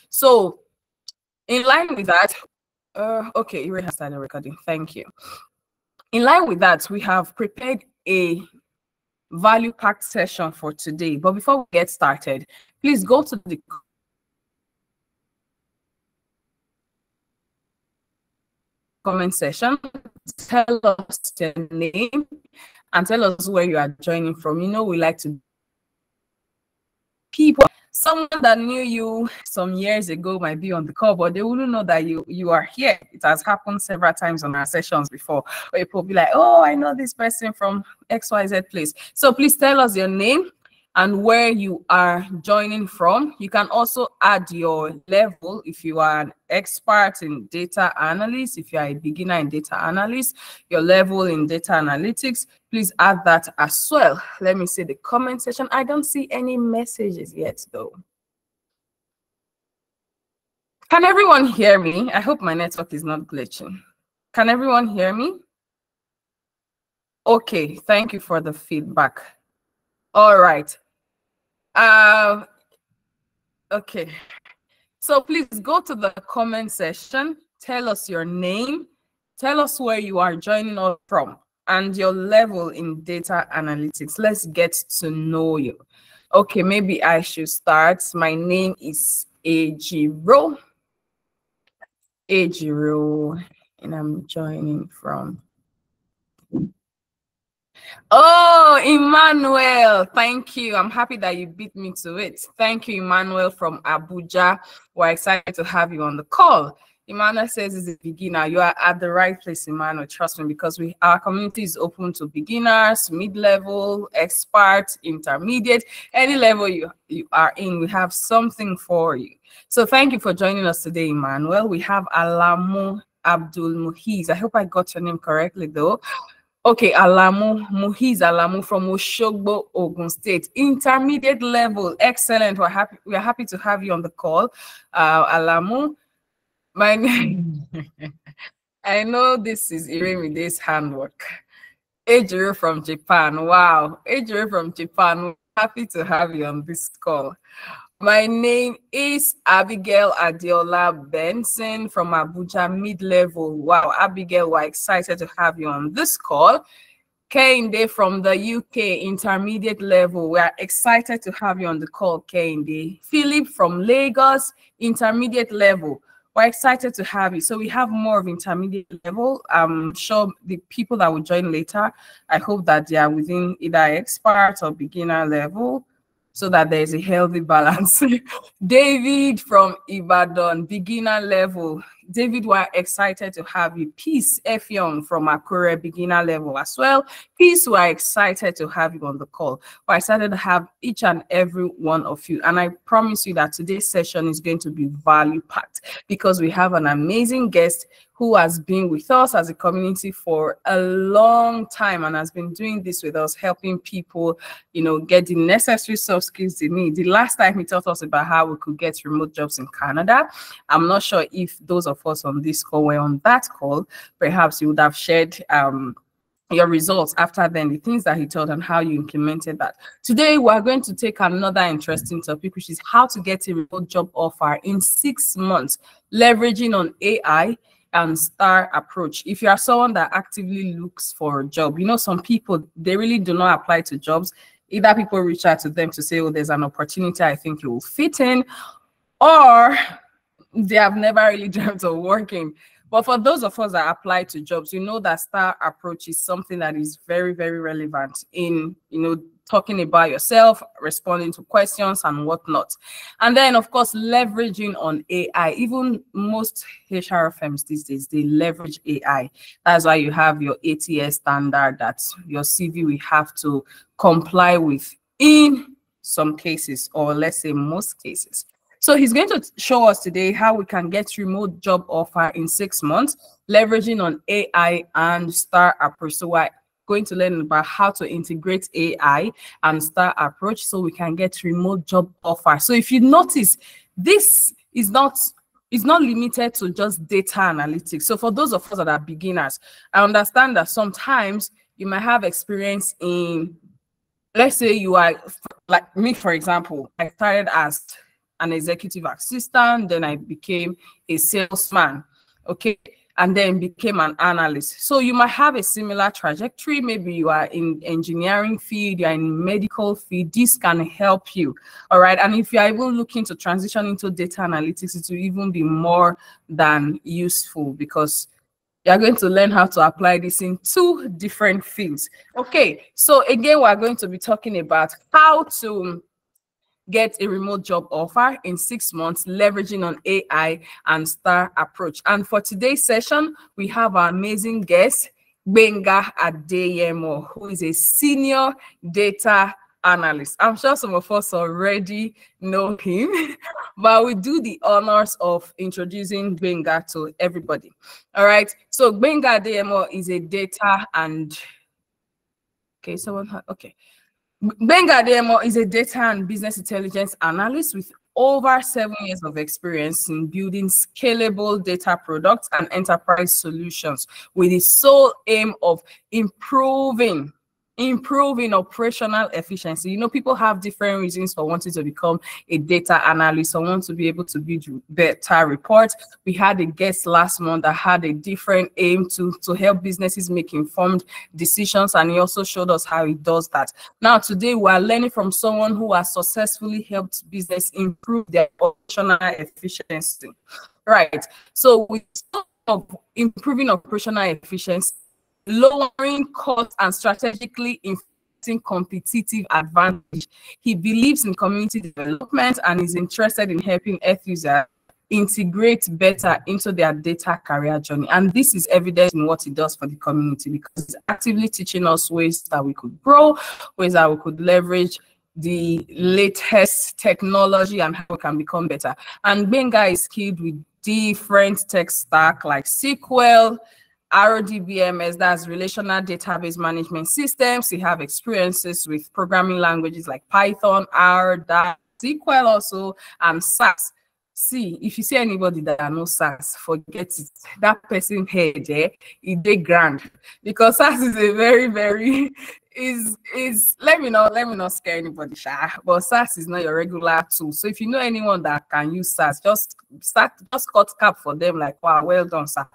So in line with that, okay, you already have started recording. Thank you. In line with that, we have prepared a value-packed session for today. But before we get started, please go to the comment section, tell us your name, and tell us where you are joining from. You know, we like to people. Someone that knew you some years ago might be on the call, but they wouldn't know that you are here. It has happened several times on our sessions before, where people be like, oh, I know this person from XYZ place. So please tell us your name and where you are joining from. You can also add your level if you are an expert in data analysis, if you are a beginner in data analysis, your level in data analytics, please add that as well. Let me see the comment section. I don't see any messages yet though. Can everyone hear me? I hope my network is not glitching. Can everyone hear me? Okay, thank you for the feedback. All right. Okay. So please go to the comment section, tell us your name, tell us where you are joining us from, and your level in data analytics. Let's get to know you. Okay, maybe I should start. My name is Ejiro. And I'm joining from. Oh, Emmanuel, thank you. I'm happy that you beat me to it. Thank you, Emmanuel from Abuja. We're excited to have you on the call. Emmanuel says he's a beginner. You are at the right place, Emmanuel. Trust me, because our community is open to beginners, mid-level, experts, intermediate, any level you are in, we have something for you. So thank you for joining us today, Emmanuel. We have Alamu Abdul Muhiz. I hope I got your name correctly, though. Okay, Muhiz Alamu from Oshogbo, Ogun State. Intermediate level, excellent. We're happy to have you on the call, Alamu. My name, I know this is Iremide's handwork. Ejiro from Japan. Wow, Ejiro from Japan. We're happy to have you on this call. My name is Abigail Adiola Benson from Abuja Mid-Level. Wow, Abigail, we're excited to have you on this call. Kehinde from the UK Intermediate Level. We are excited to have you on the call, Kehinde. Philip from Lagos Intermediate Level. We're excited to have you. So we have more of intermediate level. I'm sure the people that will join later, I hope that they are within either expert or beginner level, so that there's a healthy balance. David from Ibadan, beginner level. David, we're excited to have you. Peace Effiong from Akure, beginner level as well. Peace, we're excited to have you on the call. We're excited to have each and every one of you. And I promise you that today's session is going to be value-packed because we have an amazing guest who has been with us as a community for a long time and has been doing this with us, helping people, you know, get the necessary soft skills they need. The last time he taught us about how we could get remote jobs in Canada. I'm not sure if those of us on this call were on that call. Perhaps you would have shared your results after then, the things that he taught and how you implemented that. Today, we're going to take another interesting topic, which is how to get a remote job offer in 6 months, leveraging on AI and STAR approach. If you are someone that actively looks for a job, you know, some people, they really do not apply to jobs. Either people reach out to them to say, oh, there's an opportunity I think you will fit in, or they have never really dreamt of working. But for those of us that apply to jobs, you know that STAR approach is something that is very, very relevant in, you know, talking about yourself, responding to questions and whatnot. And then, of course, leveraging on AI. Even most HR firms these days, they leverage AI. That's why you have your ATS standard that your CV will have to comply with in some cases, or let's say most cases. So he's going to show us today how we can get remote job offer in 6 months, leveraging on AI and STAR approach. So we're going to learn about how to integrate AI and STAR approach so we can get remote job offer. So if you notice, this is not limited to just data analytics. So for those of us that are beginners, I understand that sometimes you might have experience in, let's say you are like me, for example. I started as an executive assistant, then I became a salesman, okay, and then became an analyst. So you might have a similar trajectory. Maybe you are in engineering field, you are in medical field. This can help you, all right? And if you are even looking to transition into data analytics, it will even be more than useful because you're going to learn how to apply this in 2 different fields. Okay, so again, we're going to be talking about how to get a remote job offer in 6 months, leveraging on AI and STAR approach. And for today's session, we have our amazing guest, Gbenga Adeyemo, who is a senior data analyst. I'm sure some of us already know him, but we do the honors of introducing Gbenga to everybody. All right, so Gbenga Adeyemo is a data and Gbenga Adeyemo is a data and business intelligence analyst with over 7 years of experience in building scalable data products and enterprise solutions with the sole aim of improving operational efficiency. You know, people have different reasons for wanting to become a data analyst or want to be able to build better reports. We had a guest last month that had a different aim to help businesses make informed decisions, and he also showed us how he does that. Now, today we are learning from someone who has successfully helped business improve their operational efficiency. Right. So with improving operational efficiency, lowering costs, and strategically increasing competitive advantage, he believes in community development and is interested in helping earth users integrate better into their data career journey. And this is evident in what he does for the community, because he's actively teaching us ways that we could grow, ways that we could leverage the latest technology and how we can become better. And Gbenga is skilled with different tech stack like SQL, RDBMS, that's Relational Database Management Systems. You have experiences with programming languages like Python, R, DAX, SQL also, and SAS. See, if you see anybody that knows SAS, forget it. That person head, it dey grand, because SAS is a very let me not scare anybody, but SAS is not your regular tool. So if you know anyone that can use SAS, just cut cap for them, like, wow, well done, sir.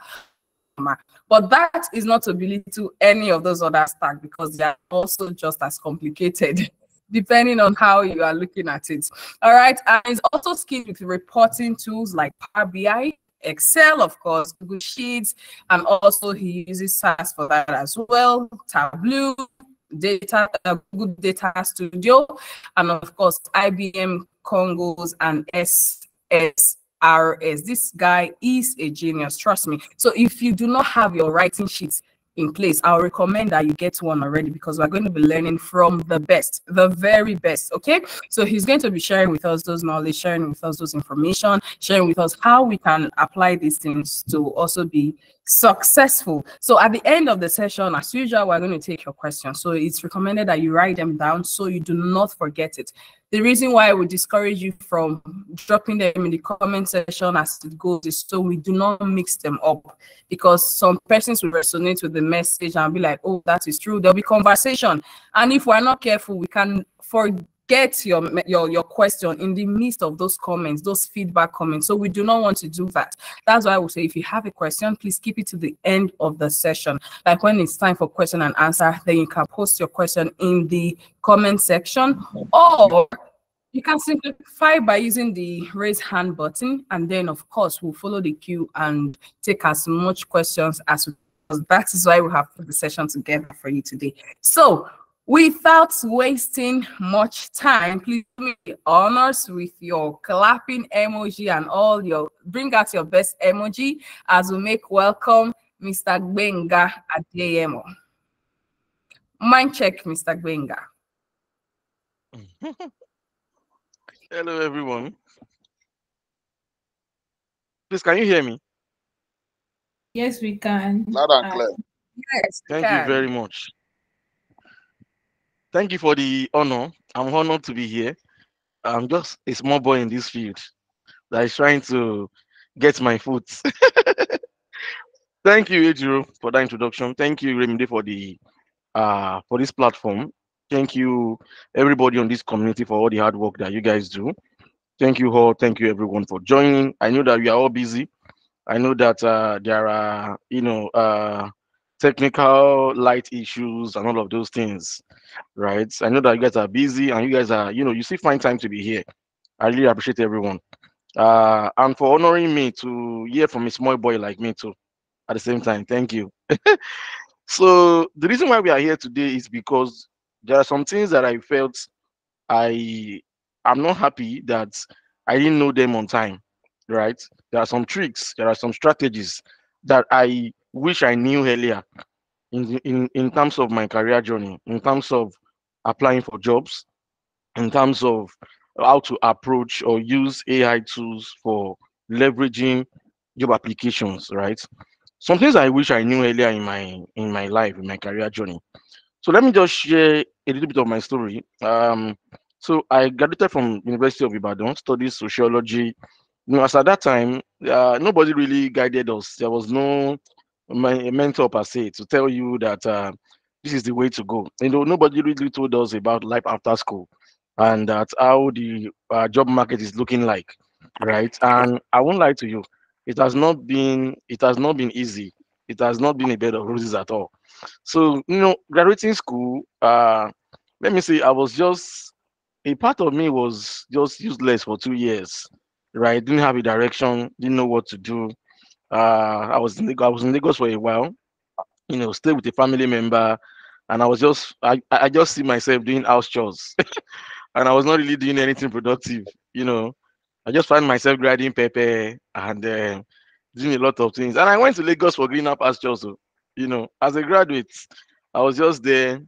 But that is not to belittle any of those other stacks, because they are also just as complicated depending on how you are looking at it. All right, and it's also skilled with reporting tools like Power BI, Excel, of course, Google Sheets, and also he uses SAS for that as well, Tableau, Google Data Studio, and of course IBM Congos and SSRS. This guy is a genius, trust me. So if you do not have your writing sheets in place, I'll recommend that you get one already, because we're going to be learning from the best, the very best. Okay, so he's going to be sharing with us those knowledge, sharing with us those information, sharing with us how we can apply these things to also be successful. So at the end of the session, as usual, we're going to take your questions. So it's recommended that you write them down so you do not forget it. The reason why I would discourage you from dropping them in the comment section as it goes is so we do not mix them up, because some persons will resonate with the message and be like, oh, that is true. There'll be conversation. And if we're not careful, we can forget your question in the midst of those comments, those feedback comments. So we do not want to do that. That's why I would say, if you have a question, please keep it to the end of the session. Like when it's time for question and answer, then you can post your question in the comment section, or you can simplify by using the raise hand button, and then of course we'll follow the queue and take as much questions as we can. That is why we have put the session together for you today. So without wasting much time, please do me the honors with your clapping emoji and all your, bring out your best emoji as we make welcome Mr. Gbenga Adeyemo. Mind check, Mr. Gbenga. Hello, everyone. Please, can you hear me? Yes, we can. Loud and clear. Yes, Thank you very much. Thank you for the honor. I'm honored to be here. I'm just a small boy in this field that is trying to get my foot. Thank you, Ejiro, for that introduction. Thank you, Remide, for this platform. Thank you, everybody on this community, for all the hard work that you guys do. Thank you all. Thank you everyone for joining. I know that we are all busy. I know that there are, technical light issues and all of those things, right? I know that you guys are busy and you guys are, you still find time to be here. I really appreciate everyone. And for honoring me to hear from a small boy like me too at the same time. Thank you. So the reason why we are here today is because there are some things that I felt I am not happy that I didn't know them on time, right? There are some tricks, there are some strategies that I wish I knew earlier in terms of my career journey, in terms of applying for jobs, in terms of how to approach or use AI tools for leveraging job applications, right? Some things I wish I knew earlier in my life, in my career journey. So let me just share a little bit of my story. So I graduated from University of Ibadan, studied sociology. As at that time, nobody really guided us. There was no mentor per se to tell you that this is the way to go. Nobody really told us about life after school and that how the job market is looking like, right? And I won't lie to you, it has not been easy. It has not been a bed of roses at all. So, graduating school, let me say, I was just a part of me was just useless for 2 years, right? Didn't have a direction, didn't know what to do. I was in Lagos for a while, stay with a family member, and I just see myself doing house chores, and I was not really doing anything productive. You know, I just find myself grinding pepper and doing a lot of things. And I went to Lagos for greener pastures. So, as a graduate, I was just there,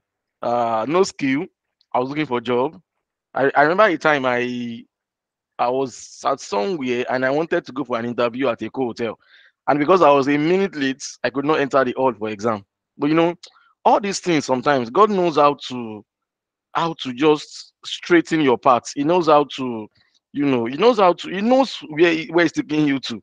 no skill. I was looking for a job. I remember a time I was at somewhere and I wanted to go for an interview at a hotel. And because I was a minute late, I could not enter the hall for exam. But all these things sometimes God knows how to just straighten your path. He knows how to, he knows where he's taking you to.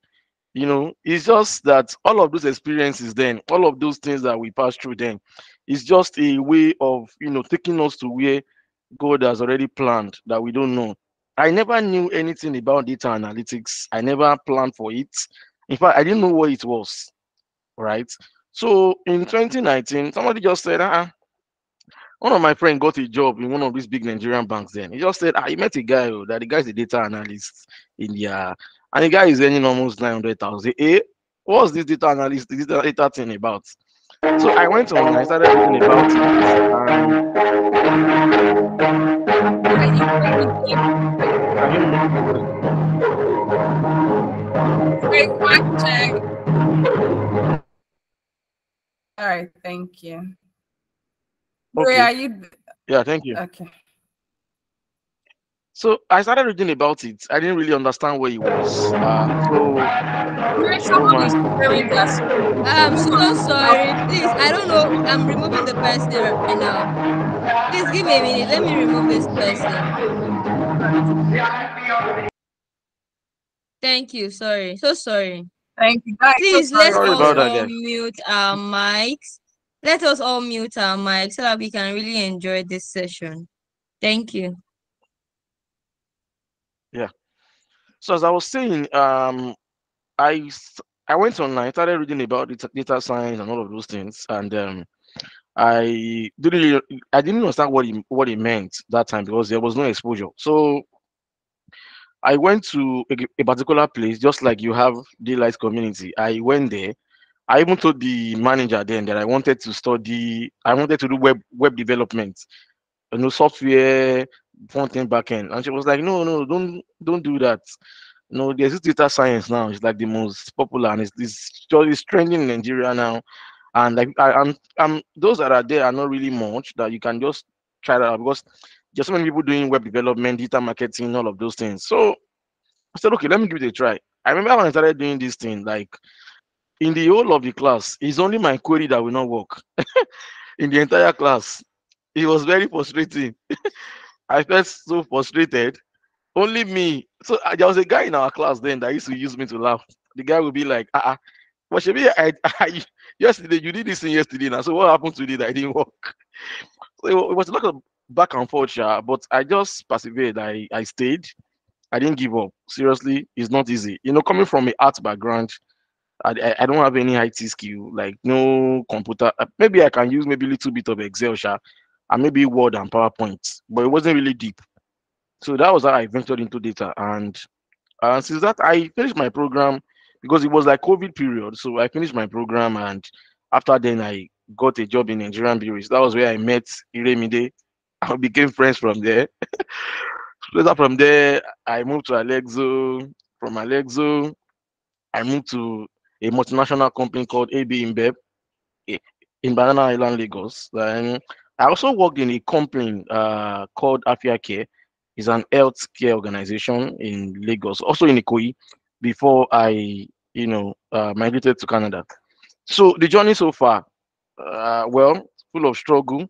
It's just that all of those experiences then, all of those things that we pass through then, is just a way of taking us to where God has already planned that we don't know. I never knew anything about data analytics. I never planned for it. In fact, I didn't know what it was. Right. So in 2019, somebody just said, one of my friends got a job in one of these big Nigerian banks. Then he just said, he met a guy that the guy is a data analyst in the and the guy is earning almost 900,000. What's this data analyst, this data thing about? So I went on, I started reading about it, can you hear me? Wait, one check. All right, thank you. Where are you? Yeah, thank you. Okay. So I started reading about it. I didn't really understand what it was. Someone is sharing their screen. I'm so sorry. Please, I don't know. I'm removing the person right now. Please give me a minute. Let me remove this person. Thank you. Sorry. So sorry. Thank you, guys. Please, So let's Sorry all about that, guys. mute our mics. Let us all mute our mics so that we can really enjoy this session. Thank you. Yeah. So as I was saying, I went online, started reading about data science and all of those things, and I didn't understand what it meant that time because there was no exposure. So I went to a particular place, just like you have Daylight Community. I went there. I even told the manager then that I wanted to do web development, software, front end, back end, and she was like, no, don't do that. No, there's this data science now. It's like the most popular, and it's trending in Nigeria now. And like I'm those that are there are not really much that you can just try that out because there's so many people doing web development, digital marketing, all of those things. So I said, okay, let me give it a try. I remember when I started doing this thing, like in the whole of the class, it's only my query that will not work. In the entire class, it was very frustrating. I felt so frustrated. Only me. So there was a guy in our class then that used to use me to laugh. The guy would be like, but Shebi, yesterday you did this thing yesterday now. So what happened today that it didn't work? So it was a lot of back and forth, but I just persevered. I stayed. I didn't give up. Seriously, it's not easy. Coming from a art background, I don't have any IT skill, like no computer. Maybe I can use maybe a little bit of Excel, sha, and maybe Word and PowerPoint, but it wasn't really deep. So that was how I ventured into data. And since that, I finished my program because it was like COVID period. So I finished my program, and after then, I got a job in Nigerian breweries. That was where I met Iremide. I became friends from there. Later from there, I moved to Alexo. From Alexo, I moved to a multinational company called AB InBev i- in Banana Island, Lagos. Then I also worked in a company called Afia Care. It's an health care organization in Lagos, also in Ikoyi, before I, migrated to Canada. So the journey so far, well, full of struggle,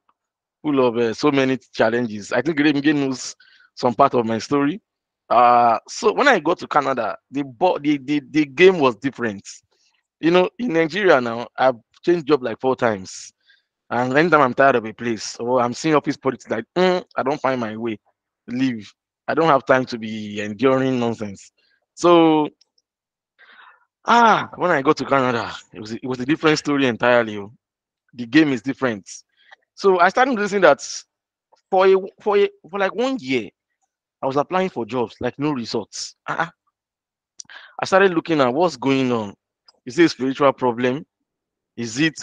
full of so many challenges. I think Remige knows some part of my story. So when I got to Canada, the game was different. In Nigeria now, I've changed job like 4 times. And anytime I'm tired of a place or I'm seeing office politics, like, I don't find my way, leave. I don't have time to be enduring nonsense. So, when I got to Canada, it was a different story entirely. Oh. The game is different. So I started noticing that for like 1 year, I was applying for jobs, like no results. I started looking at what's going on. Is it a spiritual problem? Is it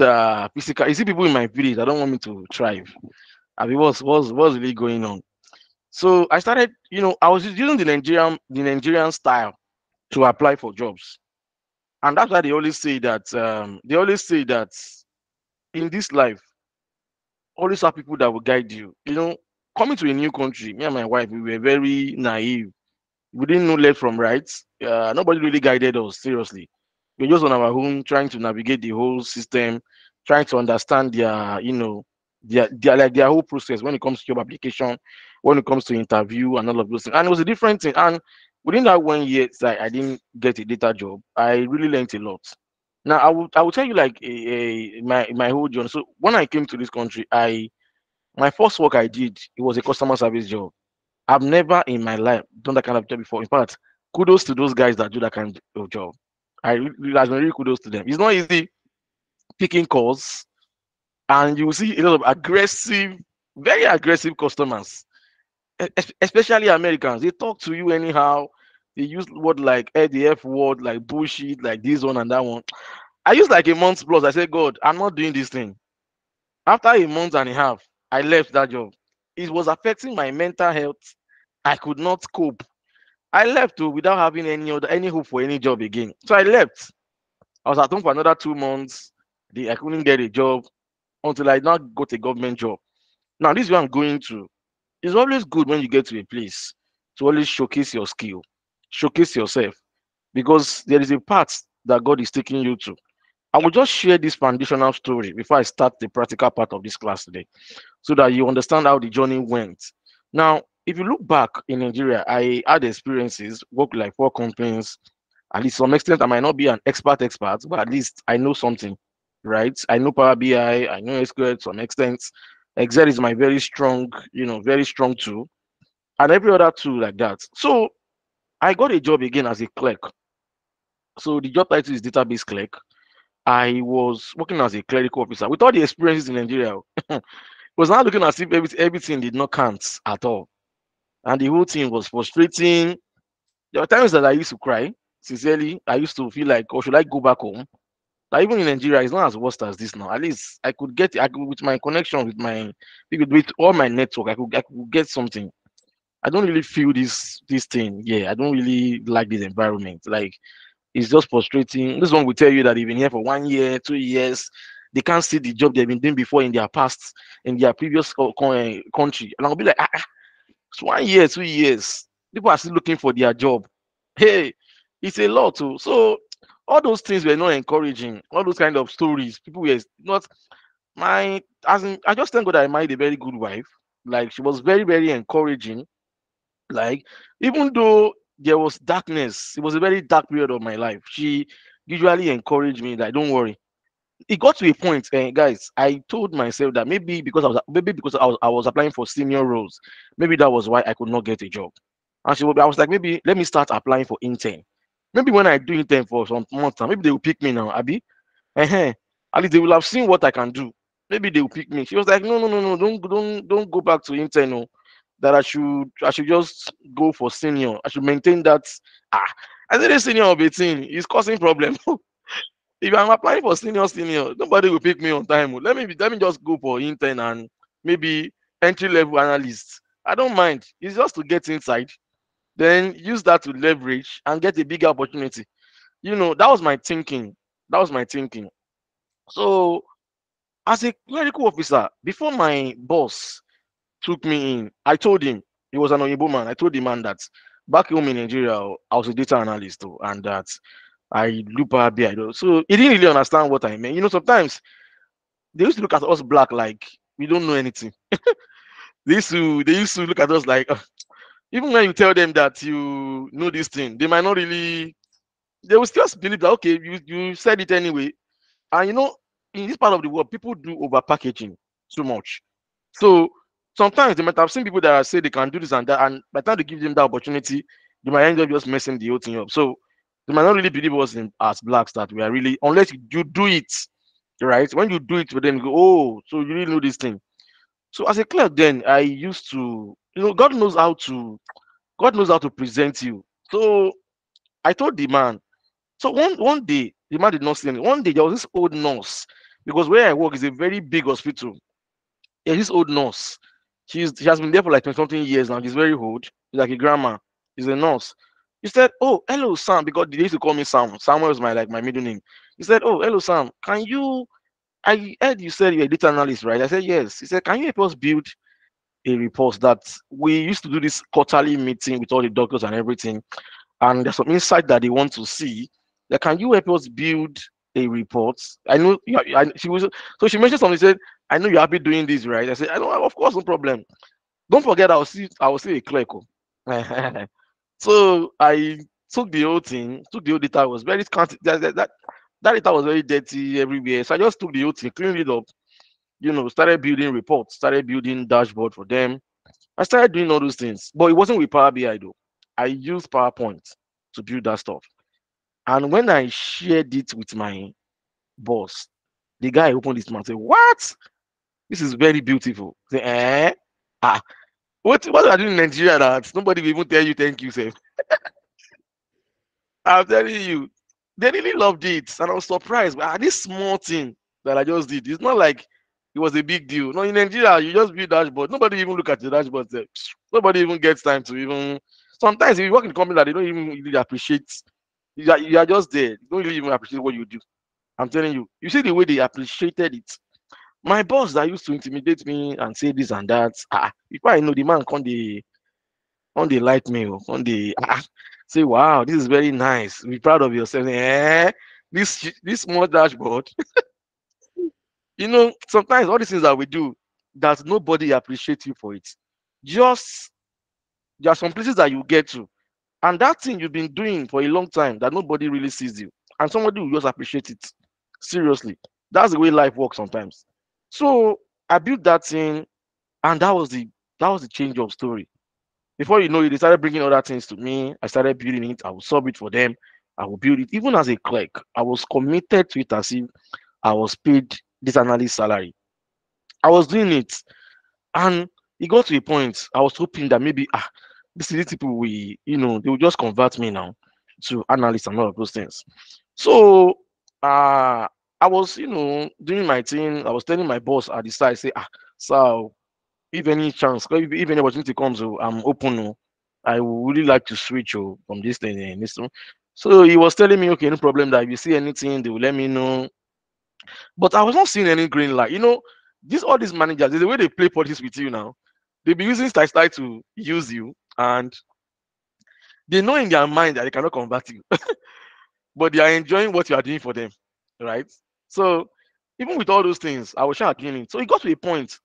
physical? Is it people in my village that don't want me to thrive? I mean, what's really going on? So I started, I was using the Nigerian style to apply for jobs, and that's why they always say that in this life, always have people that will guide you. Coming to a new country, me and my wife, we were very naive. We didn't know left from right. Nobody really guided us seriously. We're just on our own, trying to navigate the whole system, trying to understand their whole process when it comes to job application, when it comes to interview and all of those things. And it was a different thing. And within that 1 year, I didn't get a data job. I really learned a lot. Now I will tell you like my whole journey. So when I came to this country, my first work I did, it was a customer service job. I've never in my life done that kind of job before. In fact, kudos to those guys that do that kind of job. Really kudos to them. It's not easy picking calls, and you will see a lot of aggressive, very aggressive customers, especially Americans. They talk to you anyhow. They use word like the F word, like bullshit, like this one and that one. I used like a month plus. I said, God, I'm not doing this thing. After a month and a half, I left that job. It was affecting my mental health. I could not cope. I left too without having any hope for any job again. So I left. I was at home for another 2 months. I couldn't get a job until I now got a government job. Now this is where I'm going to. It's always good when you get to a place to always showcase your skill, showcase yourself, because there is a path that God is taking you to. I will just share this foundational story before I start the practical part of this class today, so that you understand how the journey went. Now, if you look back in Nigeria, I had experiences, worked like 4 companies. At least some extent, I might not be an expert, but at least I know something, right? I know Power BI, I know SQL to some extent. Excel is my very strong tool, and every other tool like that. So I got a job again as a clerk. So the job title is database clerk. I was working as a clerical officer with all the experiences in Nigeria. It was not looking as if everything did not count at all. And the whole thing was frustrating. There were times that I used to cry. Sincerely, I used to feel like, oh, should I go back home? Like even in Nigeria, it's not as worst as this now. At least I could with my connection, with all my network, I could get something. I don't really feel this thing. Yeah, I don't really like this environment. Like it's just frustrating. This one will tell you that they've been here for 1 year, 2 years. They can't see the job they've been doing before in their past, in their previous country. And I'll be like, it's 1 year, 2 years. People are still looking for their job. Hey, it's a lot too. So all those things were not encouraging. All those kind of stories, people were not as in, I just thank God I married a very good wife. Like she was very, very encouraging. Like even though there was darkness, it was a very dark period of my life. She usually encouraged me like, don't worry. It got to a point, guys. I told myself that maybe because I was applying for senior roles, maybe that was why I could not get a job. And I was like, maybe let me start applying for intern. Maybe when I do intern for some months, maybe they will pick me now, Abby. uh At least they will have seen what I can do. Maybe they will pick me. She was like, no, no, no, no, don't go back to intern. No. That I should just go for senior. I should maintain that. Ah, I said a senior of 18 is causing problem. If I'm applying for senior, nobody will pick me on time. Let me just go for intern and maybe entry level analyst. I don't mind. It's just to get inside, then use that to leverage and get a bigger opportunity. That was my thinking. That was my thinking. So as a clerical officer, before my boss took me in, I told him, he was an Oyibo man. I told the man that back home in Nigeria, I was a data analyst too, and that I do Power BI. Though. So he didn't really understand what I meant. Sometimes they used to look at us black like we don't know anything. They used to look at us like even when you tell them that you know this thing, they might not really. They will still believe that okay, you said it anyway. And in this part of the world, people do over packaging so much. So sometimes they might have seen people that say they can do this and that, and by the time they give them that opportunity, they might end up just messing the whole thing up. So they might not really believe us as blacks that we are really, unless you do it, right? When you do it, but then you go, oh, so you really know this thing. So as a clerk, then I used to, God knows how to present you. So I told the man. So one day, the man did not see any. One day there was this old nurse, because where I work is a very big hospital. Yeah, this old nurse. She has been there for like 20 something years now. She's very old. She's like a grandma. She's a nurse. He said, "Oh, hello, Sam," because they used to call me Sam. Samuel is my middle name. He said, "Oh, hello, Sam. Can you? I heard you said you're a data analyst, right?" I said, "Yes." He said, "Can you help us build a report that we used to do this quarterly meeting with all the doctors and everything, and there's some insight that they want to see. That can you help us build a report?" I know. She was so she mentioned something. She said, "I know you're happy doing this, right?" I said, "I know, of course, no problem. Don't forget, I will see a clerk." So I took the whole thing, took the whole data. It was very scanty. That data was very dirty everywhere. So I just took the whole thing, cleaned it up. Started building reports, started building dashboard for them. I started doing all those things, but it wasn't with Power BI though. I used PowerPoint to build that stuff. And when I shared it with my boss, the guy opened his mouth and said, "What? This is very beautiful." I say, eh? Ah, what are you doing in Nigeria that nobody will even tell you thank you, sir? I'm telling you, they really loved it. And I was surprised. This small thing that I just did, it's not like it was a big deal. No, in Nigeria, you just build dashboard. Nobody even look at the dashboard. Sir. Nobody even gets time to even. Sometimes if you work in a company that they don't even really appreciate, you are just there. You don't really even appreciate what you do. I'm telling you. You see the way they appreciated it. My boss that used to intimidate me and say this and that. Before I know, the man on the like me, on the say, "Wow, this is very nice. Be proud of yourself." This small dashboard. Sometimes all these things that we do, that nobody appreciates you for it. Just there are some places that you get to, and that thing you've been doing for a long time that nobody really sees you, and somebody will just appreciate it. Seriously, that's the way life works sometimes. So I built that thing, and that was the change of story. Before you know it, they started bringing other things to me. I started building it. I will solve it for them. I will build it. Even as a clerk, I was committed to it as if I was paid this analyst salary. I was doing it. And it got to a point, I was hoping that maybe these people they will just convert me now to analyst and all of those things. So I was, doing my thing. I was telling my boss at the side, say, so if any chance, if any opportunity comes, I'm open. I would really like to switch from this thing and this one. So he was telling me, okay, no problem. That if you see anything, they will let me know. But I was not seeing any green light. All these managers, the way they play politics with you now, they be using style to use you, and they know in their mind that they cannot convert you, but they are enjoying what you are doing for them, right? So even with all those things, I was sure doing it. So it got to a point,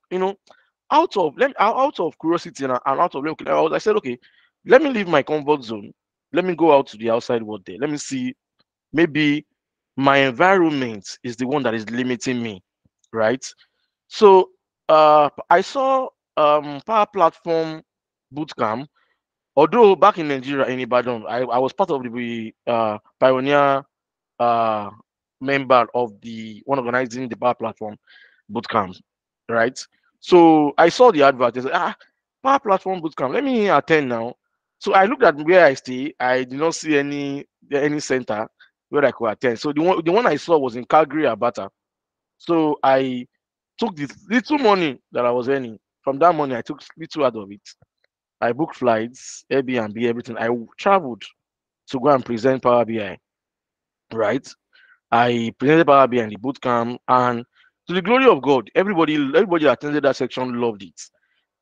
out of curiosity and out of I said, okay, let me leave my comfort zone. Let me go out to the outside world there. Let me see, maybe my environment is the one that is limiting me, right? So I saw Power Platform Bootcamp Although back in Nigeria, in Ibadan, I was part of the pioneer uh, member of the one organizing the Power Platform bootcamp, right? So I saw the advert. I said, Power Platform bootcamp. Let me attend now. So I looked at where I stay. I did not see any center where I could attend. So the one I saw was in Calgary, Alberta. So I took the little money that I was earning. From that money, I took little out of it. I booked flights, Airbnb, everything. I traveled to go and present Power BI, right? I presented Power BI in the bootcamp, and to the glory of God, everybody that attended that section loved it.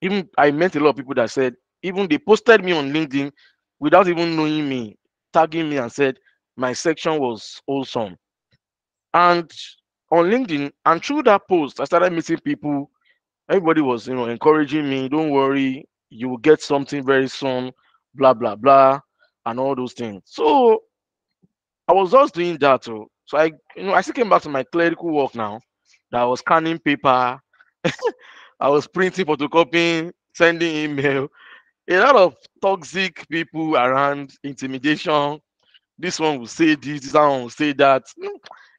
Even I met a lot of people that said, even they posted me on LinkedIn without even knowing me, tagging me and said my section was awesome. And on LinkedIn, and through that post, I started meeting people. Everybody was, encouraging me. Don't worry, you will get something very soon. Blah blah blah, and all those things. So I was just doing that. So I still came back to my clerical work now. That I was scanning paper. I was printing, photocopying, sending email. A lot of toxic people around, intimidation. This one will say this one will say that.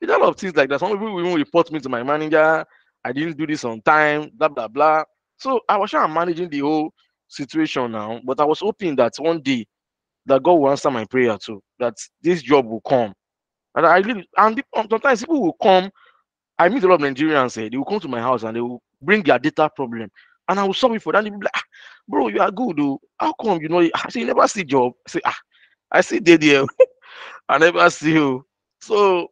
A lot of things like that. Some people will even report me to my manager. I didn't do this on time, blah blah blah. So I was trying managing the whole situation now, but I was hoping that one day that God will answer my prayer too, that this job will come. And sometimes people will come. I meet a lot of Nigerians, they will come to my house and they will bring their data problem. And I will solve it for them. They will be like, bro, you are good, though. How come I say you never see job? I say, I see dead here. I never see you. So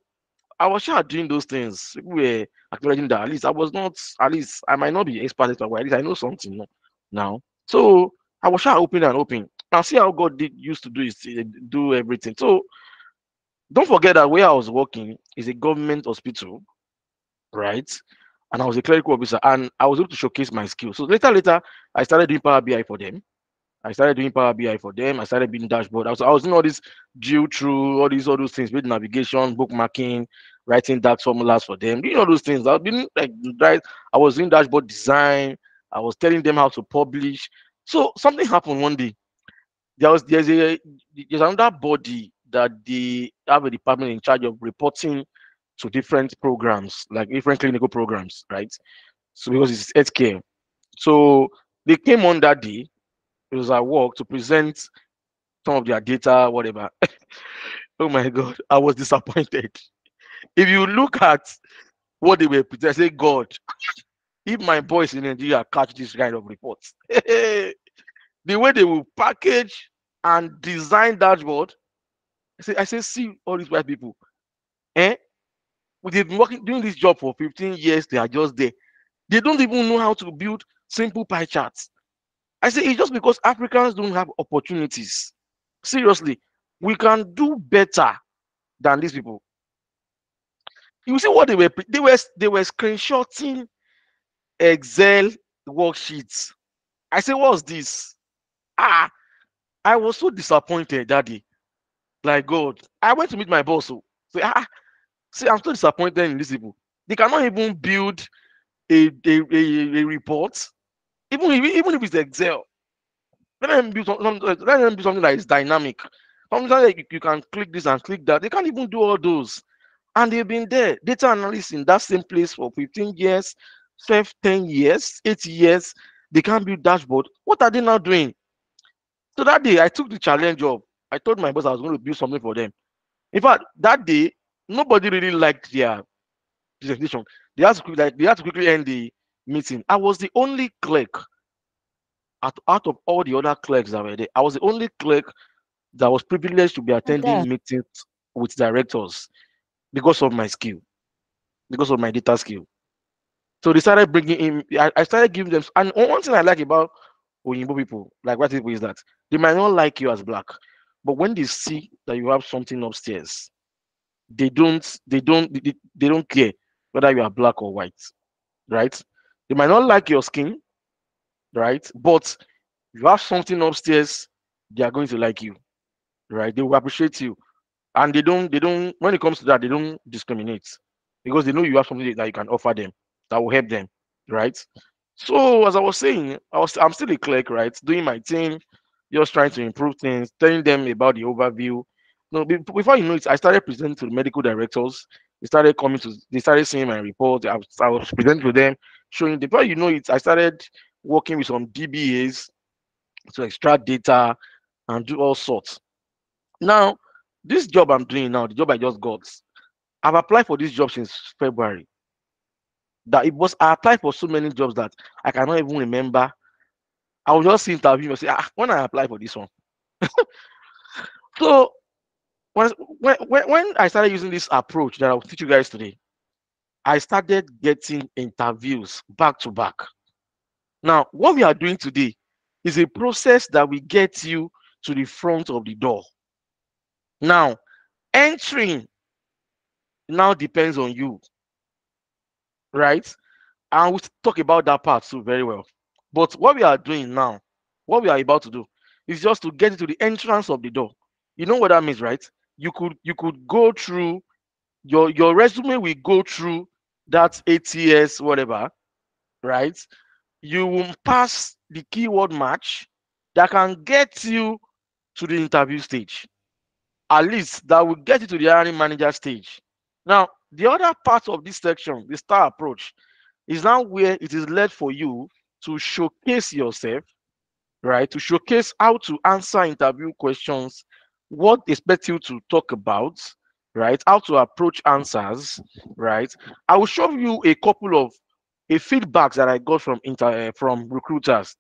I was sure doing those things. People were acknowledging that at least I was not, at least I might not be expert at all, but at least I know something now. So I was sure open and open. Now see how God used to do is do everything. So don't forget that where I was working is a government hospital, right? And I was a clerical officer, and I was able to showcase my skills. So later, I started doing Power BI for them. I started doing Power BI for them. I started building dashboard. I was doing all this drill through all those things, with navigation, bookmarking, writing DAX formulas for them. Doing all those things. I've been like right. I was doing dashboard design. I was telling them how to publish. So something happened one day. There's another body that they have a department in charge of reporting to different programs, like different clinical programs, right? So because it's healthcare. So they came on that day. It was at work to present some of their data, whatever. Oh my God, I was disappointed. If you look at what they were presenting, I say, God, if my boys in Nigeria catch this kind of reports, the way they will package and design dashboard, I say, see all these white people, eh? They've been working doing this job for 15 years. They are just there. They don't even know how to build simple pie charts. I say it's just because Africans don't have opportunities. Seriously, we can do better than these people. You see what they were screenshotting Excel worksheets. I say, what's this? I was so disappointed that day. Like God, I went to meet my boss. So say, see, I'm so disappointed in these people. They cannot even build a report, even if it's Excel. Let them do something that is dynamic. Sometimes like you can click this and click that. They can't even do all those. And they've been there, data analysts in that same place for 15 years, 12, 10 years, 8 years. They can't build dashboard. What are they now doing? So that day, I took the challenge up. I told my boss I was going to build something for them. In fact, that day, nobody really liked their presentation. They had to quickly end the meeting. I was the only clerk out of all the other clerks that were there. I was the only clerk that was privileged to be attending meetings with directors because of my skill, because of my data skill. So they started bringing in. I started giving them. And one thing I like about Oyinbo people, like white people, is that they might not like you as black, but when they see that you have something upstairs, they don't care whether you are black or white, right? They might not like your skin, right? But you have something upstairs, they are going to like you, right? They will appreciate you, and they don't. When it comes to that, they don't discriminate because they know you have something that you can offer them that will help them, right? So as I was saying, I'm still a clerk, right? Doing my thing, just trying to improve things, telling them about the overview. No, before you know it, I started presenting to the medical directors. They started seeing my report. I was presenting to them, showing them. Before you know it, I started working with some DBAs to extract data and do all sorts. Now, this job I'm doing now, the job I just got, I've applied for this job since February. I applied for so many jobs that I cannot even remember. I will just see interview and say, when I apply for this one. So when I started using this approach that I'll teach you guys today, I started getting interviews back to back. Now, what we are doing today is a process that will get you to the front of the door. Now, entering now depends on you, right? And we'll talk about that part too very well. But what we are doing now, what we are about to do, is just to get into the entrance of the door. You know what that means, right? You could go through your resume will go through that ATS whatever, right? You will pass the keyword match that can get you to the interview stage. At least that will get you to the hiring manager stage. Now, the other part of this section, the star approach, is now where it is led for you to showcase yourself, right? To showcase how to answer interview questions, what they expect you to talk about, right? How to approach answers, right? I will show you a couple of feedbacks that I got from recruiters.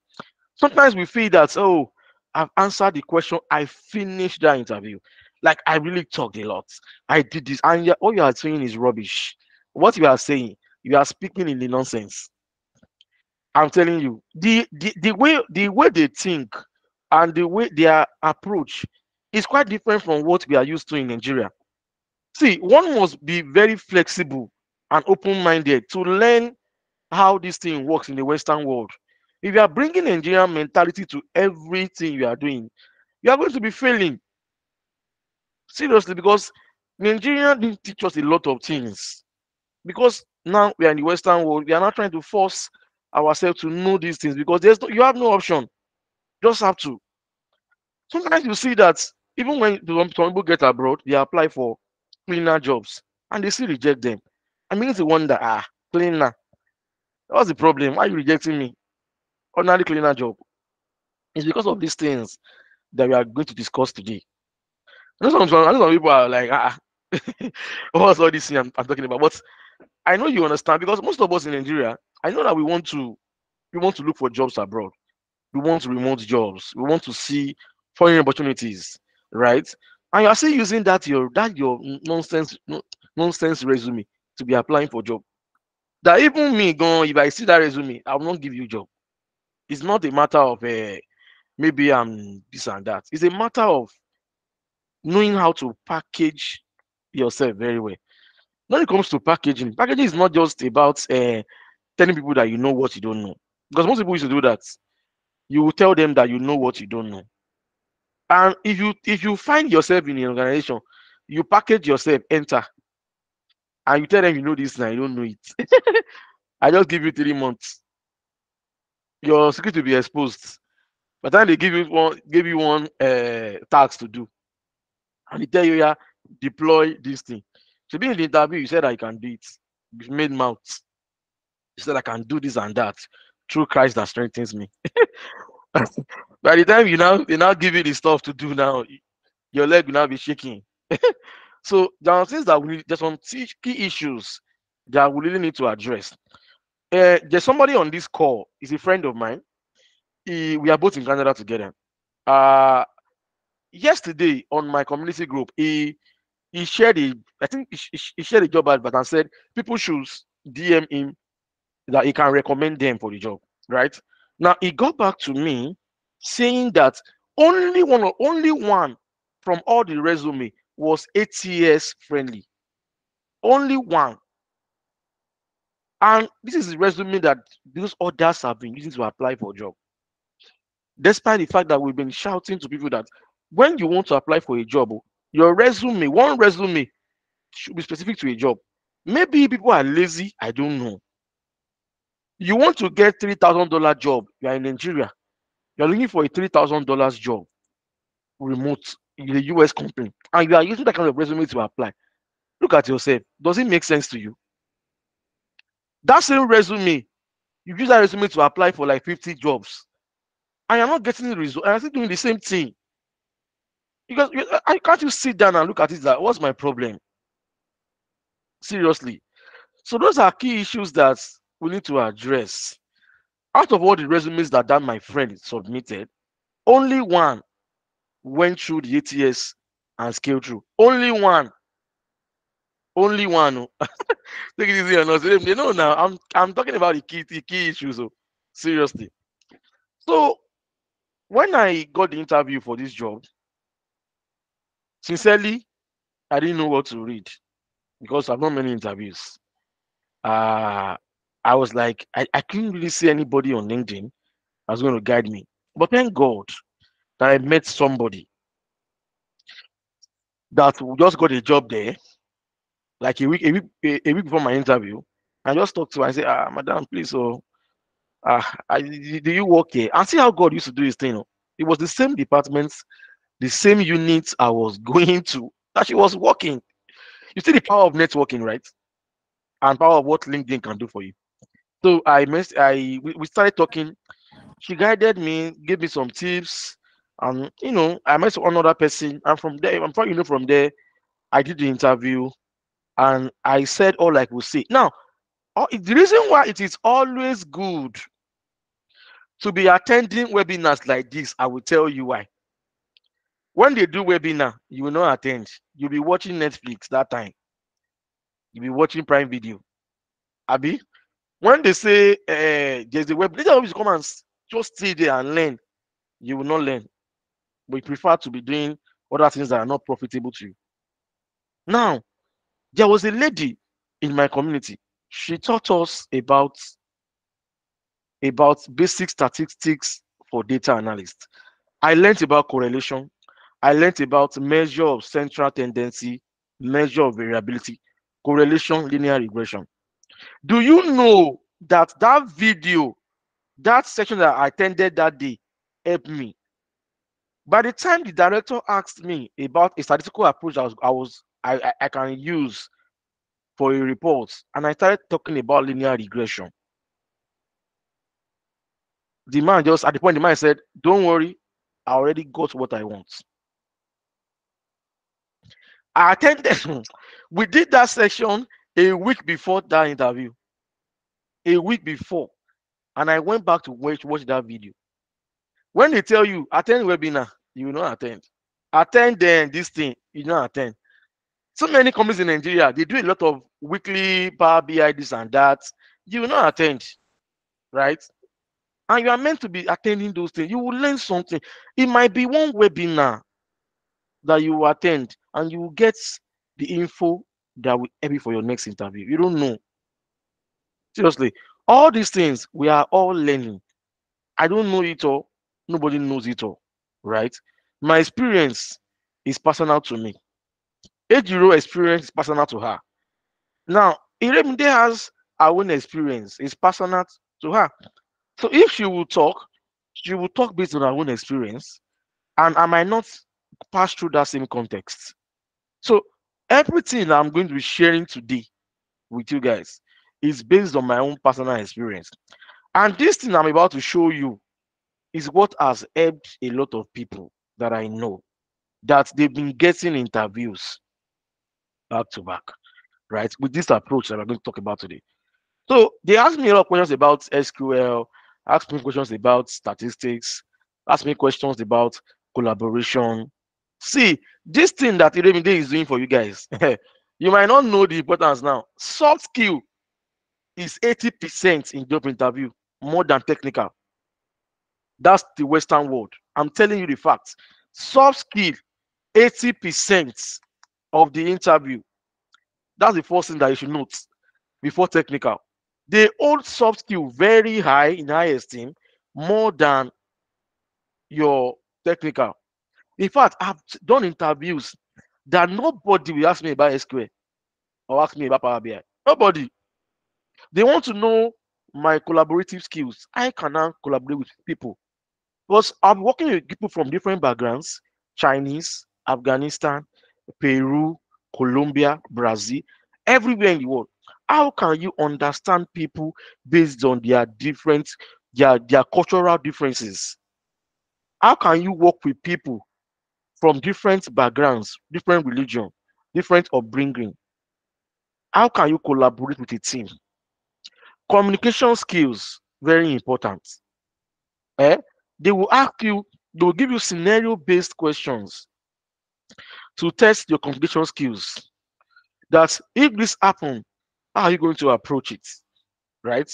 Sometimes we feel that, oh, I've answered the question, I finished that interview. Like I really talked a lot. I did this, and all you are saying is rubbish. What you are saying, you are speaking in the nonsense. I'm telling you, the way they think and the way their approach is quite different from what we are used to in Nigeria. See, one must be very flexible and open-minded to learn how this thing works in the Western world. If you are bringing Nigerian mentality to everything you are doing, you are going to be failing. Seriously, because Nigeria didn't teach us a lot of things. Because now we are in the Western world, we are not trying to force ourselves to know these things because you have no option. Just have to. Sometimes you see that even when some people get abroad, they apply for cleaner jobs and they still reject them. I mean to wonder, cleaner. What's the problem? Why are you rejecting me? Ordinary cleaner job. It's because of these things that we are going to discuss today. I know some people are like, what's all this thing I'm talking about? But I know you understand because most of us in Nigeria, I know that we want to look for jobs abroad. We want remote jobs. We want to see foreign opportunities, right? And you are still using your nonsense resume to be applying for job. That even me going, if I see that resume, I will not give you job. It's not a matter of maybe I'm this and that. It's a matter of knowing how to package yourself very well. When it comes to packaging is not just about telling people that you know what you don't know. Because most people used to do that. You will tell them that you know what you don't know. And if you find yourself in an organization, you package yourself, enter, and you tell them you know this now, you don't know it. I just give you 3 months. Your security will be exposed. By the time they give you one task to do, and they tell you, yeah, deploy this thing. So being in the interview, you said I can do it. You made mouth. You said I can do this and that through Christ that strengthens me. By the time they now give you the stuff to do now, your leg will now be shaking. So there are things that there's some key issues that we really need to address. There's somebody on this call, he's a friend of mine. We are both in Canada together. Yesterday on my community group, he shared he shared a job advert and said people should DM him that he can recommend them for the job, right? Now he got back to me saying that only one from all the resume was ATS friendly. Only one. And this is the resume that those others have been using to apply for a job. Despite the fact that we've been shouting to people that when you want to apply for a job, your resume, one resume should be specific to a job. Maybe people are lazy, I don't know. You want to get $3,000 job, you are in Nigeria. You're looking for a $3,000 job, remote, in a US company, and you are using that kind of resume to apply. Look at yourself. Does it make sense to you? That same resume, you use that resume to apply for like 50 jobs, and you're not getting the result. And you're still doing the same thing. Because can't you sit down and look at it like, what's my problem? Seriously. So those are key issues that we need to address. Out of all the resumes that my friend submitted, only one went through the ATS and scaled through. Only one. Only one. Oh. Take it easy or not. They know now. I'm talking about the key issues. Oh. Seriously. So when I got the interview for this job, sincerely, I didn't know what to read because I've not many interviews. I was like, I couldn't really see anybody on LinkedIn that's going to guide me. But thank God that I met somebody that just got a job there, like a week before my interview. I just talked to her. I said, madam, please, do you work here? And see how God used to do his thing. Oh. It was the same department, the same unit I was going to that she was working. You see the power of networking, right? And power of what LinkedIn can do for you. So we started talking. She guided me, gave me some tips, and I met one other person. And from there, from there, I did the interview, and I said all I could say. Now, the reason why it is always good to be attending webinars like this, I will tell you why. When they do webinar, you will not attend. You'll be watching Netflix that time. You'll be watching Prime Video. Abi, when they say there's a web, they always come and just stay there and learn. You will not learn. But you prefer to be doing other things that are not profitable to you. Now, there was a lady in my community. She taught us about basic statistics for data analysts. I learned about correlation. I learned about measure of central tendency, measure of variability, correlation, linear regression. Do you know that video, that section that I attended that day, helped me? By the time the director asked me about a statistical approach I can use for a report, and I started talking about linear regression, the man just at the point the man said, "Don't worry, I already got what I want." I attended. We did that section a week before that interview. A week before, and I went back to watch that video. When they tell you attend webinar, you will not attend. Attend then this thing, you will not attend. So many companies in Nigeria, they do a lot of weekly Power BI this and that. You will not attend, right? And you are meant to be attending those things. You will learn something. It might be one webinar that you will attend, and you will get the info that will help you for your next interview. You don't know. Seriously, all these things we are all learning. I don't know it all. Nobody knows it all, right? My experience is personal to me. Ejiro experience is personal to her. Now, Iremide has her own experience. It's personal to her. So if she will talk based on her own experience, and I might not pass through that same context. So everything I'm going to be sharing today with you guys is based on my own personal experience. And this thing I'm about to show you is what has helped a lot of people that I know, that they've been getting interviews back to back, right? With this approach that we're going to talk about today. So they asked me a lot of questions about SQL, asked me questions about statistics, asked me questions about collaboration. See, this thing that Iremide is doing for you guys, you might not know the importance now. Soft skill is 80% in job interview, more than technical. That's the Western world. I'm telling you the facts. Soft skill, 80% of the interview. That's the first thing that you should note before technical. They hold soft skill very high in high esteem, more than your technical. In fact, I've done interviews that nobody will ask me about SQL or ask me about Power BI. Nobody. They want to know my collaborative skills. I cannot collaborate with people. Because I'm working with people from different backgrounds: Chinese, Afghanistan, Peru, Colombia, Brazil, everywhere in the world. How can you understand people based on their different, their cultural differences? How can you work with people from different backgrounds, different religion, different upbringing? How can you collaborate with a team? Communication skills, very important. Eh? They will ask you, they will give you scenario-based questions to test your communication skills. That if this happen, how are you going to approach it? Right?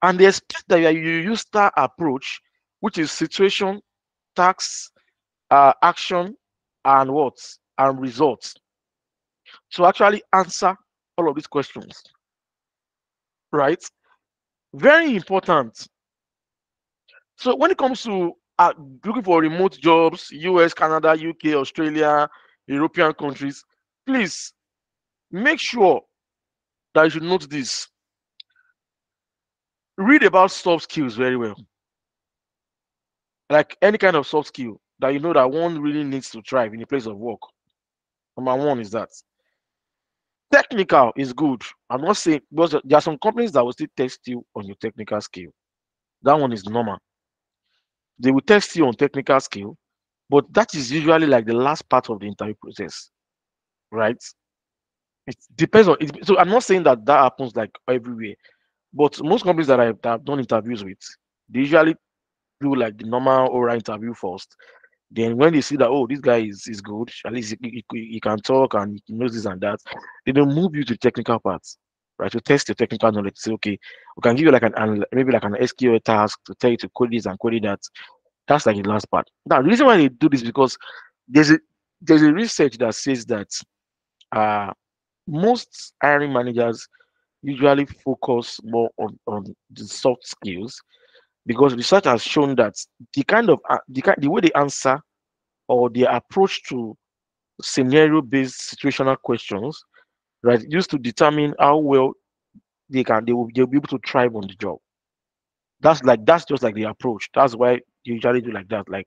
And they expect that you use that approach, which is situation, task, action, and what? And results to actually answer all of these questions. Right? Very important. So when it comes to looking for remote jobs, US, Canada, UK, Australia, European countries, please make sure that you should note this. Read about soft skills very well. Like any kind of soft skill that you know that one really needs to thrive in a place of work. Number one is that. Technical is good. I'm not saying, because there are some companies that will still test you on your technical skill. That one is normal. They will test you on technical skill, but that is usually like the last part of the interview process, right? It depends on it. So I'm not saying that that happens like everywhere, but most companies that I've done interviews with, they usually do like the normal oral interview first. Then when they see that, oh, this guy is good, at least he can talk and he knows this and that, they don't move you to technical parts, right? To test your technical knowledge. Say, okay, we can give you like maybe like an SQL task to tell you to code this and code that. That's like the last part. Now, the reason why they do this is because there's a there's a research that says that uh most hiring managers usually focus more on the soft skills, because research has shown that the kind of the way they answer or their approach to scenario-based situational questions, right, used to determine how well they'll be able to thrive on the job. That's just like the approach. That's why you usually do like that, like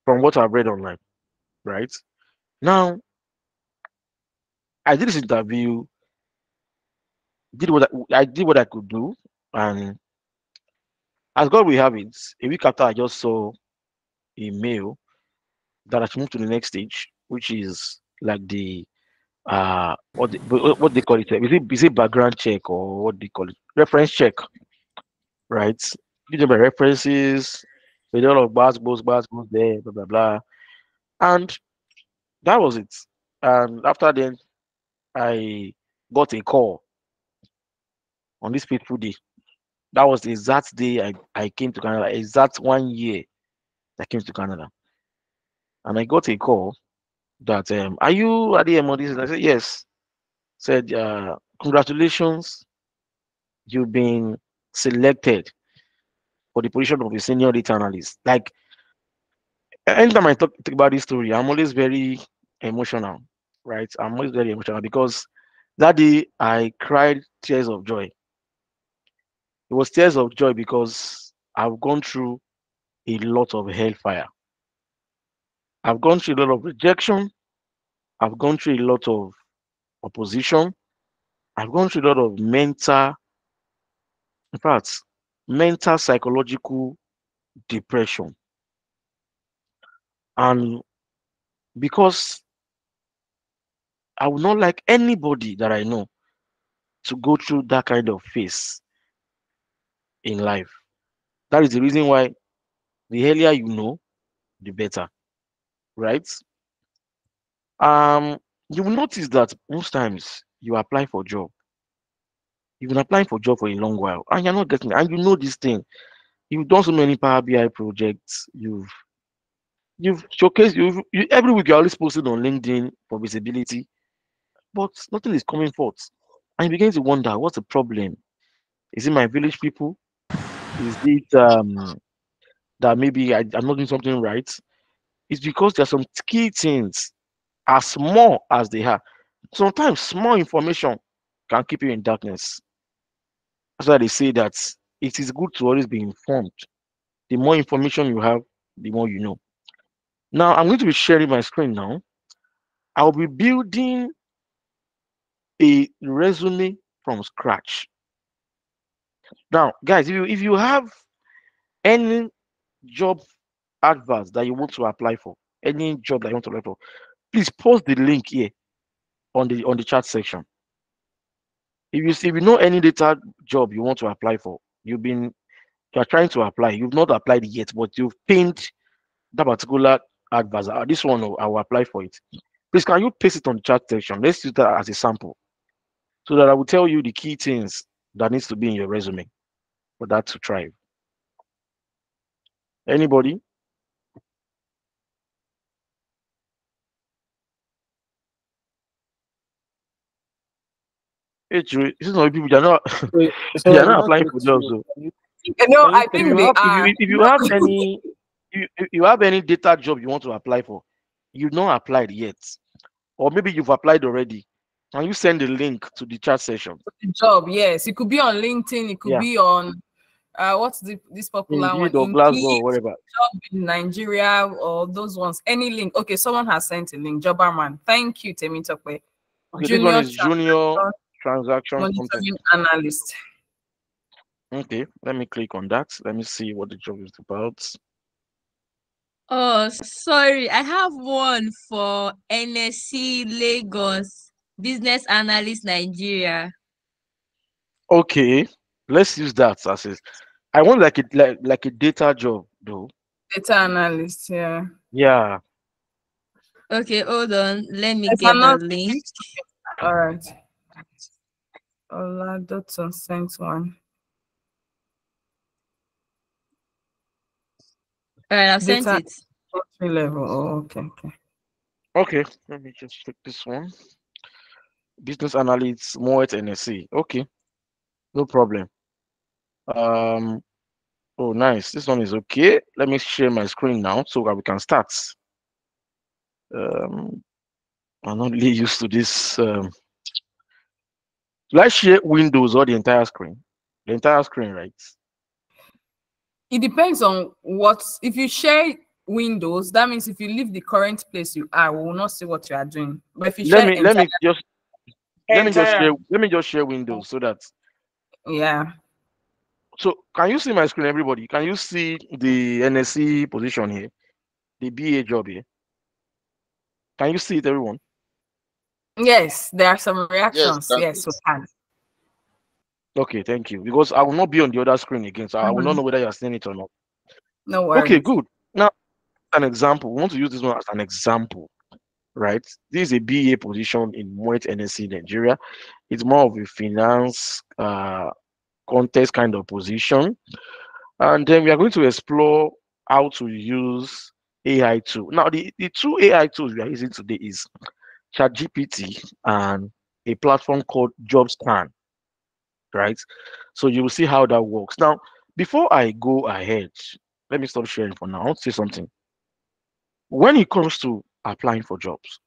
from what I've read online, right? Now, I did this interview, I did what I could do, and as God will have it, a week after I just saw a mail that I should move to the next stage, which is like the what they call it? Is it background check, or what they call it? Reference check, right? Give them my references, with all of basketballs there, blah blah blah. And that was it. And after then I got a call on this fateful day. That was the exact day I came to Canada, exact 1 year I came to Canada. And I got a call that are you at the M on this? And I said yes. Said congratulations, you've been selected for the position of a senior data analyst. Like anytime I talk about this story, I'm always very emotional, right? I'm always very emotional because that day I cried tears of joy. It was tears of joy because I've gone through a lot of hellfire. I've gone through a lot of rejection. I've gone through a lot of opposition. I've gone through a lot of in fact, mental psychological depression. And because I would not like anybody that I know to go through that kind of phase in life. That is the reason why the earlier you know, the better, right? Um, you will notice that most times you apply for job, you've been applying for job for a long while, and you're not getting, and you know this thing. You've done so many Power BI projects. You've showcased every week. You're always posted on LinkedIn for visibility, but nothing is coming forth, and you begin to wonder what's the problem. Is it my village people? Is it that maybe I'm not doing something right? It's because there's some key things, as small as they are. Sometimes small information can keep you in darkness. That's why they say that it is good to always be informed. The more information you have, the more you know. Now I'm going to be sharing my screen now. I'll be building a resume from scratch. Now, guys, if you have any job adverts that you want to apply for, any job that you want to apply for, please post the link here on the chat section. If you know any data job you want to apply for, you are trying to apply, you've not applied yet, but you've pinned that particular advert. This one, I will apply for it. Please, can you paste it on the chat section? Let's use that as a sample, so that I will tell you the key things that needs to be in your resume for that to thrive. Anybody? Hey, Drew, this is not people that are not Wait, they are sorry, not not applying to for jobs. So No, can I you think they are. if you have any you have any data job you want to apply for, you've not applied yet, or maybe you've applied already, can you send the link to the chat session? Job, yes. It could be on LinkedIn, it could Yeah, be on what's this popular one? Indeed or Glassdoor or Indeed, whatever. job in Nigeria, or those ones. Any link. Okay, someone has sent a link. Jobberman. Thank you, Temitope. Okay, this one Junior is junior transaction something. monitoring analyst. Okay, let me click on that. Let me see what the job is about. Oh, sorry. I have one for NSC Lagos, Business Analyst Nigeria. Okay, let's use that as a. I want like a data job though. Data analyst, yeah. Yeah. Okay, hold on. Let me There's get the another. link. All right. Ola Dotson sent one. All right, I've sent Data it. entry level. Oh, okay. Okay, let me just check this one. Business analyst, Moet NSC. Okay, no problem. Um, oh, nice. This one is okay. Let me share my screen now so that we can start. I'm not really used to this. Let's share Windows or the entire screen. The entire screen, right? It depends on what. If you share Windows, that means if you leave the current place you are, we will not see what you are doing. But if you share Let me just entire. share Windows so that. yeah. So can you see my screen, everybody? Can you see the NSC position here, the BA job here? Can you see it, everyone? Yes, there are some Yes, reactions. that's Yes, we it. can. Okay, thank you. Because I will not be on the other screen again, so I will not know whether you are seeing it or not. No Okay, worries. good. Now, an example. We want to use this one as an example, right? This is a BA position in Moet NSC Nigeria. It's more of a finance contest kind of position. And then we are going to explore how to use AI tool. Now, the two AI tools we are using today is ChatGPT and a platform called JobScan, right? So you will see how that works. Now, before I go ahead, let me stop sharing for now. I want to say something. When it comes to applying for jobs,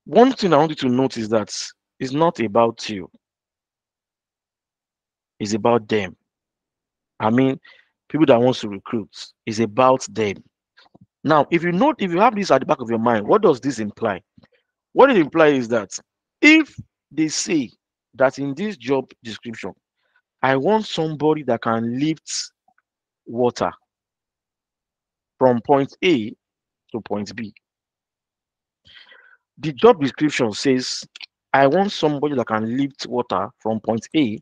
one thing I want you to note is that it's not about you, it's about them. I mean, people that wants to recruit, is about them. Now, if you have this at the back of your mind, what does this imply? What it implies is that if they say that in this job description, I want somebody that can lift water from point A to point B. The job description says, I want somebody that can lift water from point A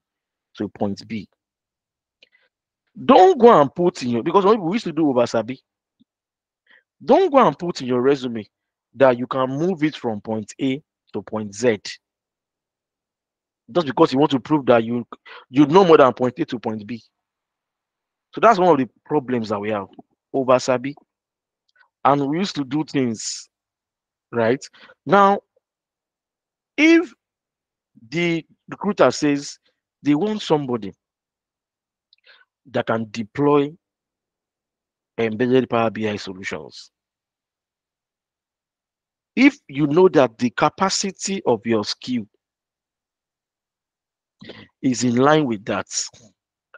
to point B. Don't go and put in your, because we used to do over Sabi. Don't go and put in your resume that you can move it from point A to point Z. Just because you want to prove that you know more than point A to point B. So that's one of the problems that we have over Sabi. And we used to do things right. Now, if the recruiter says they want somebody that can deploy embedded Power BI solutions, if you know that the capacity of your skill is in line with that,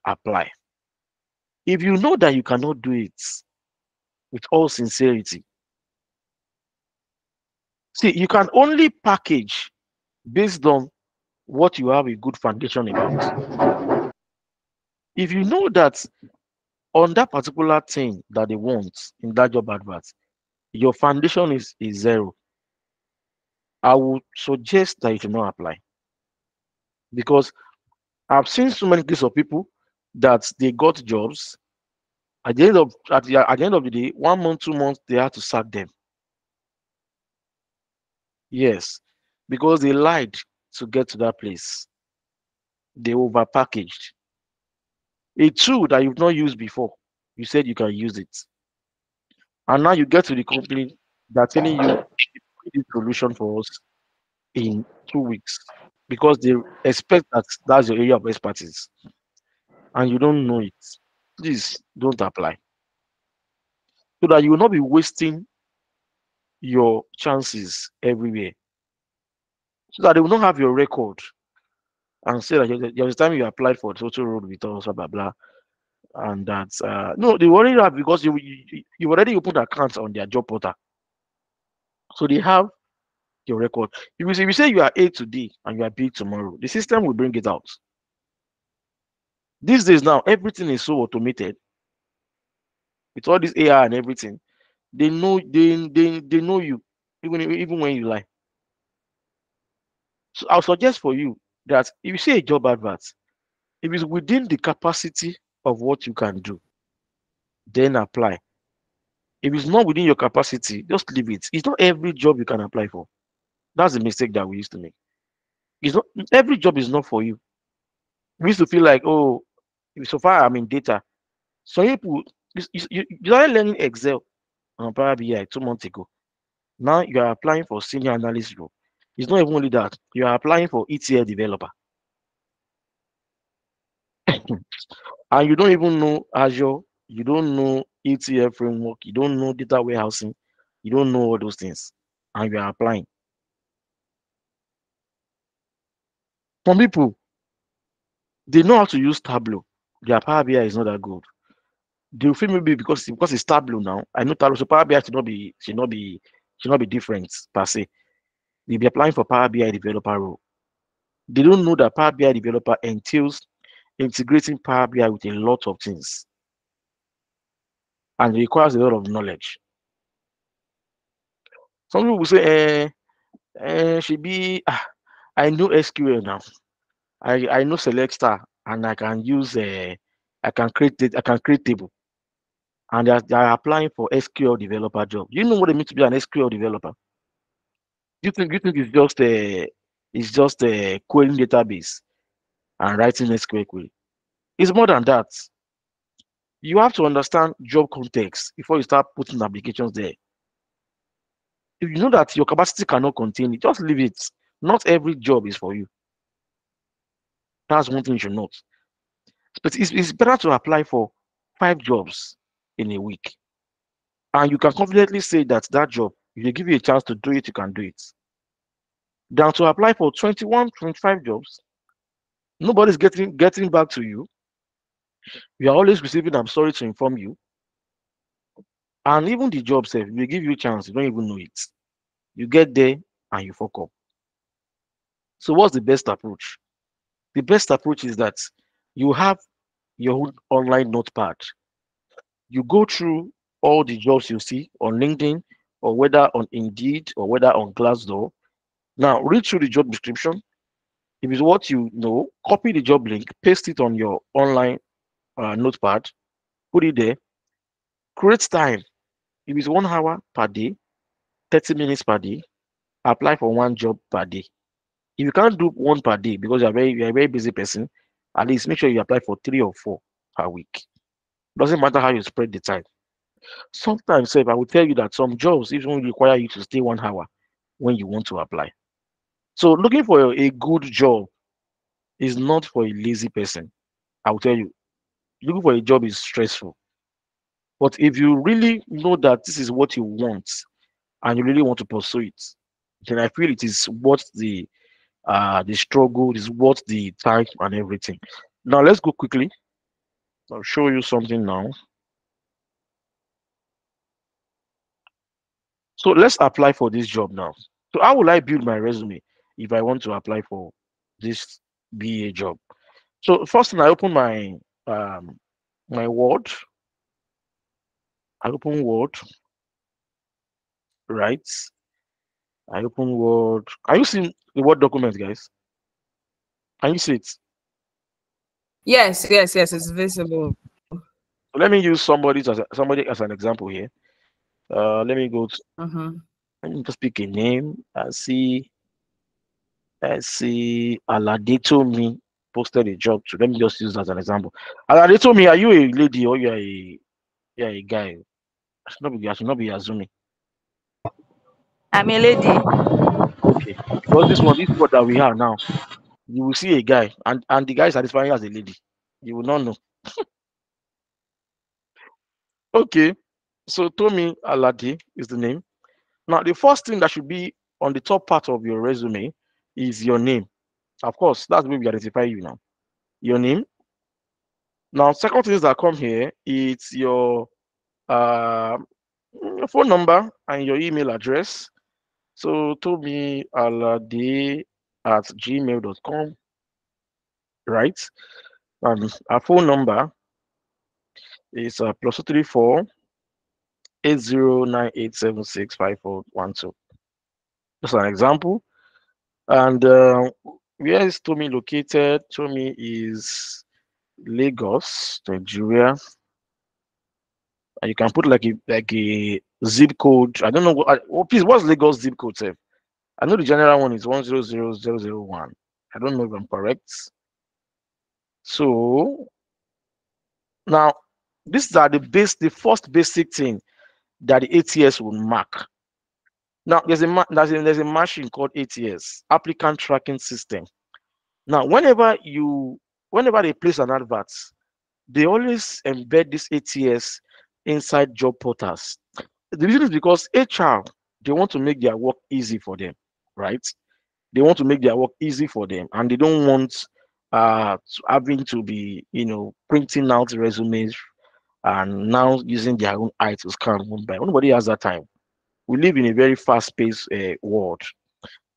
apply. If you know that you cannot do it, with all sincerity. See, you can only package based on what you have a good foundation about. If you know that on that particular thing that they want in that job advert, your foundation is zero, I would suggest that you should not apply. Because I've seen so many cases of people that they got jobs at the end of the day, 1 month, 2 months, they had to sack them. Yes, because they lied to get to that place. They overpackaged a tool that you've not used before. You said you can use it, and now you get to the company that's telling you this solution for us in 2 weeks because they expect that that's your area of expertise, and you don't know it. Please don't apply so that you will not be wasting your chances everywhere. So that they will not have your record and say that there was time you applied for total road with us, blah blah blah, and that no, they already have because you already opened accounts on their job portal, so they have your record. If you say you are A today and you are B tomorrow, the system will bring it out. These days now, everything is so automated with all this AI and everything. They know they know you even when you lie. So I'll suggest for you that if you see a job advert, if it's within the capacity of what you can do, then apply. If it's not within your capacity, just leave it. It's not every job you can apply for. That's the mistake that we used to make. It's not every job is not for you. We used to feel like, oh, so far I'm in data. Some people you started learning Excel on Power BI 2 months ago. Now you are applying for senior analyst role. It's not even only that. You are applying for ETL developer. And you don't even know Azure, you don't know ETL framework, you don't know data warehousing, you don't know all those things, and you are applying. Some people they know how to use Tableau. Their Power BI is not that good. They feel maybe because it's Tableau now. I know Tableau, so Power BI should not be different per se. They'll be applying for Power BI developer role. They don't know that Power BI developer entails integrating Power BI with a lot of things and requires a lot of knowledge. Some people will say, should be I know SQL now. I know select star and I can use I can create table and they are applying for SQL developer job. Do you know what it means to be an SQL developer? You think it's just a querying database and writing SQL query? It's more than that. You have to understand job context before you start putting applications there. If you know that your capacity cannot contain it, just leave it. Not every job is for you. That's one thing you should note. But it's better to apply for 5 jobs in a week. And you can confidently say that that job, if they give you a chance to do it, you can do it. Than to apply for 21, 25 jobs. Nobody's getting back to you. You are always receiving, I'm sorry to inform you. And even the job self, if they give you a chance, you don't even know it. You get there and you fuck up. So what's the best approach? The best approach is that you have your own online notepad. You go through all the jobs you see on LinkedIn or whether on Indeed or whether on Glassdoor. Now read through the job description. If it's what you know, copy the job link, paste it on your online notepad, put it there. Create time. If it's 1 hour per day, 30 minutes per day, apply for one job per day. If you can't do one per day because you're a very busy person, at least make sure you apply for 3 or 4 per week. Doesn't matter how you spread the time. Sometimes, if I will tell you that some jobs even require you to stay 1 hour when you want to apply. So looking for a good job is not for a lazy person. I will tell you, looking for a job is stressful. But if you really know that this is what you want and you really want to pursue it, then I feel it is worth the struggle, is worth the time and everything. Now let's go quickly. I'll show you something now. So let's apply for this job now. So how will I build my resume if I want to apply for this BA job? So first thing, I open my Word. I open Word, right? I open Word. Are you seeing the Word document, guys? Can you see it? Yes, yes, yes, it's visible. So let me use somebody as an example here. Let me go to, Mm-hmm. let me just pick a name. I see Aladetomi posted a job too. Let me just use that as an example. Aladetomi, are you a lady or you're a guy? I should not be assuming. I'm a lady. Okay. Because this word that we have now, you will see a guy and the guy is satisfying as a lady. You will not know. Okay. So Tomi Alade is the name. Now the first thing that should be on the top part of your resume is your name. Of course, that's where we identify you now. Your name. Now, second things that come here, it's uh, your phone number and your email address. So tomialade@gmail.com, right? And our phone number is +234 8098765412. Just an example. And where is Tommy located? Tommy is Lagos, Nigeria. And you can put like a zip code. I don't know please, what's Lagos zip code, sir? I know the general one is 100001. I don't know if I'm correct. So now these are the first basic thing that the ATS will mark. Now there's a machine called ATS, applicant tracking system. Now whenever they place an advert, they always embed this ATS inside job portals. The reason is because HR, they want to make their work easy for them, right? They want to make their work easy for them, and they don't want having to be, printing out resumes and now using their own eye to scan one by one. Nobody has that time. We live in a very fast-paced world,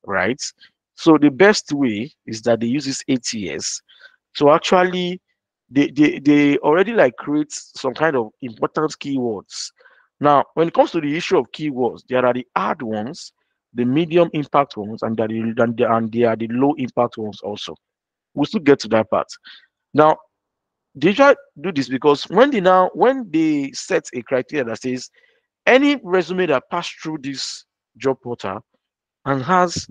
right? So the best way is that they use this ATS to actually they already like create some kind of important keywords. Now, when it comes to the issue of keywords, there are the hard ones, the medium impact ones, and there are the low impact ones also. We'll still get to that part. Now, they try to do this because when they set a criteria that says any resume that passed through this job portal and has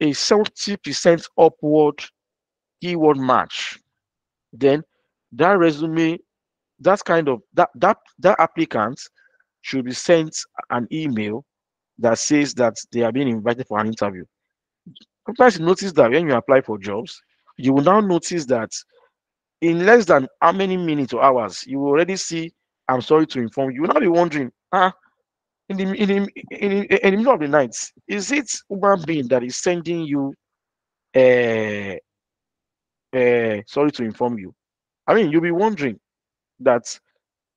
a 70% upward keyword match, then that resume, that's kind of that applicant should be sent an email that says that they are being invited for an interview. Sometimes you notice that when you apply for jobs, you will now notice that in less than how many minutes or hours, you will already see, I'm sorry to inform you. You will now be wondering, in the middle of the night, is it human being that is sending you uh, sorry to inform you? I mean, you'll be wondering that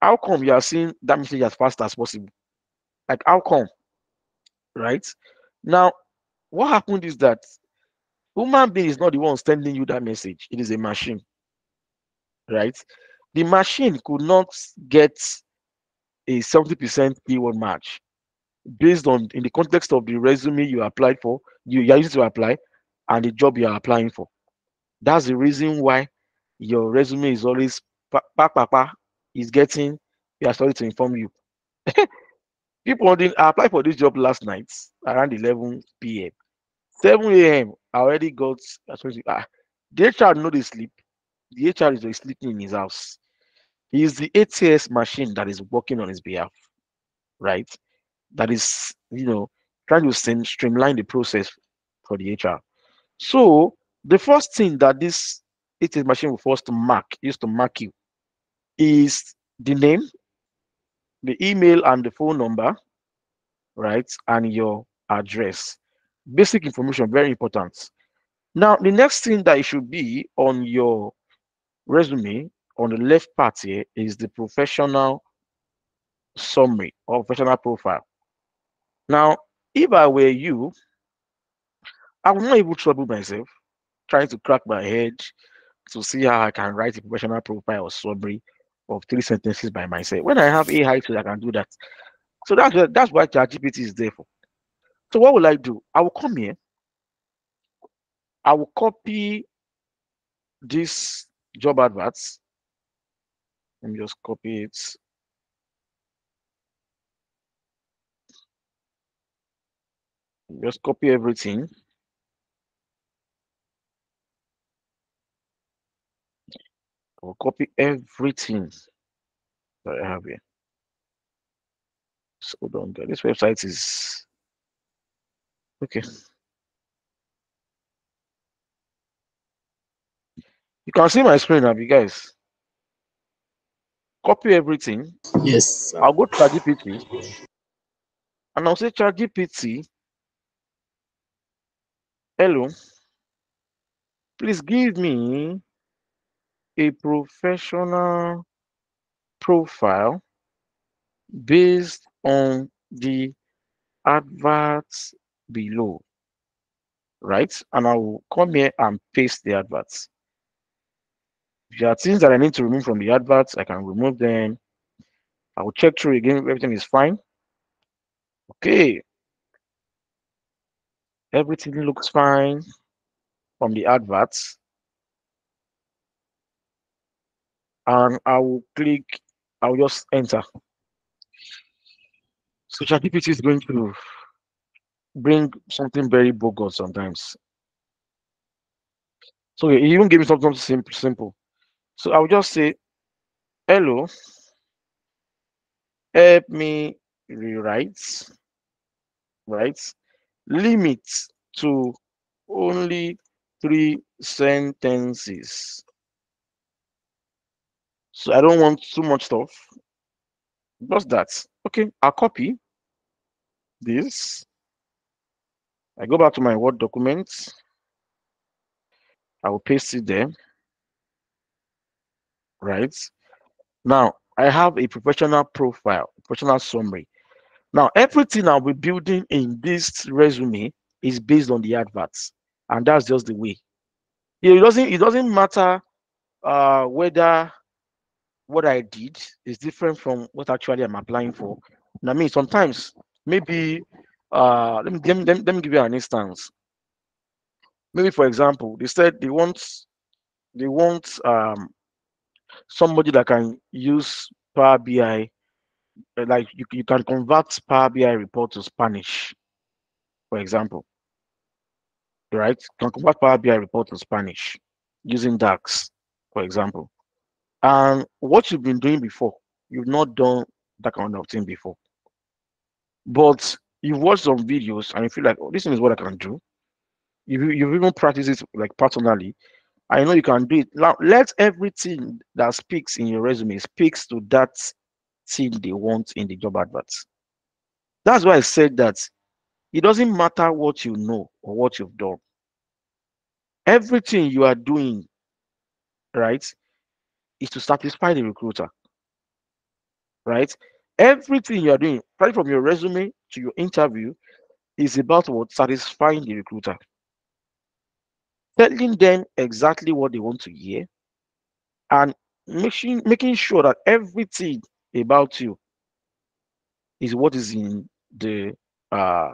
how come you are seeing that message as fast as possible? Like, how come, right? Now, what happened is that human being is not the one sending you that message. It is a machine, right? The machine could not get a 70% keyword match based on in the context of the resume you applied for, you are used to apply, and the job you are applying for. That's the reason why your resume is always is getting. We are sorry to inform you. People wondering, I applied for this job last night around 11 p.m. 7 a.m. I already got the HR know they sleep. The HR is already sleeping in his house. He is the ATS machine that is working on his behalf, right? That is, trying to streamline the process for the HR. So the first thing that this ATS machine will first use to mark you is the name, the email, and the phone number, right? And your address. Basic information, very important. Now, the next thing that it should be on your resume on the left part here is the professional summary or professional profile. Now, if I were you, I would not even trouble myself trying to crack my head to see how I can write a professional profile or summary of 3 sentences by myself. When I have AI tools, I can do that. So that's what ChatGPT is there for. So what will I do? I will come here. I will copy this job adverts. Let me just copy it. Just copy everything. I will copy everything that I have here. So hold on, this website is okay. You can see my screen now, you guys. Copy everything. Yes, sir. I'll go to ChatGPT and I'll say ChatGPT, hello, please give me a professional profile based on the adverts below, right? And I will come here and paste the adverts. If there are things that I need to remove from the adverts, I can remove them. I will check through again, everything is fine. Okay, everything looks fine from the adverts. And I will click, I'll just enter. So ChatGPT is going to bring something very bogus sometimes. So he even gave me something simple. So I'll just say, hello, help me rewrite, right? Limit to only 3 sentences. So I don't want too much stuff. Just that. Okay, I'll copy this. I go back to my Word document. I will paste it there. Right. Now I have a professional profile, professional summary. Now everything I'll be building in this resume is based on the adverts, and that's just the way. It doesn't matter whether what I did is different from what actually I'm applying for. And I mean, sometimes maybe let me give you an instance. Maybe for example, they said they want somebody that can use Power BI, like you can convert Power BI report to Spanish, for example, right? You can convert Power BI report to Spanish using DAX, for example. And what you've been doing before, you've not done that kind of thing before. But you've watched some videos and you feel like, oh, this thing is what I can do. You've even practiced it like personally. I know you can do it. Now let everything that speaks in your resume speaks to that thing they want in the job adverts. That's why I said that it doesn't matter what you know or what you've done. Everything you are doing, right, is to satisfy the recruiter, right? Everything you are doing, right from your resume to your interview, is about what satisfying the recruiter, telling them exactly what they want to hear, and making sure that everything about you is what is uh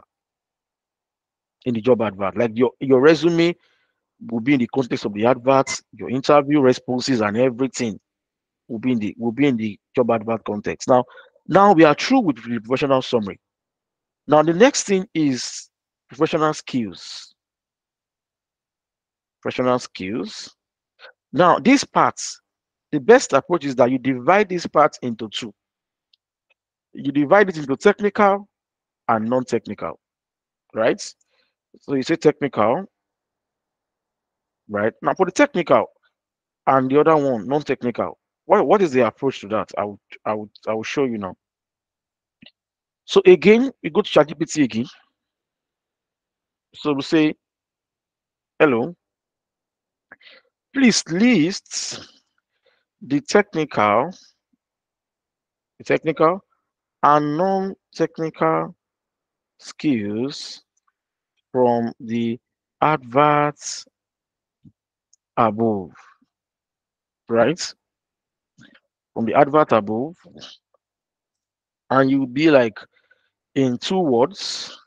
in the job advert. Like your resume will be in the context of the adverts, your interview responses and everything will be in the job advert context. Now we are through with the professional summary. Now the next thing is professional skills. Professional skills. Now these parts, the best approach is that you divide these parts into two. You divide it into technical and non-technical, right? So you say technical, right? Now for the technical and the other one, non-technical, what is the approach to that? I will show you now. So again, we go to ChatGPT again. So we say, hello, please list the technical, and non-technical, skills from the adverts above, right? From the advert above, and you'll be like, in 2 words,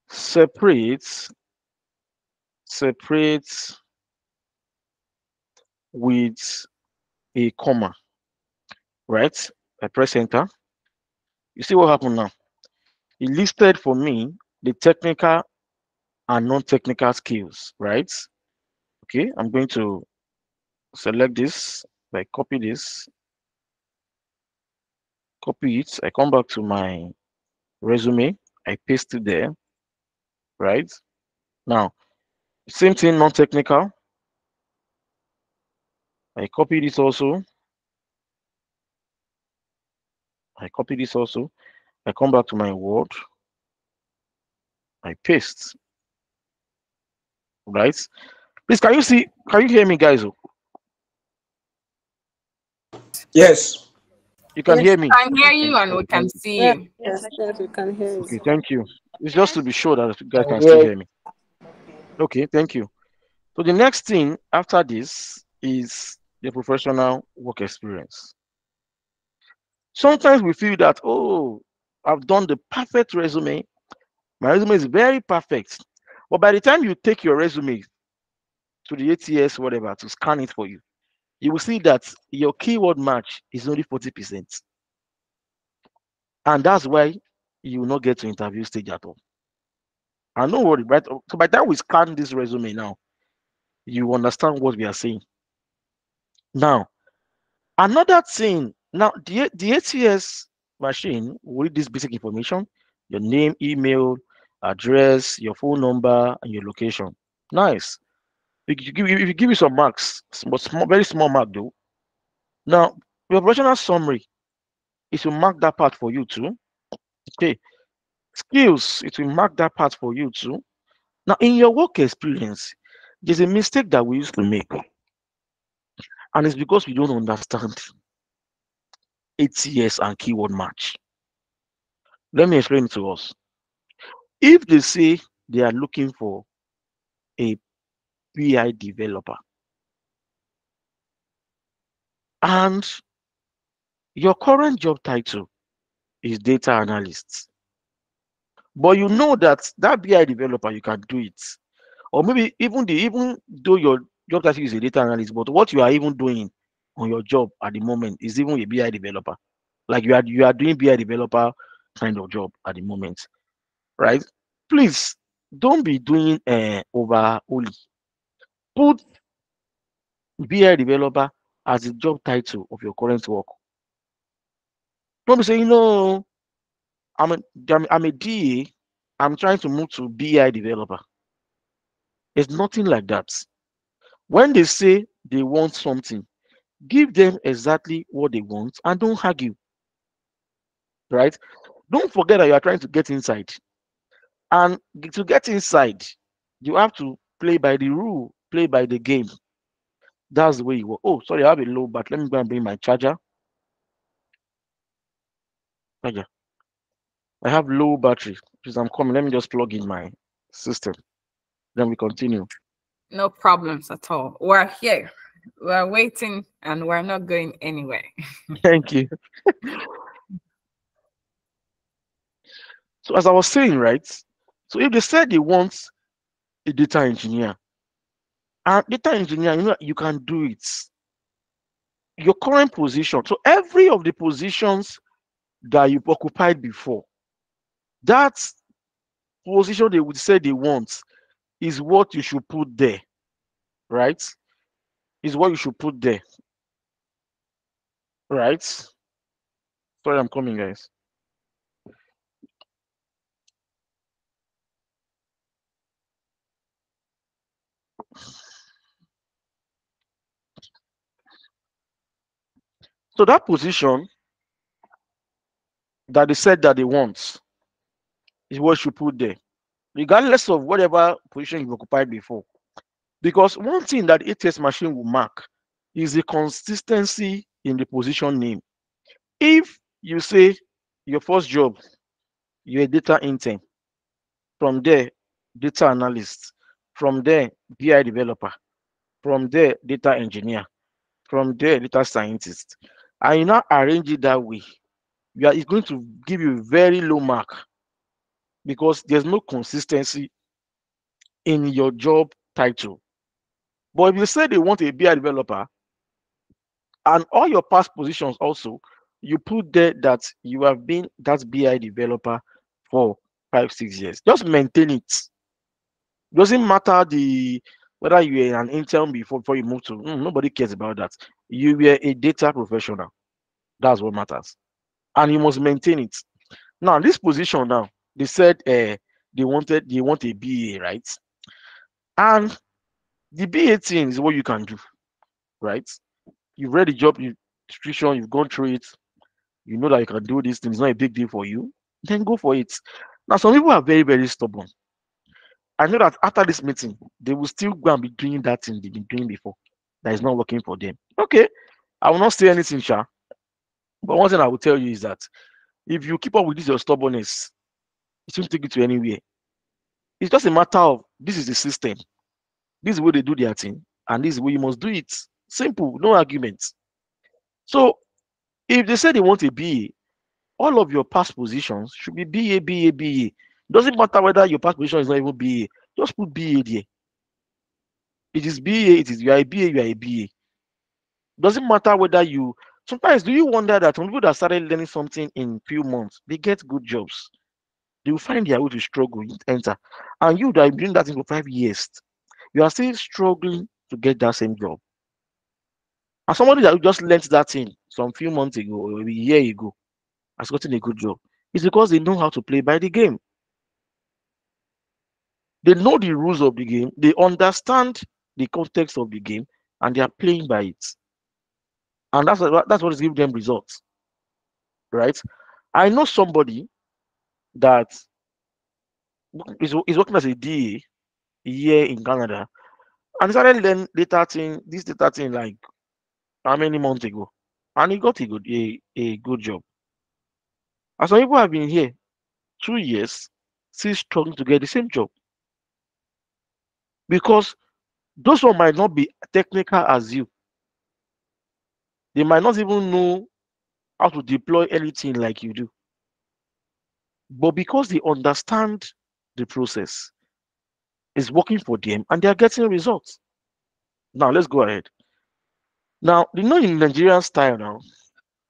separate with a comma, right? I press enter. You see what happened now? It listed for me the technical and non-technical skills, right? Okay, I'm going to select this. I copy this, copy it. I come back to my resume. I paste it there, right? Now, same thing, non-technical. I copy this also. I copy this also. I come back to my Word. I paste, right? Please, can you see? Can you hear me, guys? Yes. You can Yes. hear me. I can hear you and we can see Yes, you. yes, yes, we can hear you. Okay, thank you. It's just to be sure that you guys can Yeah. still hear me. Okay, thank you. So the next thing after this is the professional work experience. Sometimes we feel that, oh, I've done the perfect resume. My resume is very perfect. But by the time you take your resume to the ATS, whatever, to scan it for you, you will see that your keyword match is only 40%. And that's why you will not get to interview stage at all. And no worry, right? So by the time we scan this resume now, you understand what we are saying. Now, another thing, now the ATS machine will read this basic information, your name, email, address, your phone number, and your location. Nice. If you give you some marks, but small, very small mark though. Now, your professional summary, it will mark that part for you too. Okay. Skills, it will mark that part for you too. Now, in your work experience, there's a mistake that we used to make, and it's because we don't understand ATS and keyword match. Let me explain it to us. If they say they are looking for a BI developer and your current job title is data analyst, but you know that that BI developer you can do it, or maybe even though your job title is a data analyst, but what you are even doing on your job at the moment is even a BI developer. Like you are doing BI developer kind of job at the moment, right? Please don't be doing over only. Put BI developer as the job title of your current work. Don't be saying, no, I'm a DA, I'm trying to move to BI developer. It's nothing like that. When they say they want something, give them exactly what they want and don't argue, right? Don't forget that you are trying to get inside. And to get inside, you have to play by the rule, play by the game. That's the way you work. Oh, sorry, I have a low bat. Let me go and bring my charger. Charger. I have low battery. Please, I'm coming. Let me just plug in my system. Then we continue. No problems at all. We're here. We're waiting and we're not going anywhere. Thank you. So as I was saying, right? So if they said they want a data engineer, and data engineer, you can do it. Your current position. So every of the positions that you occupied before, that position they would say they want is what you should put there, right? Is what you should put there, right? Sorry, I'm coming, guys. So that position that they said that they want is what you put there, regardless of whatever position you occupied before. Because one thing that ATS machine will mark is the consistency in the position name. If you say your first job, you're a data intern. From there, data analyst. From there, BI developer. From there, data engineer. From there, data scientist. And you now arrange it that way. It's going to give you a very low mark because there's no consistency in your job title. But if you say they want a BI developer and all your past positions also, you put there that you have been that BI developer for 5-6 years. Just maintain it. Doesn't matter whether you were an intern before you move to. Nobody cares about that. You were a data professional. That's what matters, and you must maintain it. Now, this position now, they said they want a BA, right? And the BA thing is what you can do, right? You've read the job description, you've gone through it, you know that you can do this thing. It's not a big deal for you. Then go for it. Now, some people are very, very stubborn. I know that after this meeting, they will still go and be doing that thing they've been doing before that is not working for them. Okay, I will not say anything, Sha. But one thing I will tell you is that if you keep up with this your stubbornness, it won't take you to anywhere. It's just a matter of this is the system. This is where they do their thing, and this is where you must do it. Simple, no arguments. So if they say they want a BA, all of your past positions should be BA. Doesn't matter whether your past position is not even BA. Just put BA there. It is BA. It is you are a BA. You are a BA. Doesn't matter whether you. Sometimes do you wonder that when people that started learning something in few months, they get good jobs. They will find their way to struggle, enter. And you that have been doing that thing for 5 years, you are still struggling to get that same job. And somebody that just learned that thing some few months ago or a year ago has gotten a good job. It's because they know how to play by the game. They know the rules of the game, they understand the context of the game, and they are playing by it. And that's what is giving them results. Right? I know somebody that is working as a DA here in Canada, and he started learning this data thing like how many months ago, and he got a good job. And some people have been here 2 years, still struggling to get the same job because those one might not be technical as you. They might not even know how to deploy anything like you do. But because they understand the process, it's working for them and they are getting results. Now, let's go ahead. Now, in Nigerian style now.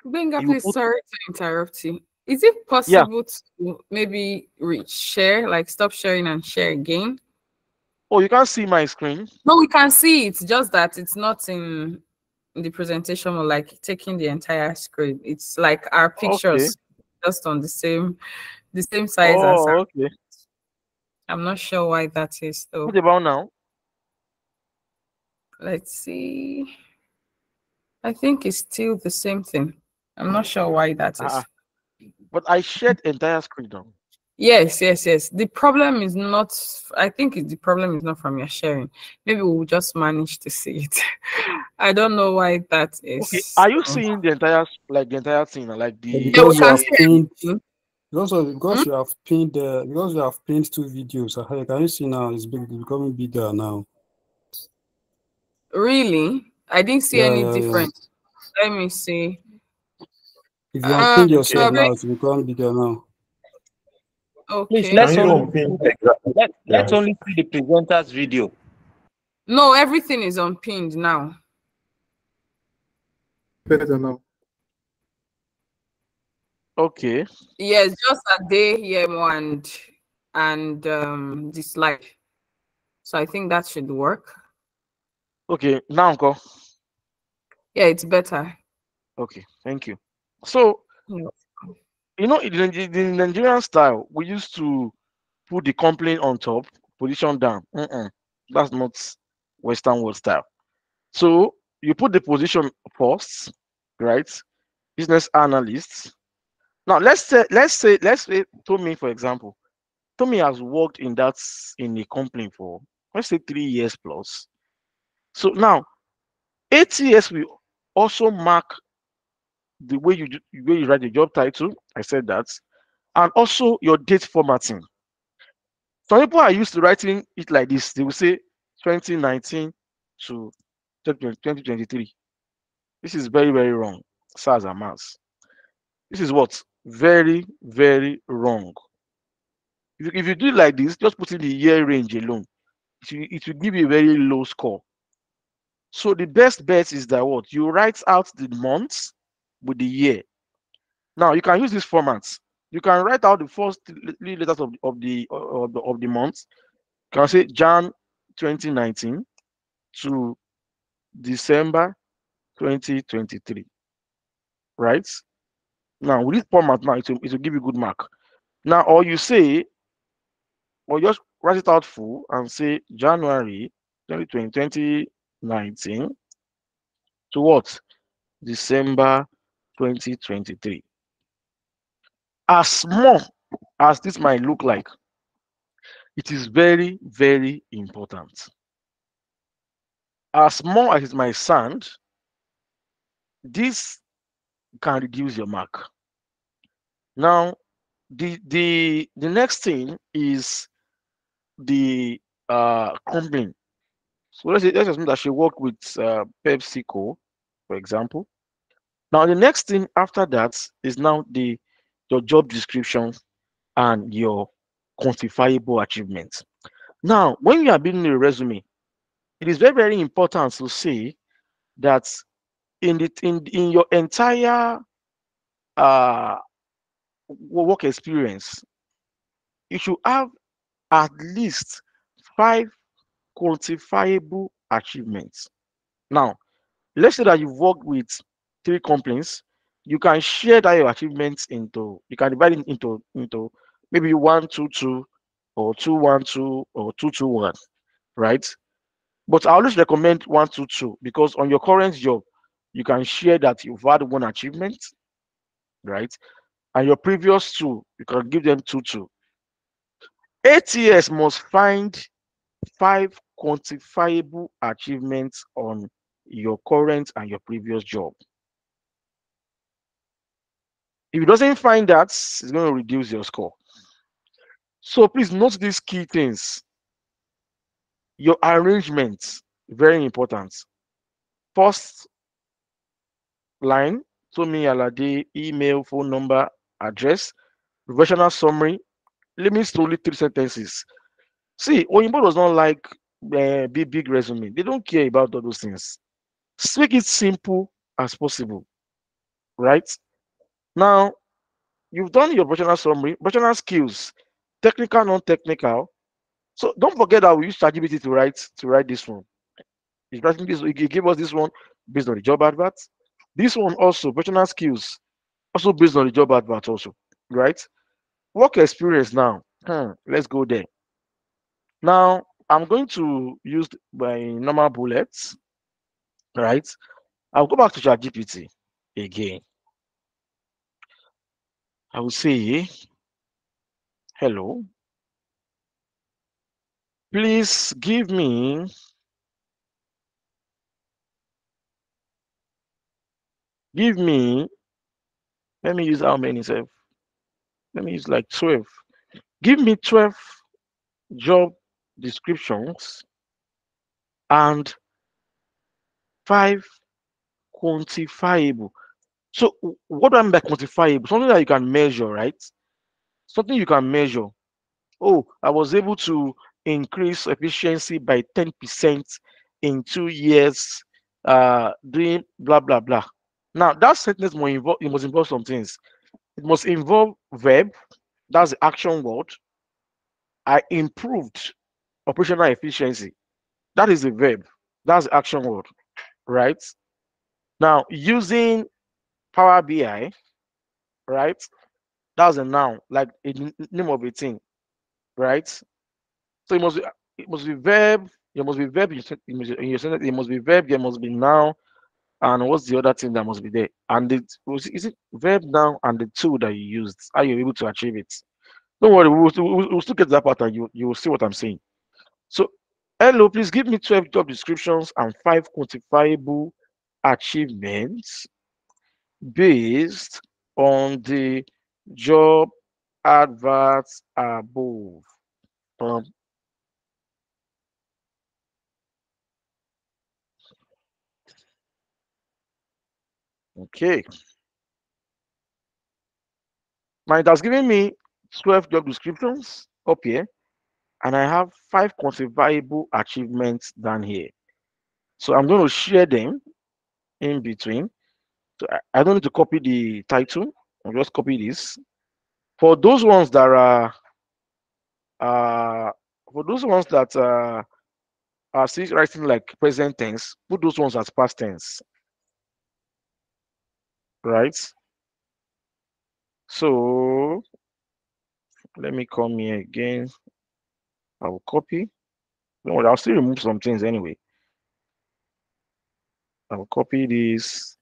Benga, please, sorry to interrupt you. Is it possible to maybe share, like stop sharing and share again? Oh, you can't see my screen? No, we can see it. Just that it's not in the presentation or like taking the entire screen. It's like our pictures just on the same size as our. Okay. I'm not sure why that is though. What about now? Let's see. I think it's still the same thing. I'm not sure why that is. But I shared entire screen now. Yes. The problem is not, I think the problem is not from your sharing. Maybe we'll just manage to see it. I don't know why that is. Okay. Are you seeing the entire thing? Like the because you have pinned because you have pinned 2 videos. Can you see now? It's becoming bigger now. Really? I didn't see any difference. Let me see. If you have pinned yourself now, it's becoming bigger now. Okay. Please, let's only see the presenter's video. No, everything is unpinned now. Better now. Okay. Yes, just a day here and the slide. So I think that should work. Okay, now Uncle. Yeah, it's better. Okay, thank you. So in the Nigerian style, we used to put the complaint on top, position down. That's not Western world style. So you put the position first, right? Business analysts. Now let's say Tommy, for example. Tommy has worked in a company for, let's say, 3 years plus. So now 8 years will also mark the way you write the job title. I said that, and also your date formatting. Some people are used to writing it like this. They will say 2019 to 2023. This is very, very wrong. SARS and MAS. This is what? Very, very wrong. If you do it like this, just put in the year range alone. It will give you a very low score. So the best bet is that what? You write out the months with the year. Now you can use this format. You can write out the first three letters of the month. You can say Jan 2019 to December 2023. Right? Now with this format, now it will give you good mark. Now, or you say, or just write it out full and say January 2019 to what? December 2023. As small as this might look like, it is very, very important. As small as it might sound, this can reduce your mark. Now, the next thing is the company. So let's assume that she worked with PepsiCo, for example. Now the next thing after that is now your job description and your quantifiable achievements. Now, when you are building a resume, it is very, very important to say that in your entire work experience, you should have at least 5 quantifiable achievements. Now, let's say that you've worked with 3 companies. You can share that your achievements into, you can divide it into maybe 1, 2, 2, or 2, 1, 2, or 2, 2, 1, right? But I always recommend 1, 2, 2 because on your current job, you can share that you've had 1 achievement, right? And your previous 2, you can give them 2, 2. ATS must find 5 quantifiable achievements on your current and your previous job. If it doesn't find that, it's going to reduce your score. So please note these key things. Your arrangement, very important. First line, Tomi Alade, email, phone number, address, professional summary, limits to only 3 sentences. See, Oyinbo does not like big resume. They don't care about all those things. Make it simple as possible, right? Now, you've done your professional summary, professional skills, technical, non-technical. So don't forget that we use ChatGPT to write this one. He's writing this. He gave us this one based on the job advert. This one also professional skills, also based on the job advert also, right? Work experience now. Let's go there. Now I'm going to use my normal bullets, right? I'll go back to ChatGPT again. I will say, hello. Please give me let me use how many, sir? Let me use like 12. Give me 12 job descriptions and 5 quantifiable. So what do I mean by quantifiable? Something that you can measure, right? Something you can measure. Oh, I was able to increase efficiency by 10% in 2 years, doing blah blah blah. Now that sentence must involve some things. It must involve verb, that's the action word. I improved operational efficiency. That is the verb. That's the action word, right? Now, using Power BI, right? That's a noun, like a name of a thing, right? So it must be verb. There must be verb. It must be verb. There must be noun. And what's the other thing that must be there? And is it verb, noun, and the tool that you used? Are you able to achieve it? Don't worry, we'll still get that part, and you will see what I'm saying. So, hello, please give me 12 job descriptions and 5 quantifiable achievements based on the job adverts above. Okay. Now it has given me 12 job descriptions up here, and I have 5 quantifiable achievements down here. So I'm going to share them in between. So I don't need to copy the title. I'll just copy this. For those ones that are uh for those ones that are still writing like present tense, put those ones as past tense. Right? So let me come here again. I will copy. No, I'll still remove some things anyway. I will copy this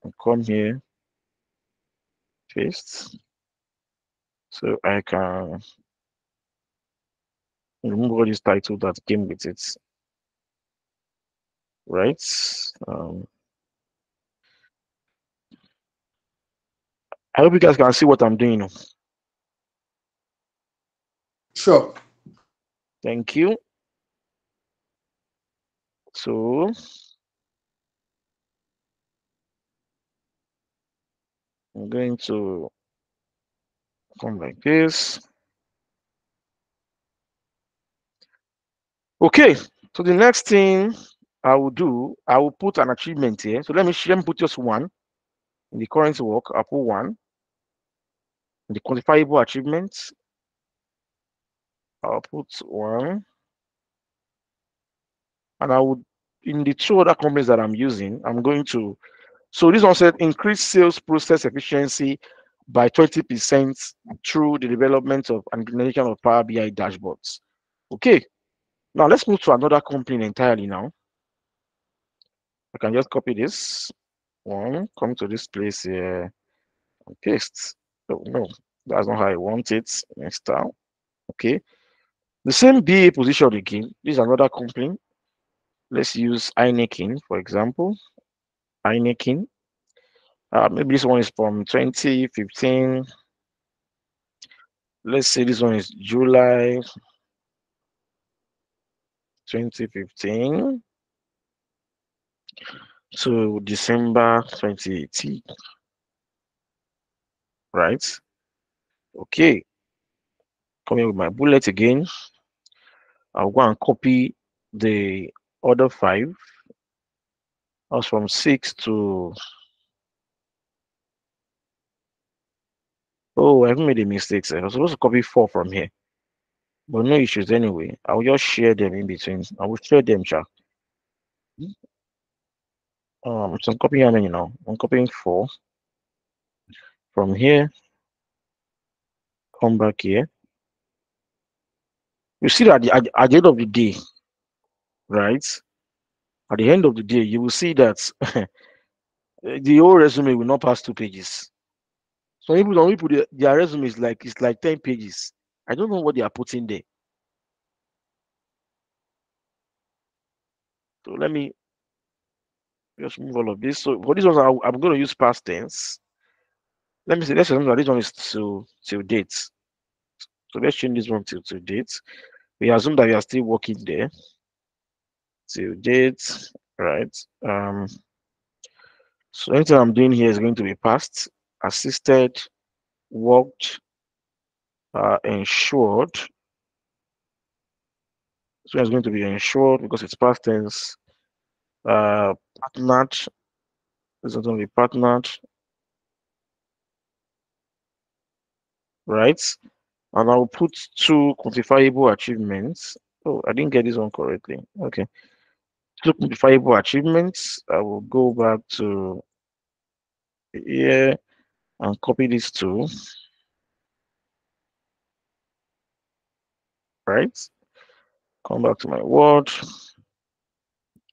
and come here, paste. So I can remove all this title that came with it. Right? I hope you guys can see what I'm doing. Sure. Thank you. So I'm going to come like this. Okay, so the next thing I will do, I will put an achievement here. So let me put just one in the current work. I'll put one in the quantifiable achievements. I'll put one, and I would in the 2 other companies that I'm using, I'm going to. So this one said increase sales process efficiency by 20% through the development of and implementation of Power BI dashboards. Okay, now let's move to another company entirely now. I can just copy this one, come to this place here, and paste. Oh no, that's not how I want it. Next down. Okay. The same BA position again. This is another company. Let's use Heineken, for example. Heineken. Maybe this one is from 2015. Let's say this one is July 2015 to December 2018. Right? Okay. Coming with my bullet again. I'll go and copy the other 5. I was from 6 to. Oh, I've made a mistake. I was supposed to copy 4 from here. But no issues anyway. I will just share them in between. I will share them, chat. So I'm copying how many now? I'm copying 4 from here. Come back here. You see that at the end of the day, right? At the end of the day, you will see that the whole resume will not pass 2 pages. Some people, their resume is like 10 pages. I don't know what they are putting there. So let me just move all of this. So for this one, I'm going to use past tense. Let me say, let's assume that this one is till date. So let's change this one till date. We assume that we are still working there. Till date, right? So anything I'm doing here is going to be past, assisted, worked, ensured. So it's going to be ensured because it's past tense. Partnered. This is going to be partnered, right? And I'll put 2 quantifiable achievements. Oh, I didn't get this one correctly. Okay. 2 quantifiable achievements. I will go back to here and copy these 2. Right? Come back to my Word.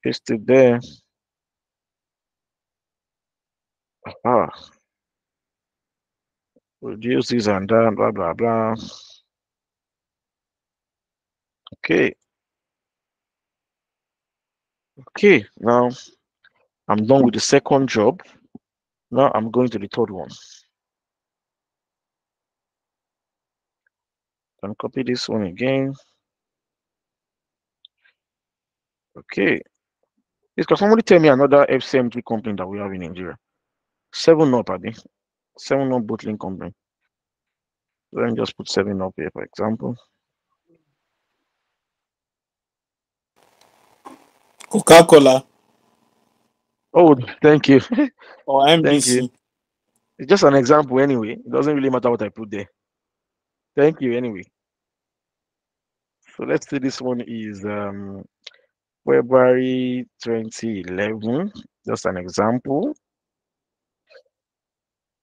Paste it there. Reduce this and that, blah, blah, blah. Okay. Okay, now I'm done with the second job. Now I'm going to the third one. Can copy this one again. Okay. It's because somebody tell me another FCMG company that we have in Nigeria. 7-Up, I think. 7-Up bottling company. Let me just put 7-Up here, for example. Coca-Cola Oh, thank you. or Thank you. MBC. It's just an example anyway. It doesn't really matter what I put there. Thank you anyway. So let's say this one is February 2011. Just an example.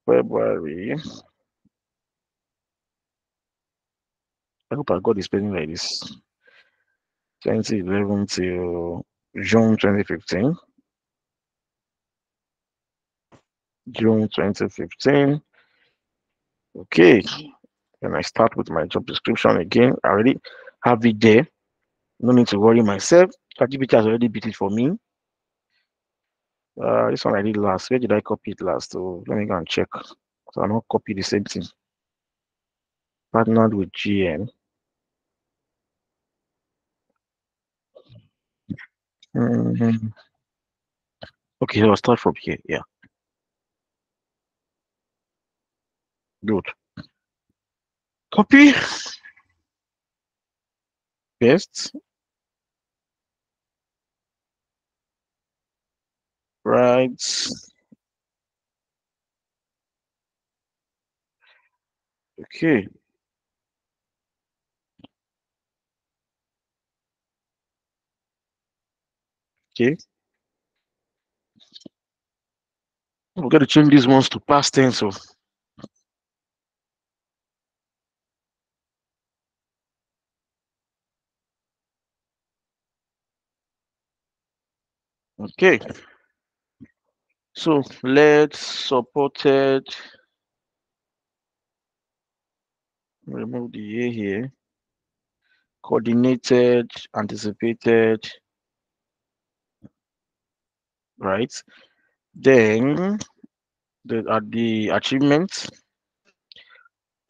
February. I hope I got the spelling like this. 2011 till June 2015. June 2015. Okay. And I start with my job description again. I already have it there. No need to worry myself. ChatGPT has already beat it for me. This one I did last. Where did I copy it last? So let me go and check. So I'll not copy the same thing. Partnered with GM. Okay, so I'll start from here. Yeah. Good. Copy. Paste. Right. Okay. Okay. We're going to change these ones to past tense. So okay. So let's supported. Remove the A here. Coordinated, anticipated. Right. Then the achievements.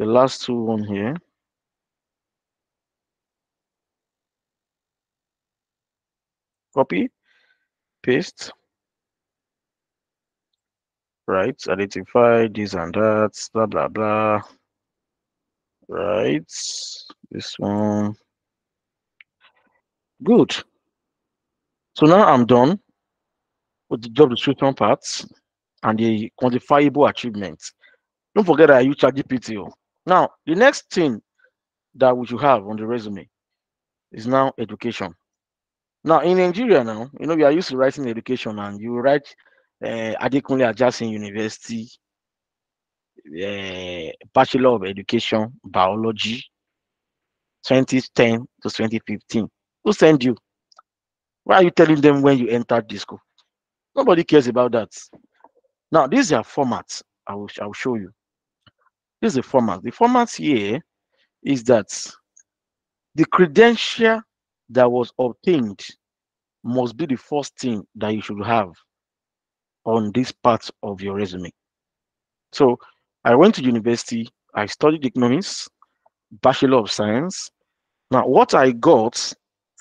The last two on here. Copy, paste. Right. Identify this and that. Blah blah blah. Right. This one. Good. So now I'm done with the job description parts and the quantifiable achievements. Don't forget that I use ChatGPT. Now, the next thing that we should have on the resume is now education. Now, in Nigeria now, we are used to writing education, and you write Adekunle Ajasin University, Bachelor of Education, Biology, 2010 to 2015. Who sent you? Why are you telling them when you entered the school? Nobody cares about that. Now, these are formats. I will show you. This is a format. The format here is that the credential that was obtained must be the first thing that you should have on this part of your resume. So I went to university, I studied economics, Bachelor of Science. Now, what I got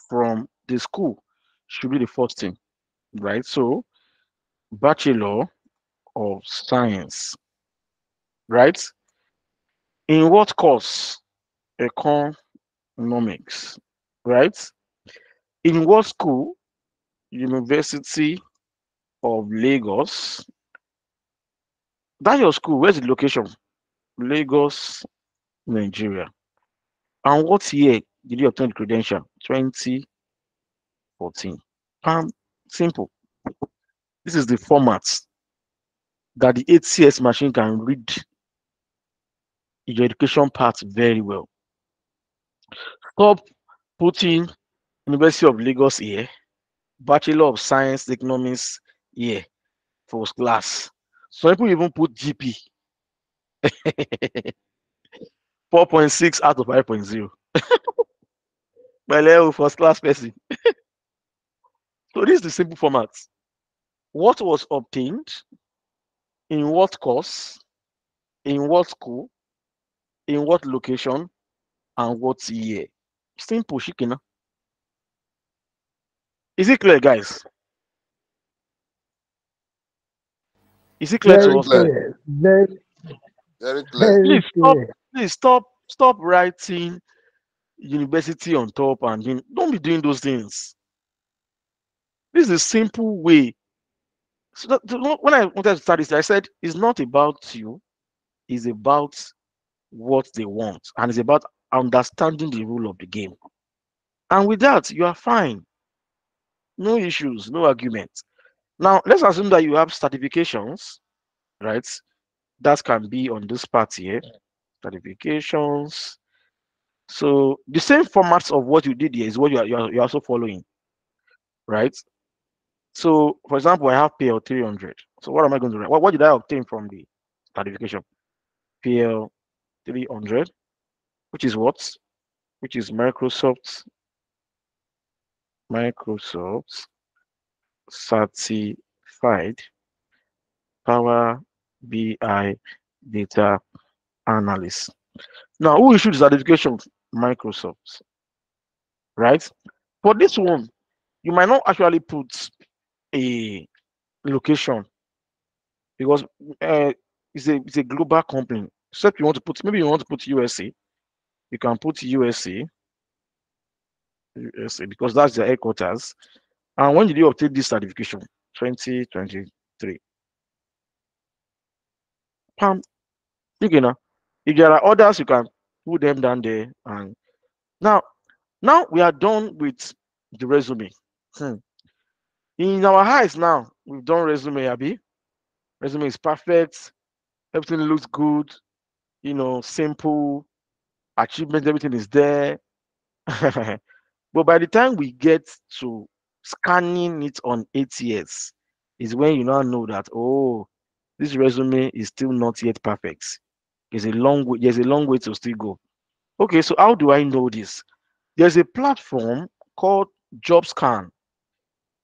from the school should be the first thing, right? So, Bachelor of Science, right? In what course? Economics, right? In what school? University of Lagos. That's your school. Where's the location? Lagos, Nigeria. And what year did you obtain the credential? 2014. Simple. This is the format that the ATS machine can read your education part very well. Stop putting University of Lagos here, Bachelor of Science Economics here, first class. Some people even put GP. 4.6 out of 5.0. My level first class person. So this is the simple format. What was obtained in what course, in what school, in what location, and what year. Simple, shikina. Is it clear, guys? Is it clear to Very us? Clear. clear. Very, Very clear. very clear. Please stop writing university on top and don't be doing those things. This is a simple way. So when I wanted to start this, I said it's not about you, it's about what they want, and it's about understanding the rule of the game. And with that, you are fine. No issues, no arguments. Now, let's assume that you have certifications, right? That can be on this part here. Certifications. So the same formats of what you did here is what you're also following, right? So, for example, I have PL 300. So what am I going to write? What did I obtain from the certification? PL 300, which is what? Which is Microsoft certified Power BI data analyst. Now, who issued the certification? Microsoft, right? For this one, you might not actually put a location because it's a global company. Except you want to put, maybe you want to put USA, you can put USA because that's the headquarters. And when did you obtain this certification? 2023. Pam, you know, if there are others, you can put them down there. And now we are done with the resume. In our eyes now, we've done resume, Abby. Resume is perfect. Everything looks good. Simple. Achievement, everything is there. But by the time we get to scanning it on ATS, is when you now know that, oh, this resume is still not yet perfect. There's a long way to still go. Okay, so how do I know this? There's a platform called JobScan.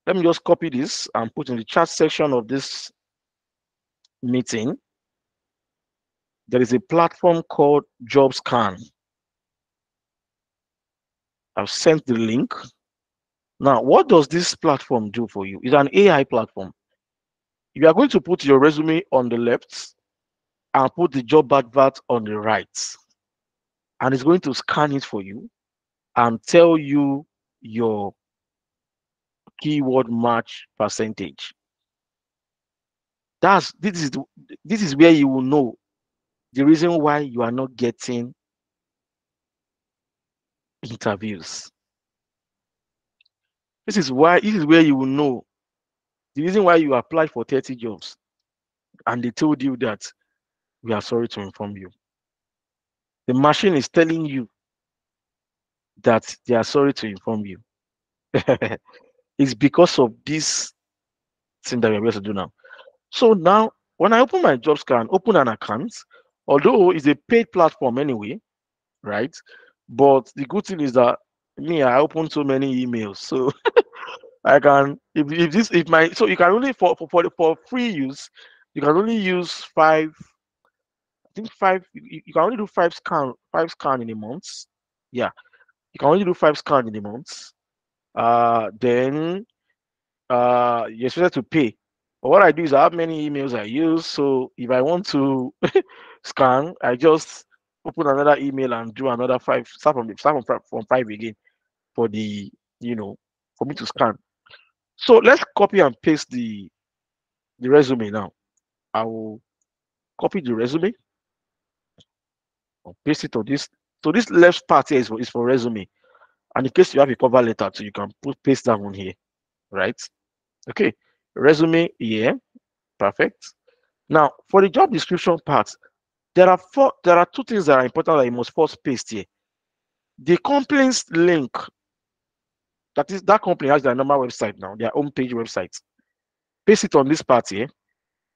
Let me just copy this and put in the chat section of this meeting. There is a platform called JobScan. I've sent the link. Now, what does this platform do for you? It's an AI platform. You are going to put your resume on the left and put the job advert on the right. And it's going to scan it for you and tell you your keyword match percentage. This is where you will know the reason why you are not getting interviews. This is where you will know the reason why you applied for 30 jobs and they told you that we are sorry to inform you. The machine is telling you that they are sorry to inform you. It's because of this thing that we're able to do now. So now, when I open my JobScan, open an account, although it's a paid platform anyway, right? But the good thing is that I open so many emails, so I can so you can only for free use, you can only use 5. I think 5. You can only do 5 scan in a month. Yeah, you can only do 5 scan in a month. Then you're supposed to pay. But what I do is I have many emails I use. So if I want to scan, I just open another email and do another 5. Start from 5 again for the for me to scan. So let's copy and paste the resume now. I will copy the resume. I'll paste it on this. So this left part here is for resume. And in case you have a cover letter too, you can paste that one here, right? Okay, resume here, perfect. Now for the job description part, there are 2 things that are important that you must first paste here. The company's link, that company has their normal website now, their homepage website. Paste it on this part here,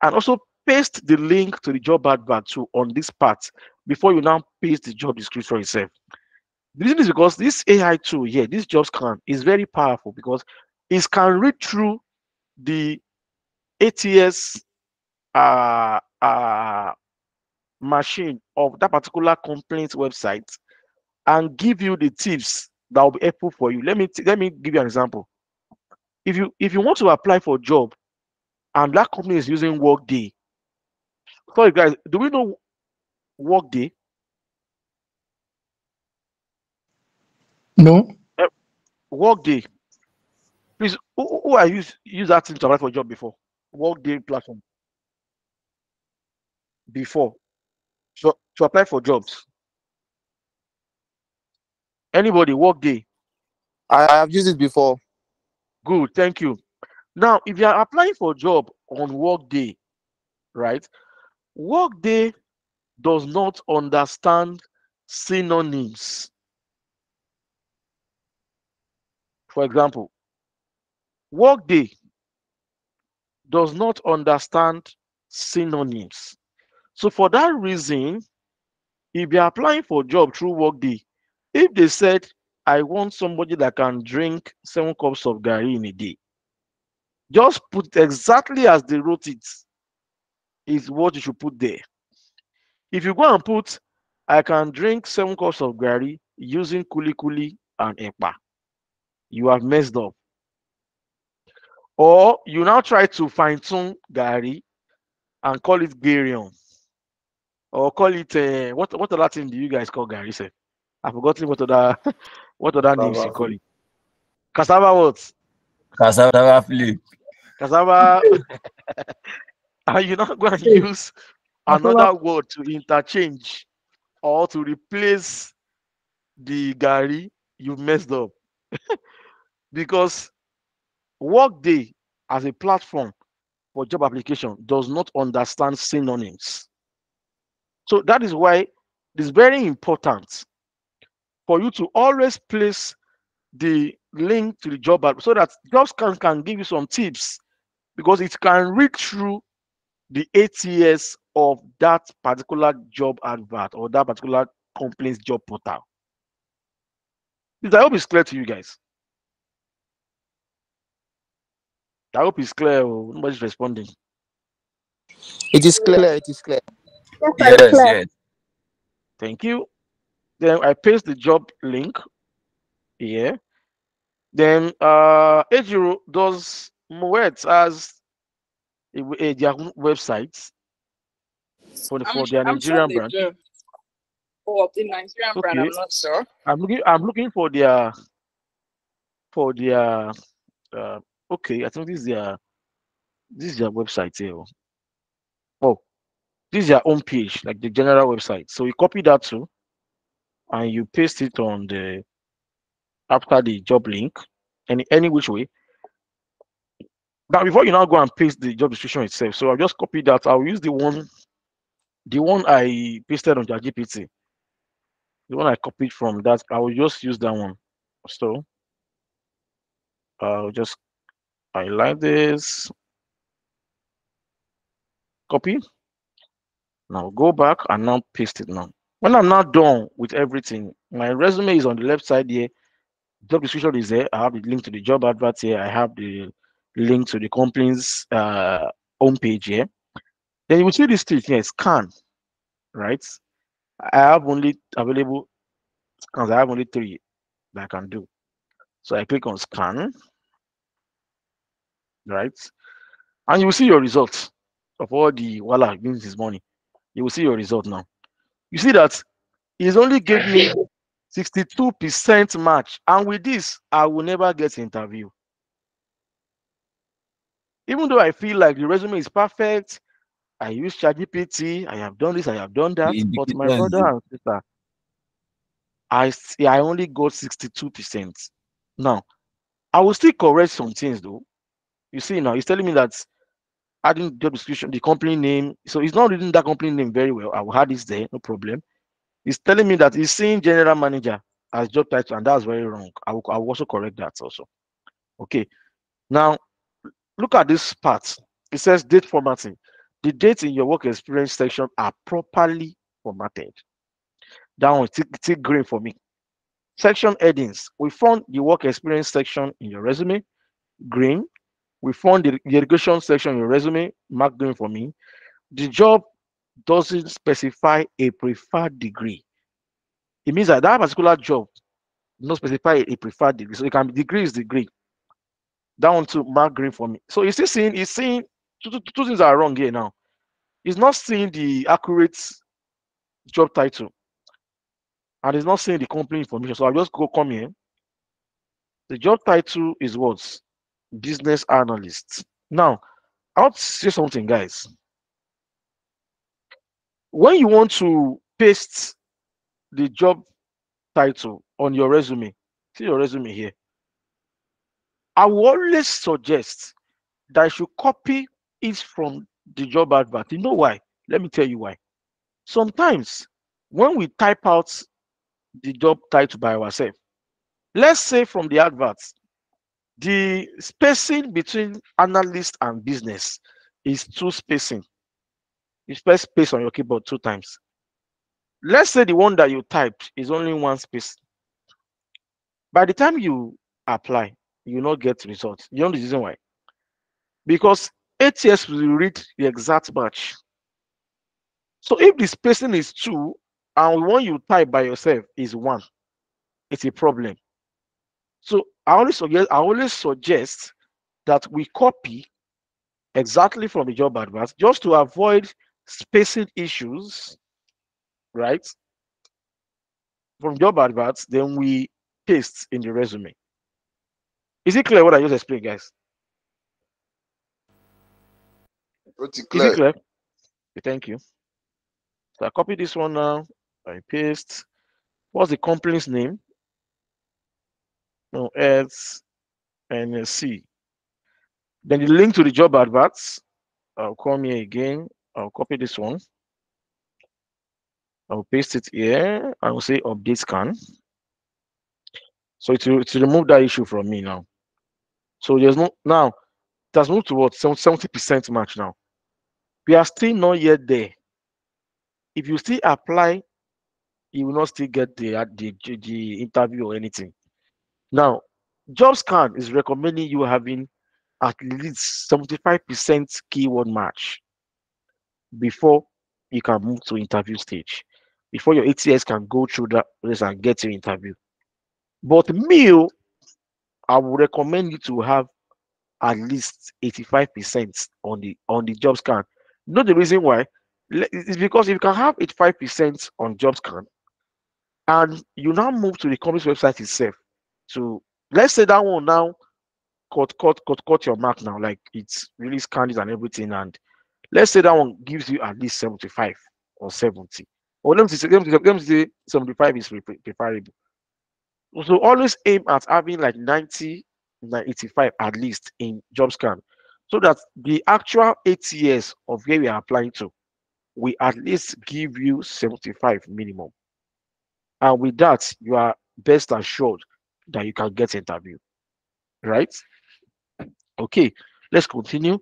and also paste the link to the job advert too on this part before you now paste the job description itself. The reason is because this AI tool here, this JobScan, is very powerful because it can read through the ATS machine of that particular company's website and give you the tips that will be helpful for you. Let me give you an example. If you want to apply for a job and that company is using Workday. Sorry guys, do we know Workday? No. Workday. Please, who I use that thing to apply for a job before? Workday platform. Before. So to apply for jobs. Anybody Workday? I have used it before. Good, thank you. Now, if you are applying for a job on Workday, right? Workday does not understand synonyms. For example, Workday does not understand synonyms. So for that reason, if you're applying for a job through Workday, if they said, I want somebody that can drink 7 cups of gari in a day, just put exactly as they wrote it, is what you should put there. If you go and put, I can drink 7 cups of gari using kuli and epa, you have messed up. Or you now try to fine tune gari and call it garion, or call it what other thing do you guys call gari? Sir, I've forgotten what other names you call it. Cassava what? Cassava flip. Cassava. And you not going to use another word to interchange or to replace the gari, you messed up. Because Workday as a platform for job application does not understand synonyms. So that is why it's very important for you to always place the link to the job ad so that jobs can give you some tips, because it can read through the ATS of that particular job advert or that particular company's job portal. I hope it's clear to you guys. I hope it's clear. Nobody's responding. It is clear. It is clear. Yes. Thank you. Then I paste the job link here. Then Ejiro does Moet as their website for their Nigerian branch. Oh, the Nigerian brand, I'm not sure. I'm looking for their okay, I think this is their website here. Oh, this is their home page, like the general website. So you copy that too, and you paste it on the after the job link, any which way. Now, before you now go and paste the job description itself, so I'll just copy that. I'll use the one I pasted on ChatGPT. The one I copied from that, I will just use that one. So I'll just highlight this, copy. Now go back and now paste it now. When I'm now done with everything, my resume is on the left side here. Job description is there. I have the link to the job advert here. I have the link to the company's homepage here. Then you will see this thing here, scan, right? I have only available scans. I have only 3 that I can do. So I click on scan, right? And you will see your results of all the voila wins this morning. You will see your result now. You see that he's only gave me 62% match, and with this, I will never get interview. Even though I feel like the resume is perfect, I use ChatGPT, I have done this, I have done that, but my brother and sister, I only got 62%. Now, I will still correct some things though. You see now, he's telling me that adding job description, the company name, so he's not reading that company name very well. I will add this there, no problem. He's telling me that he's seeing general manager as job title, and that's very wrong. I will also correct that also. Okay. Now, look at this part. It says date formatting. The dates in your work experience section are properly formatted. That one, tick green for me. Section headings. We found the work experience section in your resume, green. We found the education section in your resume, mark green for me. the job doesn't specify a preferred degree. It means that that particular job does not specify a preferred degree. So it can be degree is degree. Down to mark green for me. So he's seeing two things are wrong here now. He's not seeing the accurate job title, and he's not seeing the company information. So I'll just come here. The job title is what? Business analyst. Now, I want to say something, guys. When you want to paste the job title on your resume, see your resume here. I will always suggest that you should copy it from the job advert. You know why? Let me tell you why. Sometimes when we type out the job title by ourselves, let's say from the adverts, the spacing between analyst and business is 2 spacing. You press space on your keyboard 2 times. Let's say the one that you typed is only 1 space. By the time you apply, you will not get results. You know the reason why? Because ATS will read the exact match. So if the spacing is 2 and one you type by yourself is 1, it's a problem. So I always suggest that we copy exactly from the job advert just to avoid spacing issues, right? From job adverts, then we paste in the resume. Is it clear what I just explained, guys? Pretty Is clear. it clear? Okay, thank you. So I copy this one now. I paste. What's the company's name? No, S and C. Then the link to the job adverts. I'll come here again. I'll copy this one. I'll paste it here. I will say update scan. So to remove that issue from me now. So there's no now. It has moved to what 70% match now. We are still not yet there. If you still apply, you will not still get the interview or anything. Now, JobScan is recommending you having at least 75% keyword match before you can move to interview stage, before your ATS can go through that place and get your interview. But me, I would recommend you to have at least 85% on the JobScan. You know the reason why? It's because if you can have 85% on JobScan and you now move to the company's website itself, so let's say that one now cut your mark now, like it's really scanned it and everything, and let's say that one gives you at least 75 or 70, or let me say 75 is preferable. So always aim at having like 90, 85 at least in JobScan, so that the actual ATS of where we are applying to, we at least give you 75 minimum. And with that, you are best assured that you can get interview, right? Okay, let's continue.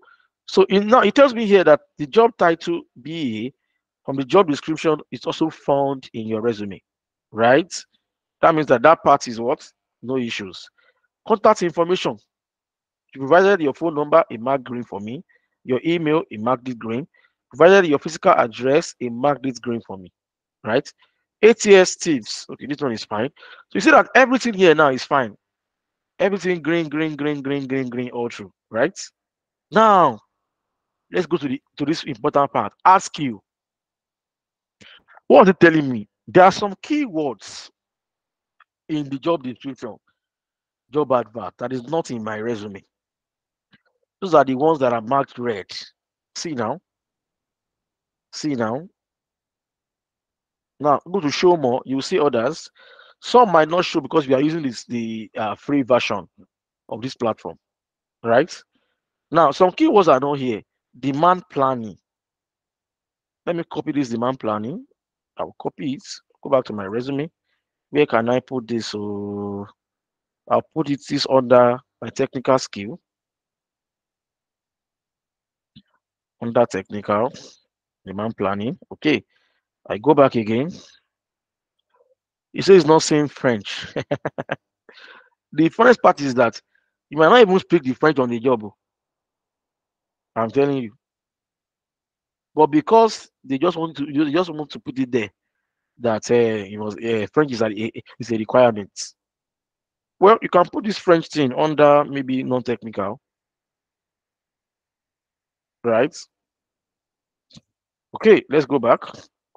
So now it tells me here that the job title BA from the job description is also found in your resume, right? That means that part is what? No issues. Contact information. You provided your phone number, it marked green for me. Your email, it marked it green. Provided your physical address, it marked it green for me, right? ATS tips. Okay, this one is fine. So you see that everything here now is fine. Everything green, green, green, green, green, green, all through, right? Now, let's go to this important part. Ask you. What is it telling me? There are some keywords in the job description, job advert, that is not in my resume. Those are the ones that are marked red. See now. See now. Now go to show more. You will see others. Some might not show because we are using the free version of this platform, right? Now some keywords are not here. Demand planning. Let me copy this demand planning. I'll copy it. Go back to my resume. Where can I put this? So I'll put this under my technical skill. Under technical demand planning. Okay. I go back again. It says it's not saying French. The funniest part is that you might not even speak the French on the job. I'm telling you. but because they just want to put it there that French is a requirement. Well, you can put this French thing under maybe non-technical, right? Okay, let's go back.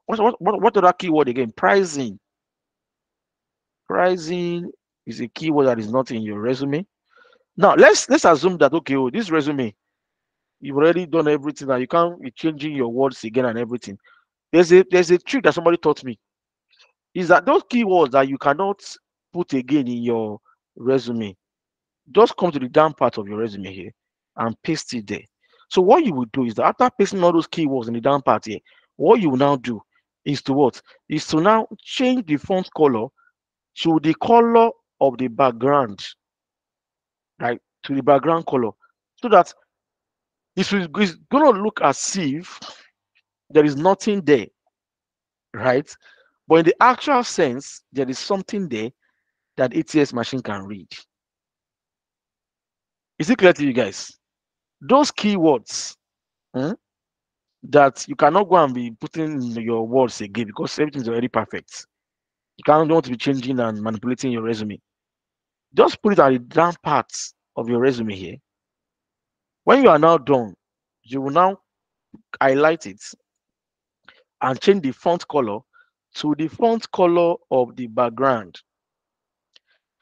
What other keyword again? Pricing. Pricing is a keyword that is not in your resume. Now let's assume that okay, this resume, you've already done everything and you can't be changing your words again and everything. There's a trick that somebody taught me. Is that those keywords that you cannot put again in your resume, just come to the down part of your resume here and paste it there. So what you will do is that after pasting all those keywords in the down part here, what you will now do is to what? Is to now change the font color to the color of the background, right? To the background color, so that it's going to look as if there is nothing there, right? But in the actual sense, there is something there that ATS machine can read. Is it clear to you guys? Those keywords that you cannot go and be putting in your words again because everything's already perfect. You can't want to be changing and manipulating your resume. Just put it at the down part of your resume here. When you are now done, you will now highlight it and change the font color to the font color of the background,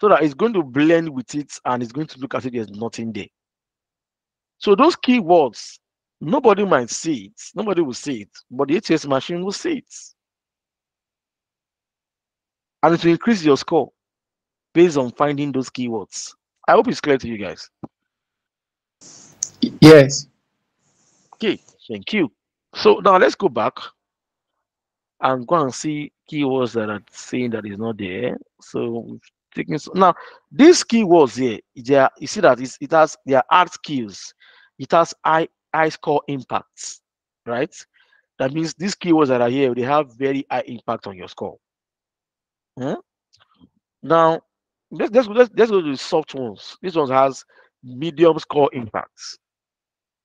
so that it's going to blend with it and it's going to look as if there's nothing there. So those keywords, nobody might see it, nobody will see it, but the ATS machine will see it. And it will increase your score based on finding those keywords. I hope it's clear to you guys. Yes. Okay, thank you. So now let's go back and go and see keywords that are saying that is not there. So we've taken now these keywords here, you see that they are hard skills. It has high score impacts, right? That means these keywords that are here, they have very high impact on your score. Now let's go to the soft ones. This one has medium score impacts.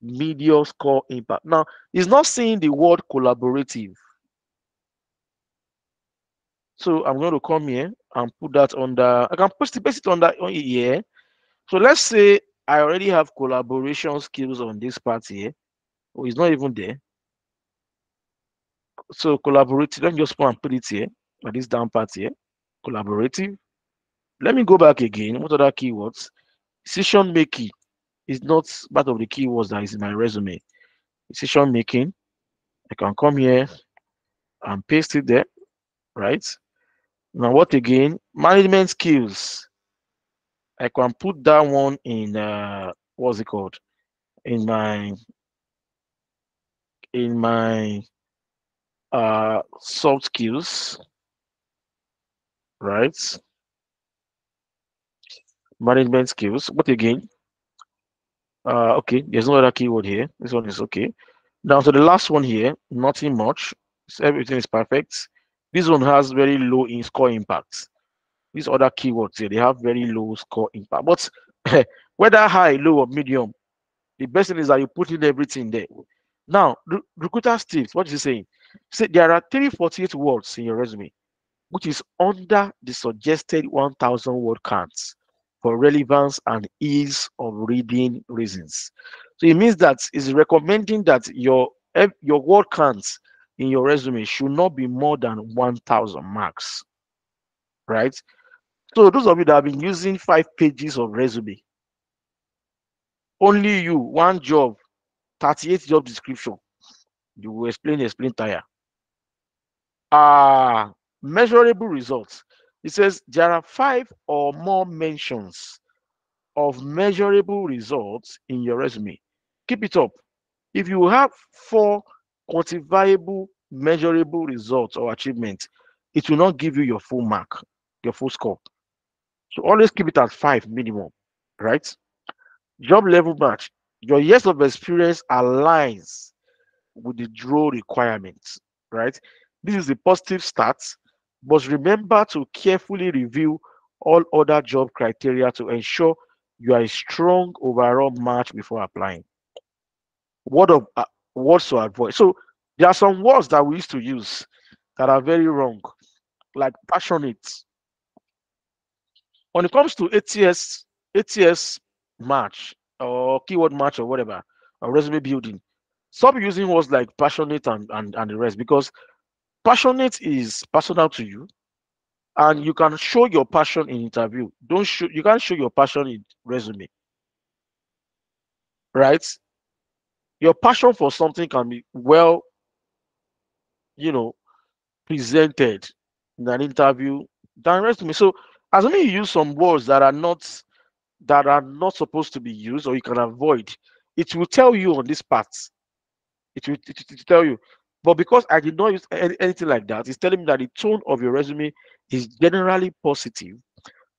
Medium score impact. Now it's not saying the word collaborative. So I'm going to come here and put that under. I can paste it on here. So let's say I already have collaboration skills on this part here. Oh, it's not even there. So collaborative. Let me just go and put it here. At this down part here. Collaborative. Let me go back again. What other keywords? Decision making is not part of the keywords that is in my resume. Decision making. I can come here and paste it there, right? Now what again? Management skills. I can put that one in what's it called? In my soft skills, right? Management skills. But again, okay, there's no other keyword here. This one is okay. Now to the last one here, nothing much. So everything is perfect. This one has very low in score impacts. These other keywords here, they have very low score impact. But whether high, low, or medium, the best thing is that you put in everything there. Now, recruiter tips, what is he saying? Say there are 348 words in your resume, which is under the suggested 1,000 word counts for relevance and ease of reading reasons. So it means that it's recommending that your word counts in your resume should not be more than 1,000 marks, right? So those of you that have been using 5 pages of resume, only you, one job, 38 job description, you will explain tire. Measurable results. It says there are 5 or more mentions of measurable results in your resume. Keep it up. If you have 4 quantifiable measurable results or achievements, it will not give you your full mark, your full score. So always keep it at 5 minimum, right? Job level match. Your years of experience aligns with the draw requirements, right? This is a positive start, but remember to carefully review all other job criteria to ensure you are a strong overall match before applying. What to avoid? So There are some words that we used to use that are very wrong, like passionate. When it comes to ATS match or keyword match or whatever, or resume building, stop using words like passionate and the rest, because passionate is personal to you, and you can show your passion in interview. Don't show You can't show your passion in resume, right? Your passion for something can be well, you know, presented in an interview than resume. So as long as you use some words that are not supposed to be used, or you can avoid, it will tell you on this part. It will tell you. But because I did not use anything like that, it's telling me that the tone of your resume is generally positive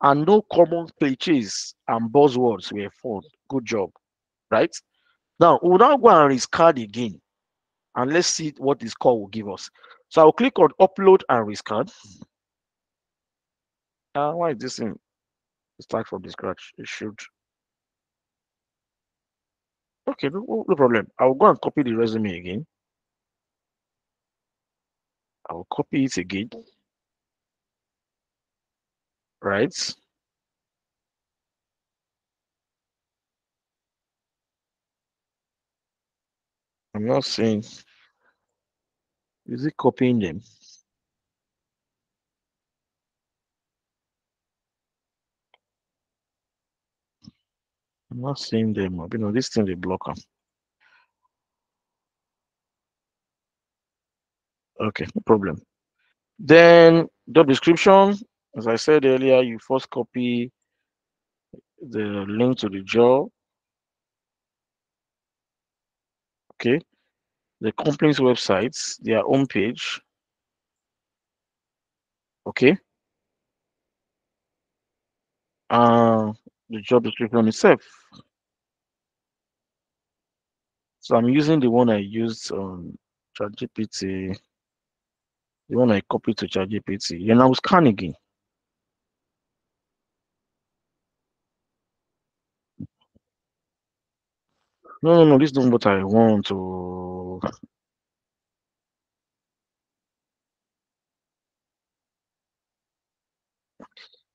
and no common cliches and buzzwords were found. Good job, right? Now we'll now go and rescan again, and let's see what this call will give us. So I'll click on upload and rescan. Why is this thing start from the scratch? It should. Okay, no problem. I'll go and copy the resume again. I'll copy it again. Right? I'm not saying, is it copying them? I'm not seeing them. You know, this thing they block them. Okay, no problem. Then job description, as I said earlier, you first copy the link to the job. Okay, the company's websites, their homepage. Okay, the job description itself. So I'm using the one I used on ChatGPT, the one I copied to ChatGPT. Then I will scan again. No, this is not what I want to.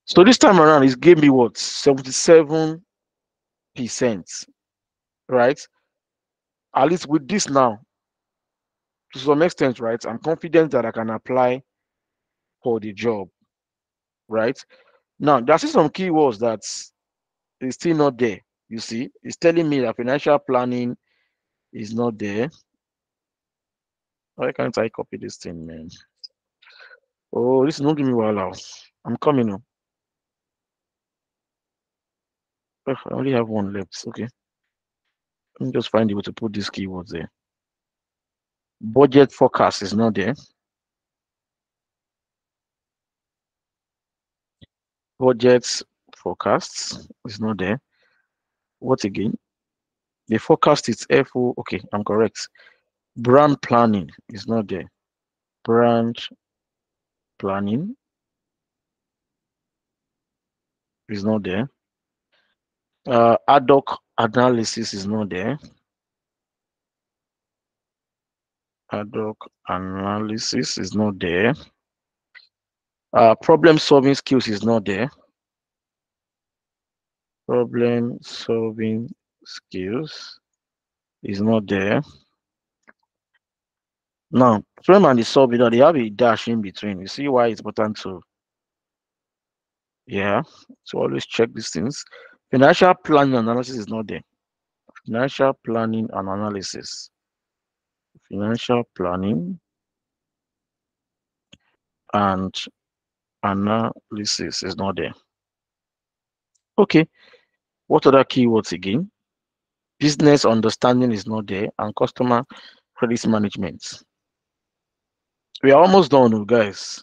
So this time around, it gave me what, 77%, right? At least with this now, to some extent, right? I'm confident that I can apply for the job, right? Now, there's still some keywords that is still not there. You see, it's telling me that financial planning is not there. Why can't I copy this thing, man? Oh, this is not giving me well out. I'm coming now. I only have one left. Okay. Let me just find a way to put these keywords there. Budget forecast is not there. Budget forecasts is not there. What again? The forecast is FO. Okay, I'm correct. Brand planning is not there. Brand planning is not there. Ad hoc analysis is not there. Ad hoc analysis is not there. Problem solving skills is not there. Problem solving skills is not there. Now, problem and the solving, they have a dash in between. You see why it's important to, yeah, so always check these things. Financial planning analysis is not there. Financial planning and analysis. Financial planning and analysis is not there. Okay, what other keywords again? Business understanding is not there, and customer credit management. We are almost done, guys.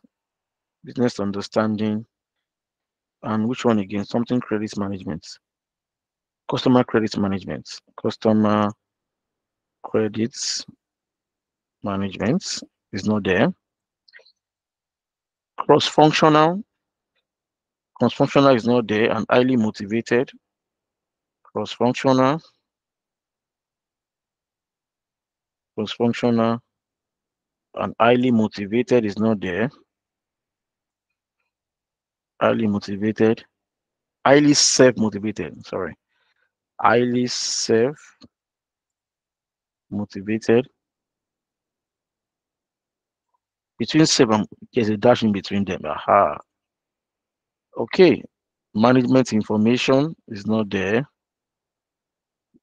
Business understanding, and which one again? Something credit management. Customer credit management. Customer credits management is not there. Cross-functional is not there, and highly motivated. Cross-functional And highly motivated is not there. Highly motivated. Highly self-motivated. Sorry. Highly self-motivated. Between self and there's a dash in between them. Aha. Okay. Management information is not there.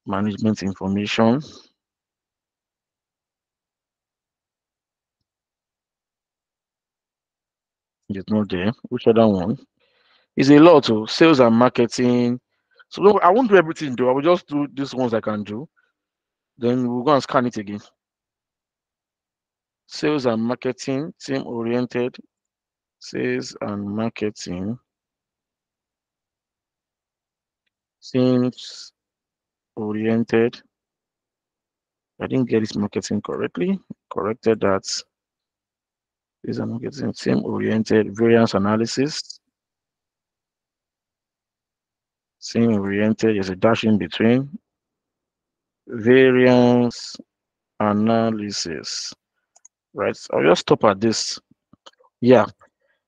Management information. It's not there. Which other one? It's a lot of sales and marketing. So I won't do everything though. I will just do these ones I can do. Then we'll go and scan it again. Sales and marketing, team oriented. Sales and marketing. Teams oriented. I didn't get this marketing correctly. Corrected that. Sales and marketing, team oriented, variance analysis. Team oriented, there's a dash in between. Variance analysis. Right. So I'll just stop at this. Yeah.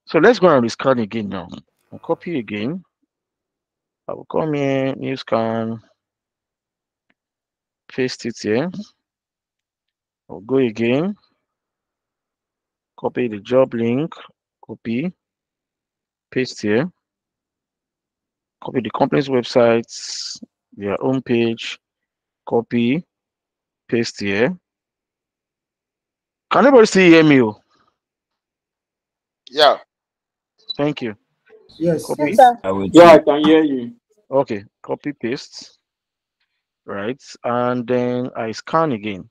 So let's go and rescan again now. I'll copy again. I will come here, new scan, paste it here. I'll go again, copy the job link, copy, paste here, copy the company's websites, their home page, copy, paste here. Can anybody still hear me? Yeah. Thank you. Yes. Copy. Yes, sir. I can hear you. Okay, copy, paste. Right, and then I scan again.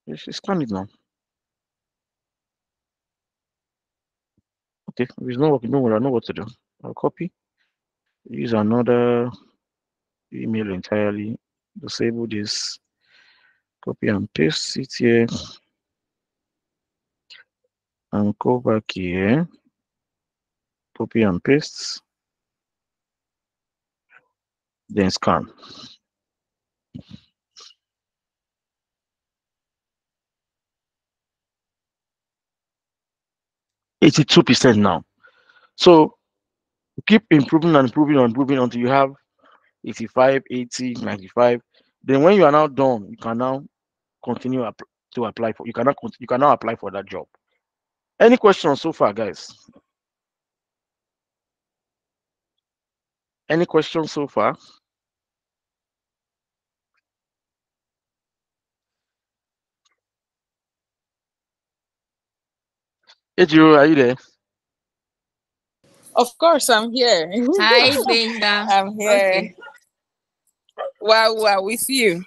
Yes, scan it now. Okay, if it's not working, no, I know what to do. I'll copy, use another email entirely, disable this, copy and paste it here, and go back here, copy and paste, then scan. %82 now. So keep improving and improving and improving until you have 85, 80, 95. Then when you are now done, you can now continue to apply for. You can now apply for that job. Any questions so far, guys? Any questions so far? Ejiro, are you there? Of course, I'm here. Hi, Benga. I'm here. Okay. Well, we're with you.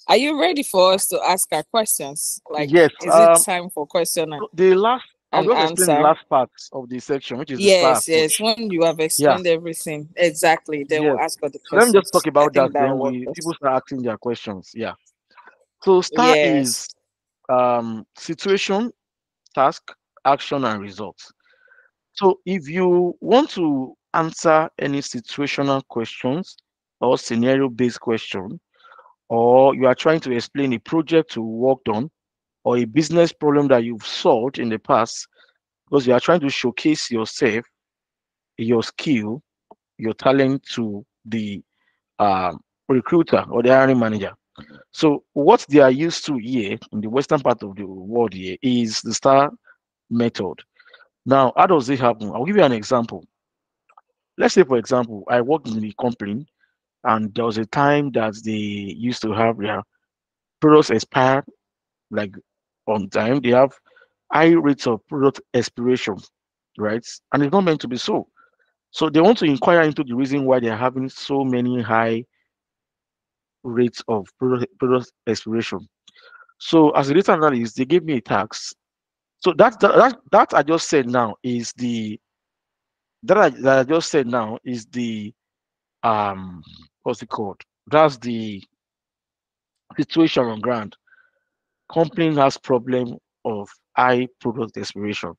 Are you ready for us to ask our questions? Like, Yes. is it time for question and, I'll just explain the answer? last part of the section, which is the Yes, star yes. approach. When you have explained everything exactly, then Yes. we'll ask all the So let me just questions. talk about I think that. Then will people start asking their questions. Yeah. So star is situation, task, action, and results. So if you want to answer any situational questions or scenario-based question, or you are trying to explain a project you worked on or a business problem that you've solved in the past, because you are trying to showcase yourself, your skill, your talent to the recruiter or the hiring manager. So what they are used to here in the western part of the world here is the star method. Now, how does it happen? I'll give you an example. Let's say, for example, I worked in the company and there was a time that they used to have their products expire like on time. They have high rates of product expiration, right? And it's not meant to be so. So they want to inquire into the reason why they're having so many high rates of product expiration. So as a data analyst, they gave me a task. So that I just said now is the that I just said now is the what's it called? That's the situation on ground. Company has problem of high product expiration.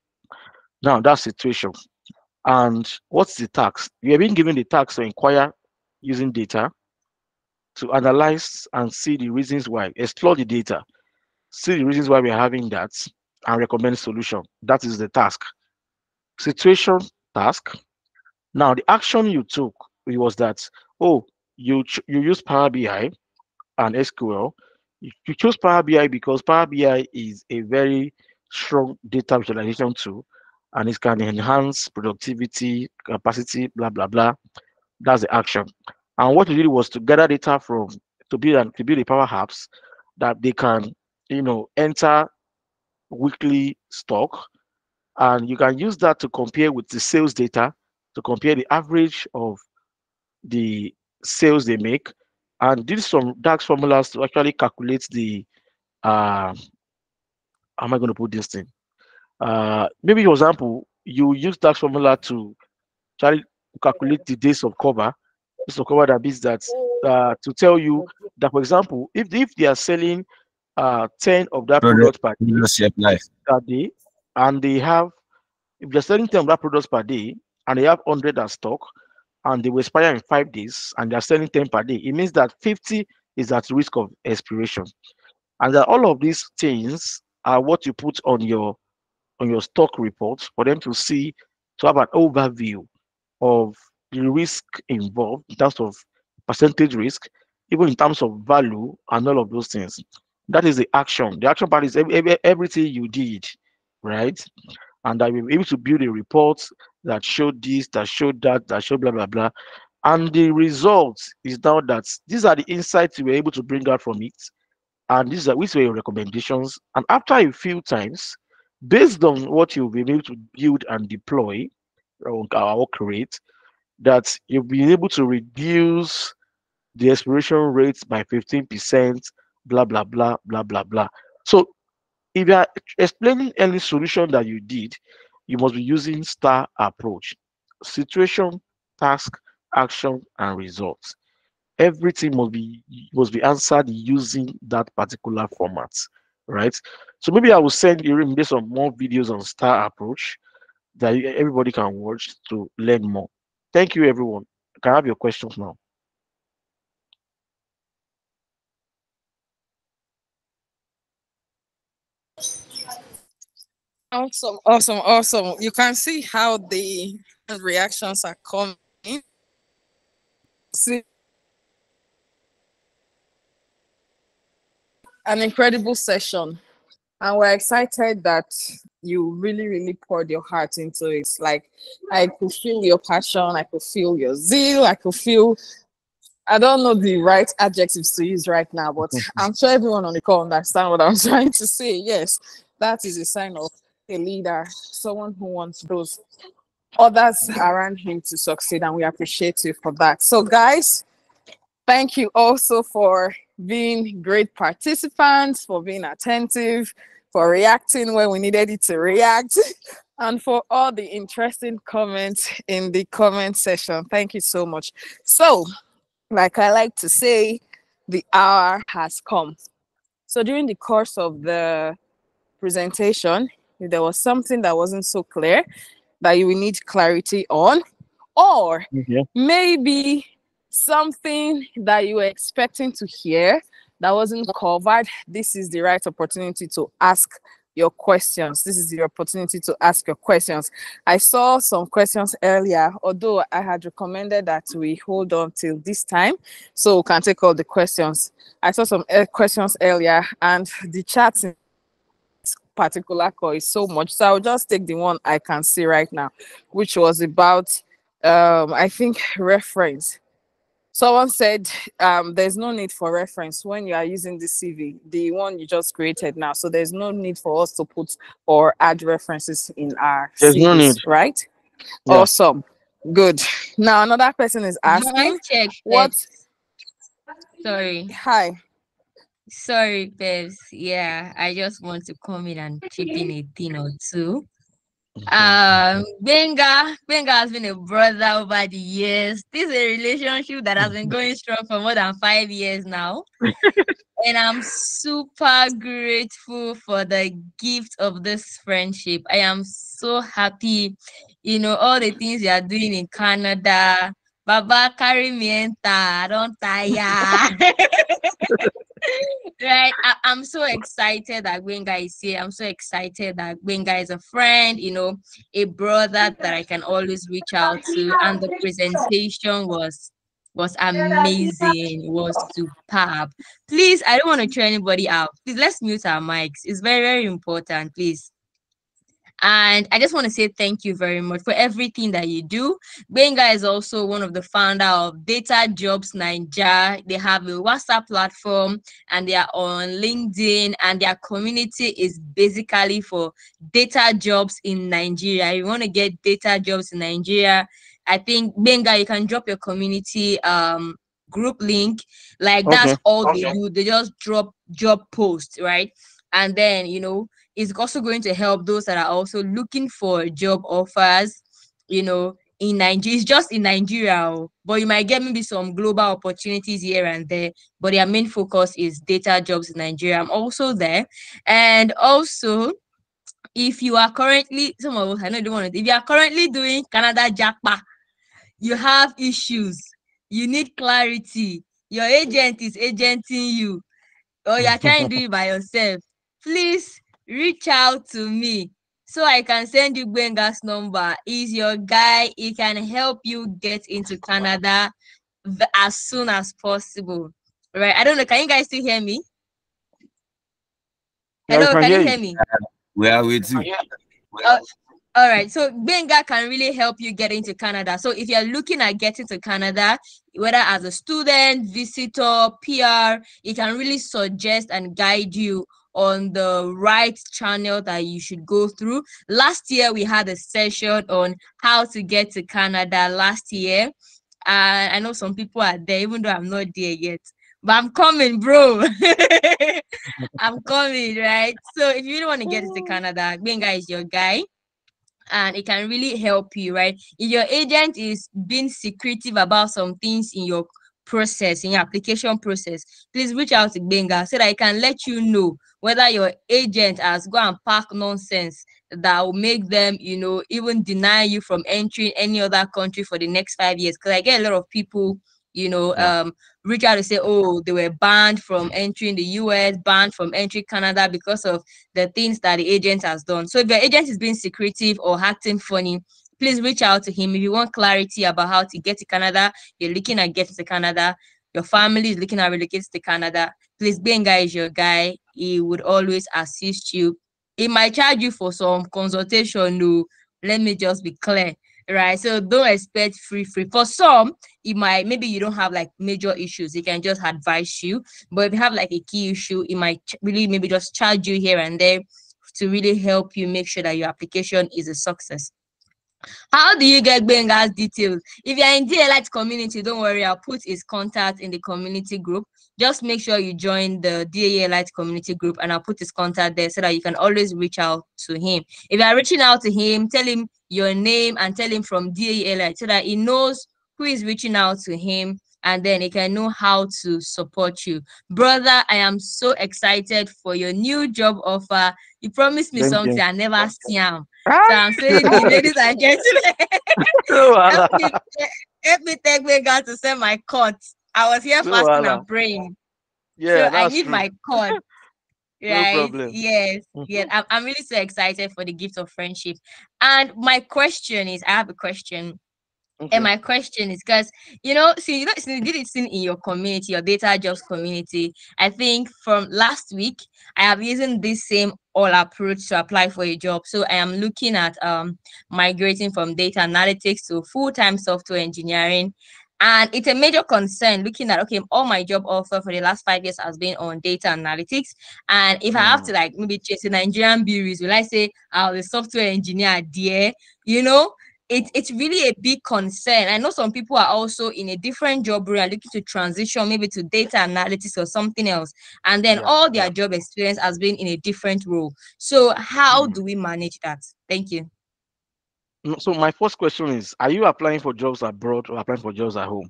Now that's situation. And what's the tax? You are being given the tax to inquire using data to analyze and see the reasons why, explore the data, see the reasons why we're having that, and recommend solution. That is the task. Situation task. Now, the action you took it was that, oh, you use Power BI and SQL. You chose Power BI because Power BI is a very strong data visualization tool and it can enhance productivity, capacity, blah, blah, blah. That's the action. And what we did was to gather data from to build a Power Apps that they can, enter weekly stock, and you can use that to compare with the sales data to compare the average of the sales they make, and did some DAX formulas to actually calculate the how am I going to put this thing? Maybe for example, you use DAX formula to try calculate the days of cover. Days of cover that means that to tell you that, for example, if they are selling 10 of that product per day, and they have, if they're selling 10 of that products per day and they have 100 as stock and they will expire in 5 days and they're selling 10 per day, it means that 50 is at risk of expiration. And that all of these things are what you put on your stock report for them to see, to have an overview of the risk involved in terms of percentage risk, even in terms of value and all of those things. That is the action. The action part is everything you did, right? And I will be able to build a report that showed this, that showed that, that showed blah, blah, blah. And the result is now that these are the insights you were able to bring out from it. And these were your recommendations. And after a few times, based on what you'll be able to build and deploy or create, that you'll be able to reduce the expiration rates by 15%, blah, blah, blah, blah, blah, blah. So if you are explaining any solution that you did, you must be using STAR approach: situation, task, action, and results. Everything must be answered using that particular format, right? So maybe I will send you some more videos on STAR approach that everybody can watch to learn more. Thank you, everyone. Can I have your questions now? Awesome, awesome, awesome. You can see how the reactions are coming. See, an incredible session. And we're excited that you really, really poured your heart into it. Like, I could feel your passion, I could feel your zeal, I could feel, I don't know the right adjectives to use right now, but I'm sure everyone on the call understand what I'm trying to say. Yes, that is a sign of a leader, someone who wants those others around him to succeed, and we appreciate you for that. So, guys, thank you also for being great participants, for being attentive, for reacting when we needed it to react, and for all the interesting comments in the comment section. Thank you so much. So, like I like to say, the hour has come. So during the course of the presentation, if there was something that wasn't so clear that you will need clarity on, or maybe something that you were expecting to hear that wasn't covered, this is the right opportunity to ask your questions. This is the opportunity to ask your questions. I saw some questions earlier, although I had recommended that we hold on till this time so we can take all the questions. I saw some questions earlier, and the chat in this particular call is so much. So I'll just take the one I can see right now, which was about, I think, reference. Someone said there's no need for reference when you are using the CV, the one you just created now. So there's no need for us to put or add references in our There's CVs, no need. right? Yeah. Awesome. Good. Now another person is asking, what? Sorry. Hi. Sorry, babes. Yeah, I just want to come in and chip in a thing or two. Benga has been a brother over the years. This is a relationship that has been going strong for more than 5 years now. And I'm super grateful for the gift of this friendship. I am so happy, all the things you are doing in Canada, Baba carry me enter, I don't tire. Right, I'm so excited that Gbenga is here. I'm so excited that Gbenga is a friend, a brother that I can always reach out to. And the presentation was amazing, was superb. Please, I don't want to throw anybody out. Please, let's mute our mics. It's very, very important, please. And I just want to say thank you very much for everything that you do. Gbenga is also one of the founder of Data Jobs Nigeria. They have a WhatsApp platform and they are on LinkedIn, and their community is basically for data jobs in Nigeria. If you want to get data jobs in Nigeria, I think Gbenga, you can drop your community group link. Like that's all they do. They just drop job posts, right? And then it's also going to help those that are also looking for job offers, in Nigeria. It's just in Nigeria, but you might get maybe some global opportunities here and there, but their main focus is data jobs in Nigeria. I'm also there. And also, if you are currently, some of us, I know they want it, if you are currently doing Canada Jackpa, you have issues, you need clarity, your agent is agenting you, or you're trying to do it by yourself, please reach out to me so I can send you Gbenga's number. He's your guy. He can help you get into Canada as soon as possible. Right? I don't know. Can you guys still hear me? Hello, can you hear me? We are with you. All right, so Gbenga can really help you get into Canada. So if you're looking at getting to Canada, whether as a student, visitor, PR, it can really suggest and guide you on the right channel that you should go through. Last year, we had a session on how to get to Canada last year. I know some people are there, even though I'm not there yet. But I'm coming, bro. I'm coming, right? So if you really want to get into Canada, Gbenga is your guy. And it can really help you, right? If your agent is being secretive about some things in your process, in your application process, please reach out to Gbenga so that I can let you know whether your agent has gone and pack nonsense that will make them, even deny you from entering any other country for the next 5 years. Because I get a lot of people, reach out to say, oh, they were banned from entering the US, banned from entering Canada because of the things that the agent has done. So if your agent is being secretive or acting funny, please reach out to him. If you want clarity about how to get to Canada, you're looking at getting to Canada, your family is looking at relocating to Canada, please, Gbenga is your guy. He would always assist you. He might charge you for some consultation. No, let me just be clear. Right, so don't expect free. For some, maybe you don't have like major issues, he can just advise you. But if you have like a key issue, he might really maybe just charge you here and there to really help you make sure that your application is a success. How do you get Gbenga's details? If you're in DA Light community, don't worry, I'll put his contact in the community group. Just make sure you join the DA Light community group, and I'll put his contact there so that you can always reach out to him. If you're reaching out to him, tell him your name and tell him from DA Light so that he knows who is reaching out to him, and then he can know how to support you. Brother, I am so excited for your new job offer. You promised me something I never seen. So I'm saying, ladies and gentlemen, help me take Gbenga to send my cut. I was here fasting and praying. Yeah, so I need my cut. Right? No problem. Yes. I'm really so excited for the gift of friendship. And my question is, I have a question. Okay. And my question is because you did it in your community, your data jobs community. I think from last week I have using this same all approach to apply for a job. So I am looking at migrating from data analytics to full-time software engineering. And it's a major concern looking at, okay, all my job offer for the last 5 years has been on data analytics. And if I have to maybe chase a Nigerian bureaus, will I say I was a software engineer there? It's really a big concern. I know some people are also in a different job role and looking to transition maybe to data analytics or something else. And then all their job experience has been in a different role. So how do we manage that? Thank you. So my first question is, are you applying for jobs abroad or applying for jobs at home?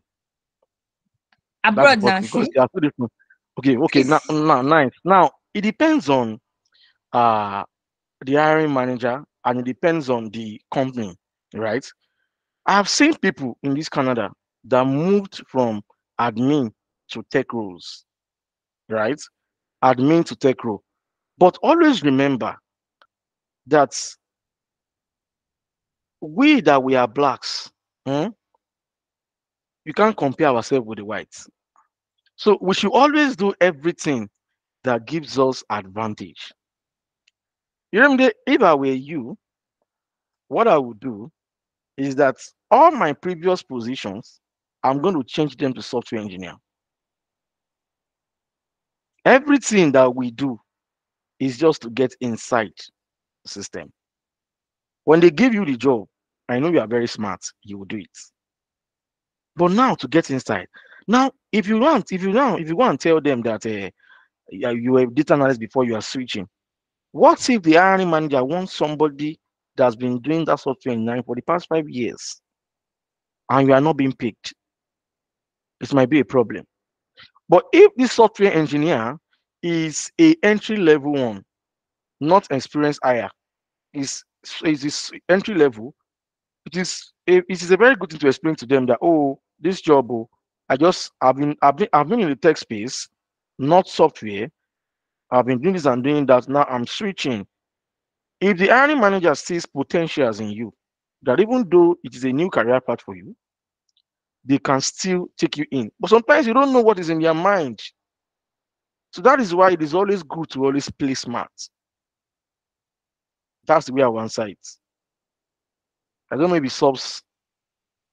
Abroad now. Because they are two different. Okay. Now, nice. Now, it depends on the hiring manager and it depends on the company, right? I have seen people in this Canada that moved from admin to tech roles, right? Admin to tech role. But always remember that we are blacks, you can't compare ourselves with the whites. So we should always do everything that gives us advantage. You remember, if I were you, what I would do is that all my previous positions, I'm going to change them to software engineer. Everything that we do is just to get inside the system. When they give you the job, I know you are very smart, you will do it. But now to get inside, now if you want to tell them that you were a data analyst before you are switching, what if the hiring manager wants somebody that's been doing that software engineering for the past 5 years and you are not being picked? It might be a problem. But if this software engineer is a entry level one, not experienced hire, is entry level, it is a very good thing to explain to them that, oh, this job, oh, I've been in the tech space, not software. I've been doing this and doing that. Now I'm switching. If the hiring manager sees potentials in you, that even though it is a new career path for you, they can still take you in. But sometimes you don't know what is in their mind. So that is why it is always good to always play smart. That's the way I want it. I don't know if it solves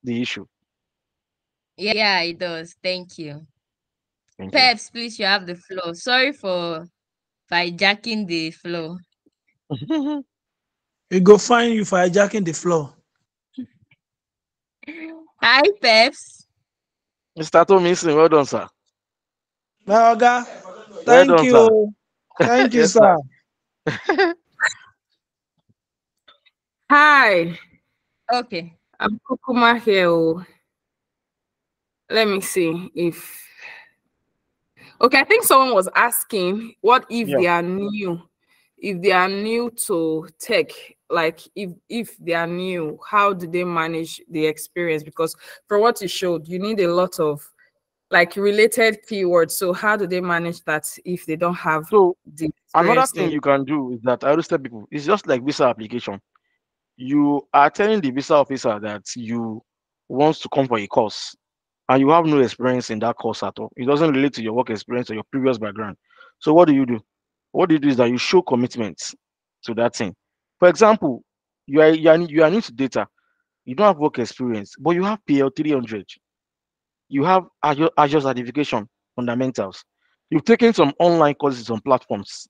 the issue. Yeah, it does. Thank you. Thank you. Peps, please, you have the floor. Sorry for hijacking the floor. We go find you for hijacking the floor. Hi, Peps. Mr. Tomisin, well done, sir. My Oga, Well thank done, you. sir. Thank you, Yes, sir. Hi, Okay. I'm Kukuma here. Oh. Let me see if. Okay, I think someone was asking, what if Yeah. they are new? If they are new to tech, like if they are new, how do they manage the experience? Because for what you showed, you need a lot of like related keywords. So how do they manage that if they don't have So the another experience thing needed? you can do is that I always tell people, it's just like visa application. You are telling the visa officer that you want to come for a course and you have no experience in that course at all. It doesn't relate to your work experience or your previous background. So what do? What you do is that you show commitment to that thing. For example, you are new to data, you don't have work experience, but you have PL 300, you have Azure certification fundamentals, you've taken some online courses on platforms,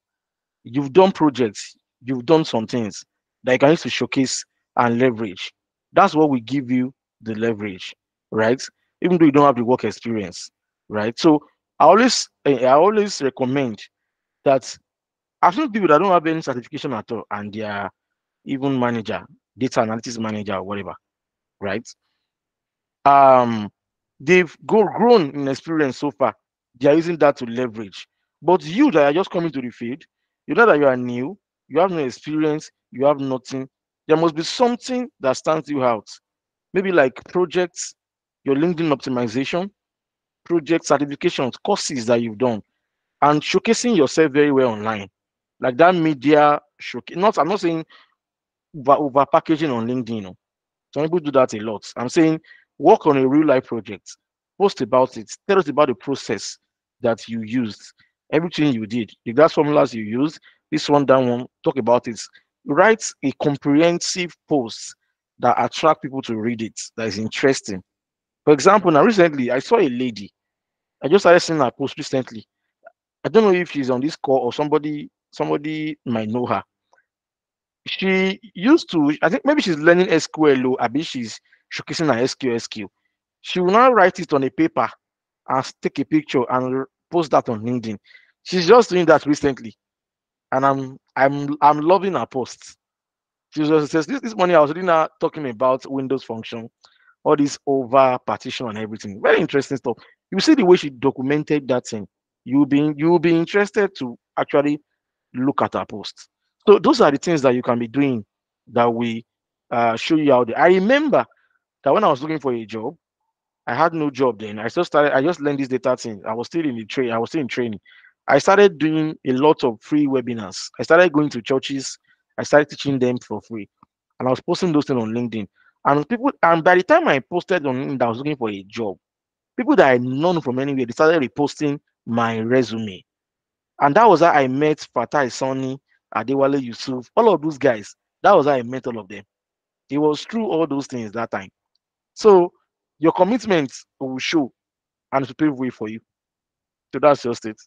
you've done projects, you've done some things that you can use to showcase and leverage. That's what we give you the leverage, right? Even though you don't have the work experience, right? So I always recommend that I've seen people that don't have any certification at all and they are even manager, data analytics manager, or whatever, right? Um, they've grown in experience so far. They are using that to leverage. But you that are just coming to the field, you know that you are new, you have no experience, you have nothing. There must be something that stands you out. Maybe like projects, your LinkedIn optimization, project certifications, courses that you've done, and showcasing yourself very well online. Like that media showcase. Not, I'm not saying over packaging on LinkedIn. Some people do that a lot. I'm saying work on a real life project, post about it, tell us about the process that you used, everything you did, the gas formulas you used, this one, that one, talk about it. Write a comprehensive post that attract people to read it, that is interesting. For example, now recently I saw a lady. I just started seeing her post recently. I don't know if she's on this call or somebody might know her. She used to, I think maybe she's learning SQL, or maybe she's showcasing her SQL. She will now write it on a paper and take a picture and post that on LinkedIn. She's just doing that recently, and I'm loving her posts. She just says this morning I was reading her talking about Windows function, all this over partition and everything. Very interesting stuff. You see the way she documented that thing. You'll be interested to actually look at her posts. So those are the things that you can be doing that we show you out there. I remember that when I was looking for a job, I had no job then. I just learned this data thing. I was still in the train. I was still in training. I started doing a lot of free webinars. I started going to churches. I started teaching them for free, and I was posting those things on LinkedIn. And by the time I posted on LinkedIn, that I was looking for a job. People that I known from anywhere, they started reposting my resume, and that was how I met Fatai Sani, Adewale Yusuf, all of those guys. That was how I met all of them. It was through all those things that time. So your commitment will show and to pave way for you. So that's just it.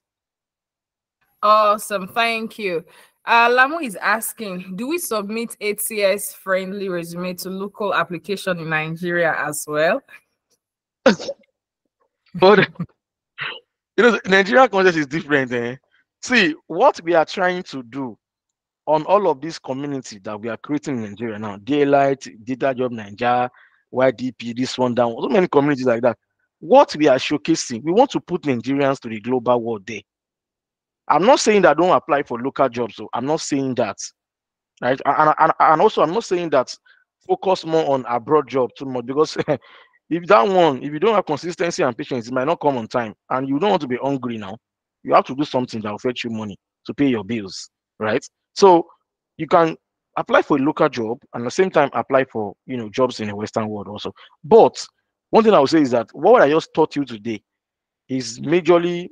Awesome. Thank you. Lamu is asking, do we submit ATS friendly resume to local application in Nigeria as well? But Nigerian context is different. See, what we are trying to do on all of these communities that we are creating in Nigeria now, Daylight, Data Job Nigeria, YDP, this one down, so many communities like that. What we are showcasing, we want to put Nigerians to the global world there. I'm not saying that don't apply for local jobs, so I'm not saying that, right? And also, I'm not saying that focus more on abroad job too much, because if you don't have consistency and patience, it might not come on time, and you don't want to be hungry now. You have to do something that will fetch you money to pay your bills, right? So you can apply for a local job and at the same time apply for jobs in the Western world also. But one thing I would say is that what I just taught you today is majorly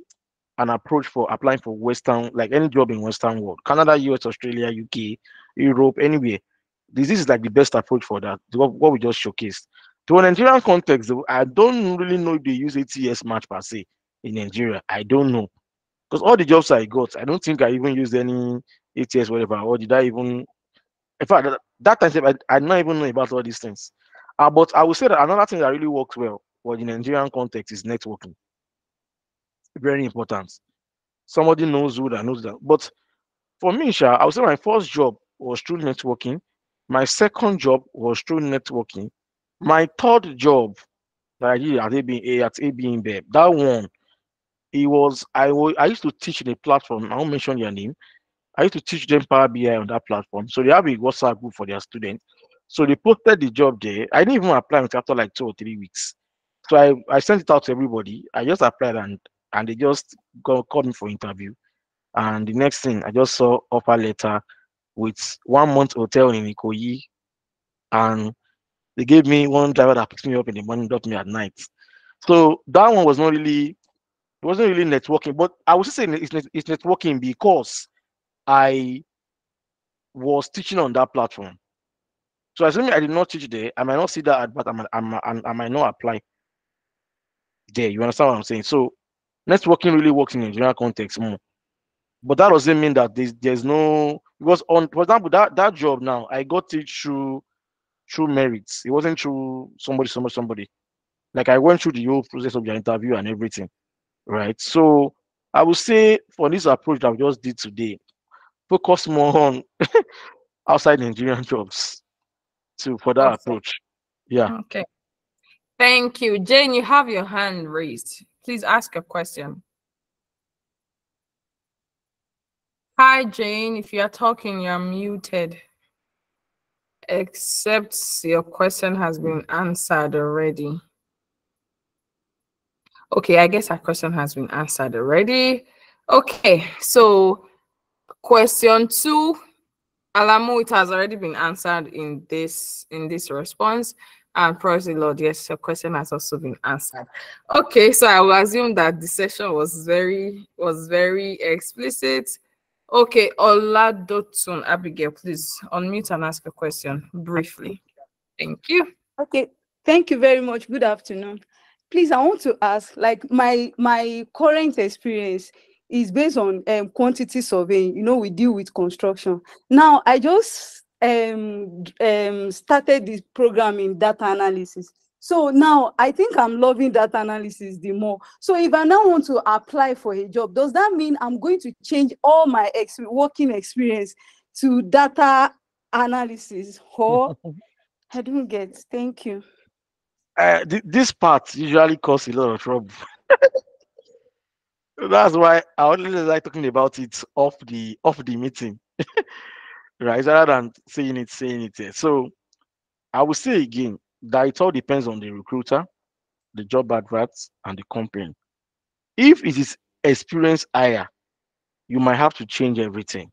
an approach for applying for Western, like any job in Western world, Canada, US, Australia, UK, Europe, anywhere. This is like the best approach for that. What we just showcased. To a Nigerian context, though, I don't really know if they use ATS match per se in Nigeria. I don't know. Because all the jobs I got, I don't think I even used any ATS, whatever. Or did I even? In fact, that time I did not even know about all these things. But I would say that another thing that really works well for the Nigerian context is networking. Very important. Somebody knows who that knows that. But for me, I would say my first job was through networking. My second job was through networking. My third job that I did at AB InBev, that one, I used to teach in a platform. I won't mention their name. I used to teach them Power BI on that platform. So they have a WhatsApp group for their students. So they posted the job there. I didn't even apply until after like 2 or 3 weeks. So I sent it out to everybody. I just applied and they just called me for interview. And the next thing, I just saw offer letter with 1 month hotel in Ikoyi, and they gave me one driver that picks me up in the morning, dropped me at night. So that one was not really, it wasn't really networking, but I was just saying it's networking because I was teaching on that platform. So assuming I did not teach there, I might not see that advert, I might not apply there. You understand what I'm saying? So networking really works in Nigerian context more. But that doesn't mean that there's no, because for example, that job now, I got it through merits. It wasn't through somebody. Like I went through the whole process of the interview and everything, right? So I would say for this approach that we just did today, focus more on outside Nigerian jobs for that approach. Yeah. Okay. Thank you. Jane, you have your hand raised. Please ask your question. Hi, Jane. If you are talking, you're muted. Except your question has been answered already. Okay, I guess our question has been answered already. Okay, so question 2, Alamu, it has already been answered in this response. And praise the Lord, yes, your question has also been answered. Okay, so I will assume that the session was very explicit. Okay, Oladotun Abigail, please unmute and ask a question briefly. Thank you. Okay, thank you very much. Good afternoon. Please, I want to ask, like my current experience is based on quantity surveying. We deal with construction. Now, I just started this program in data analysis. So now I think I'm loving data analysis the more. So if I now want to apply for a job, does that mean I'm going to change all my working experience to data analysis? Or I don't get. Thank you. This part usually causes a lot of trouble. That's why I only like talking about it off the meeting, right? Rather than saying it. So I will say again that it all depends on the recruiter. the job adverts and the company. If it is experience higher, you might have to change everything.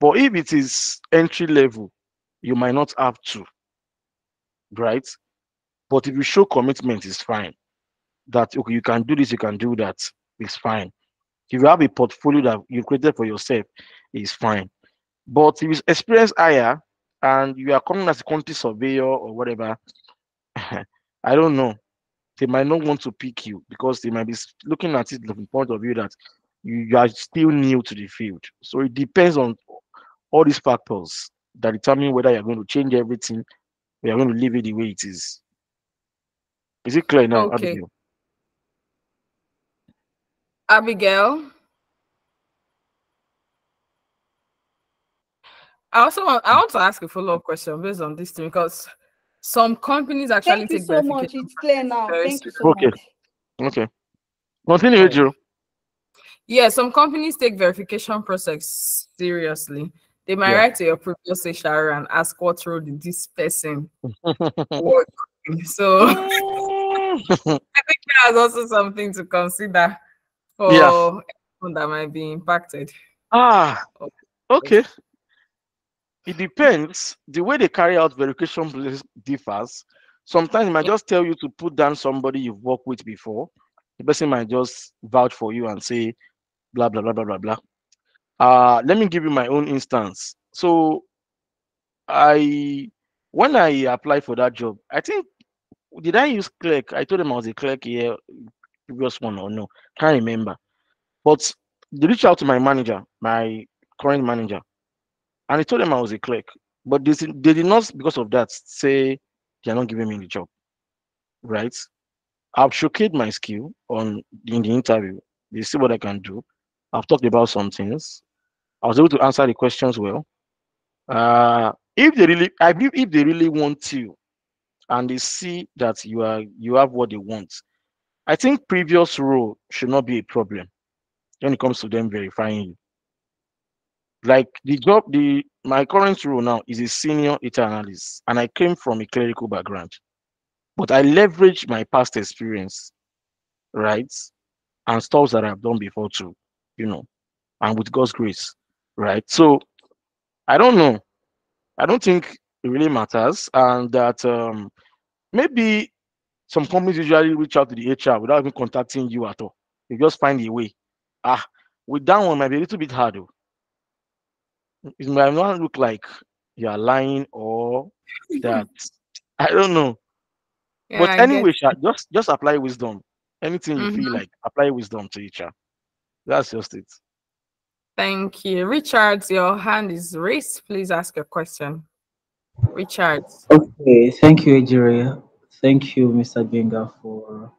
But if it is entry level, you might not have to, right? But if you show commitment, it's fine. That okay, you can do this, you can do that, it's fine. If you have a portfolio that you created for yourself, it's fine. But if it's experience higher and you are coming as a quantity surveyor or whatever, I don't know. They might not want to pick you because they might be looking at it from the point of view that you are still new to the field. So it depends on all these factors that determine whether you're going to change everything or you're going to leave it the way it is. Is it clear now, Okay. Abigail? Abigail. I want to ask a follow-up question based on this thing because some companies actually Thank you take so much. verification. It's clear now. Very Thank you so Okay. much. Okay. Continue, Joe. Yeah, some companies take verification process seriously. They might Yeah. write to your previous HR and ask what role did this person work in. So I think that's also something to consider for Yeah. anyone that might be impacted. Okay. It depends. The way they carry out verification process differs. Sometimes it might just tell you to put down somebody you've worked with before. The person might just vouch for you and say blah blah blah blah blah blah. Let me give you my own instance. So when I applied for that job, I think did I use clerk? I told them I was a clerk here, previous one or no, can't remember. But they reached out to my manager, my current manager, and I told them I was a clerk. But they did not, because of that, say they are not giving me the job. Right? I've showcased my skill in the interview. They see what I can do. I've talked about some things. I was able to answer the questions well. If they really, I believe, if they really want you, and they see that you have what they want, I think previous role should not be a problem when it comes to them verifying you. Like my current role now is a senior data analyst, and I came from a clerical background, but I leverage my past experience, right, and stuff that I've done before too, and with God's grace, right. So I don't know. I don't think it really matters, and that maybe some companies usually reach out to the HR without even contacting you at all. They just find a way. With that one might be a little bit hard though. It might not look like you are lying or that I don't know. Yeah, But I anyway, get Sha, just apply wisdom. Anything you feel Mhm. like, apply wisdom to each other. That's just it. Thank you. Richard, your hand is raised. Please ask your question. Richard. Okay, thank you, Ejiria. Thank you, Mr. Benga, for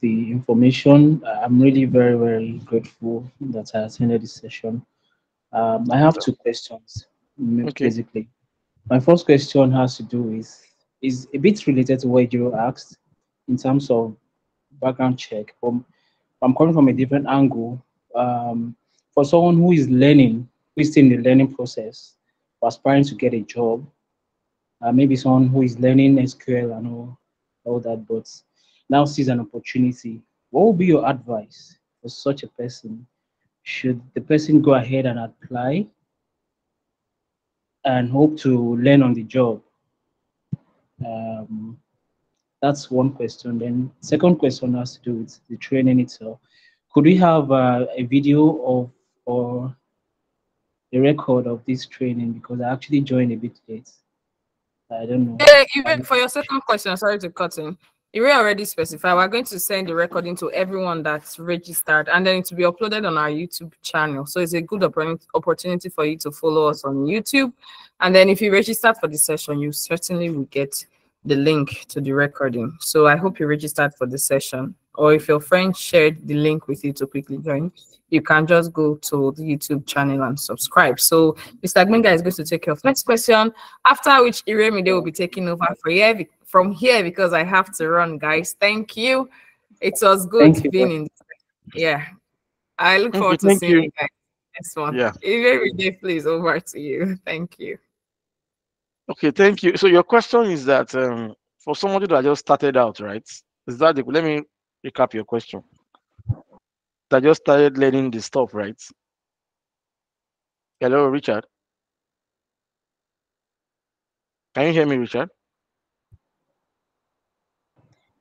the information. I'm really very, very grateful that I attended this session. I have two questions, Okay. basically. My first question has to do with is a bit related to what you asked in terms of background check. I'm coming from a different angle. For someone who is learning, who is still in the learning process, aspiring to get a job, maybe someone who is learning SQL and all that, but now sees an opportunity. What would be your advice for such a person? Should the person go ahead and apply and hope to learn on the job? That's one question. Then second question has to do with the training itself. Could we have a video of or a record of this training, because I actually joined a bit late. I don't know. Yeah, even for your second question, sorry to cut in. You already specified we're going to send the recording to everyone that's registered, and then it will be uploaded on our YouTube channel. So it's a good opportunity for you to follow us on YouTube. And then if you registered for the session, you certainly will get the link to the recording. So I hope you registered for the session. Or if your friend shared the link with you to quickly join, you can just go to the YouTube channel and subscribe. So Mr. Gbenga is going to take your first question, after which Iremide will be taking over from here because I have to run, guys. Thank you. It was good being in this. Yeah. I look forward to seeing you guys next one. Yeah. Iremide, please, over to you. Thank you. Okay, thank you. So your question is that for somebody that just started out, right? Is that let me recap your question. That just started learning the stuff, right? Hello, Richard. Can you hear me, Richard?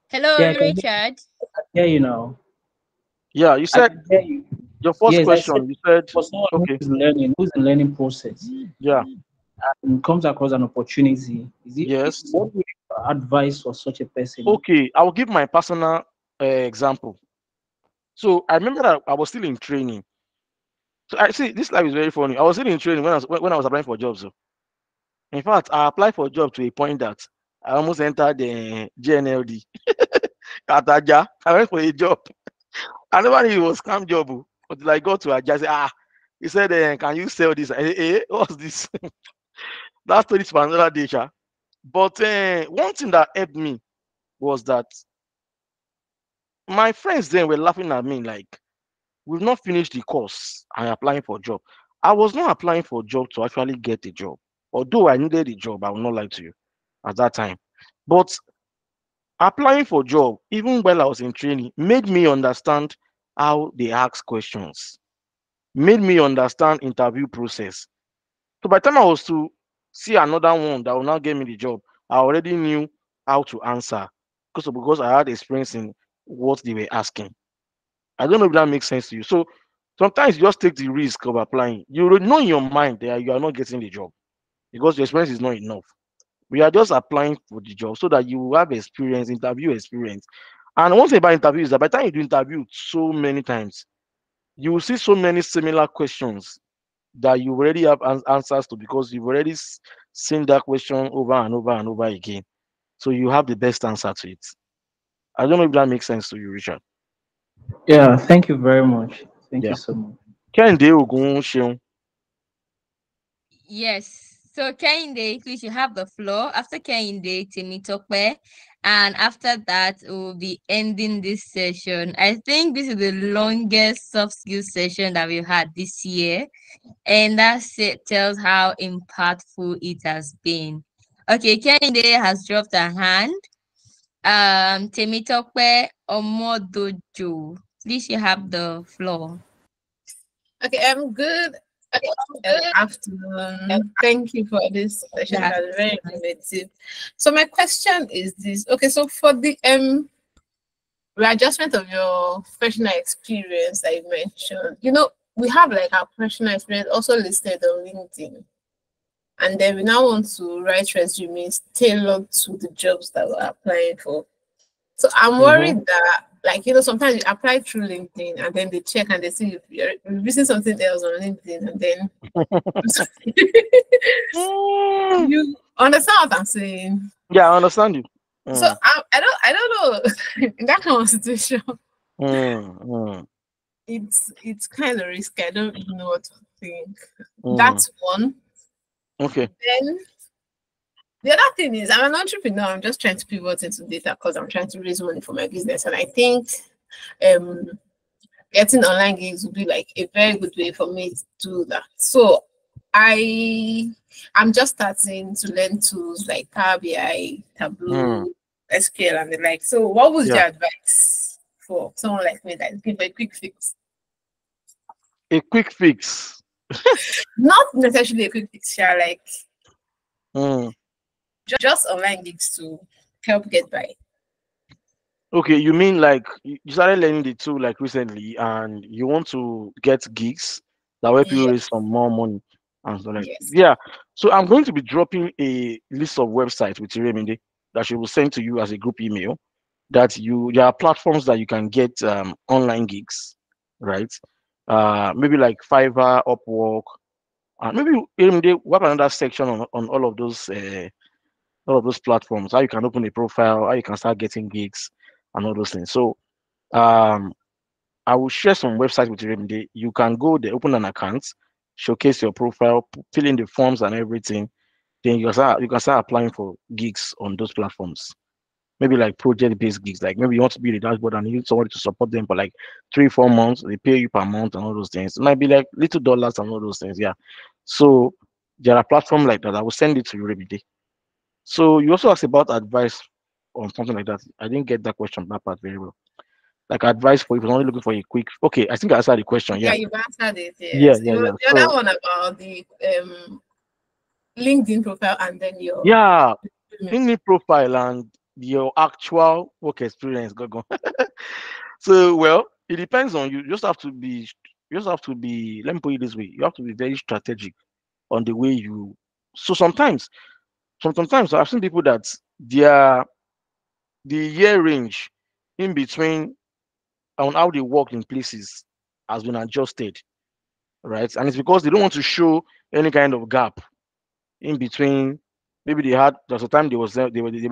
Hello, Yeah, I can Richard. hear you now. Yeah, you I said can hear you. your first Yes, I said question. You said for someone okay. who's in learning process, Yeah. and comes across an opportunity, Yes. what would you advise for such a person? Okay, I will give my personal example. So I remember that I was still in training. So I see this life is very funny. I was still in training when I was applying for jobs. In fact, I applied for a job to a point that I almost entered the GNLD. At Aja, I went for a job. I never knew it was scam job until I got to Aja. I said, he said, can you sell this? What's this? That story is for another day, sha. But one thing that helped me was that my friends then were laughing at me like, we've not finished the course and applying for a job. I was not applying for a job to actually get a job. Although I needed a job, I will not lie to you at that time. But applying for job, even while I was in training, made me understand how they ask questions, made me understand interview process. So by the time I was to see another one that will now get me the job, I already knew how to answer because I had experience in what they were asking. I don't know if that makes sense to you. So sometimes you just take the risk of applying. You know in your mind that you are not getting the job because your experience is not enough. We are just applying for the job so that you will have experience, interview experience. And one thing about interview is that by the time you do interview so many times, you will see so many similar questions that you already have answers to because you've already seen that question over and over and over again. So you have the best answer to it. I don't know if that makes sense to you, Richard. Yeah, thank you very much. Thank you Yeah. so much. Kẹ́hìndé Ògún ṣeun. Yes. So Kehinde, please, you have the floor. After Kehinde, Temitope, and after that, we'll be ending this session. I think this is the longest soft skills session that we've had this year, and tells how impactful it has been. Okay, Kehinde has dropped a hand. Temitope Omodojo, please, you have the floor. Okay, I'm good. Afternoon. Thank you for this session. Yeah. That's very informative. So my question is this. Okay, so for the readjustment of your professional experience that you mentioned, we have like our professional experience also listed on LinkedIn. And then we now want to write resumes tailored to the jobs that we're applying for. So I'm worried that, sometimes you apply through LinkedIn and then they check and they see you're using something else on LinkedIn, and then you understand what I'm saying? Yeah, I understand you. So I don't know in that kind of situation. It's kind of risky. I don't even know what to think. That's one. Okay. Then the other thing is, I'm an entrepreneur. I'm just trying to pivot into data because I'm trying to raise money for my business, and I think getting online gigs would be like a very good way for me to do that. So I'm just starting to learn tools like Power BI, Tableau, SQL, and the like. So what was your advice for someone like me that give a quick fix? A quick fix. Not necessarily a quick fix, just online gigs to help get by. Okay, you mean like you started learning the tool like recently and you want to get gigs that will help you raise some more money and so like yeah. So I'm going to be dropping a list of websites with Iremide that she will send to you as a group email that there are platforms that you can get online gigs, right? Maybe like Fiverr, Upwork, and maybe Iremide we have another section on all of those platforms, how you can open a profile, how you can start getting gigs and all those things. So I will share some websites with you. You can go there, open an account, showcase your profile, fill in the forms and everything. Then you can start applying for gigs on those platforms. Maybe like project-based gigs, like maybe you want to build a dashboard and you need somebody to support them for like 3-4 months. They pay you per month and all those things. It might be like little dollars and all those things. Yeah. So there are platforms like that. I will send it to you every day. So you also asked about advice on something like that. I didn't get that question, that part very well. Like advice for if you're only looking for a quick. Okay, I think I answered the question. Yeah, Yeah. you've answered it. Yeah, Yes. yeah, yeah. The other So one about the LinkedIn profile and then your yeah, resume. LinkedIn profile and your actual work experience. Go. So well, it depends on you. You just have to be. You just have to be. Let me put it this way: you have to be very strategic on the way you. So sometimes I've seen people that the year range in between on how they work in places has been adjusted, right? And it's because they don't want to show any kind of gap in between. Maybe there's a time they were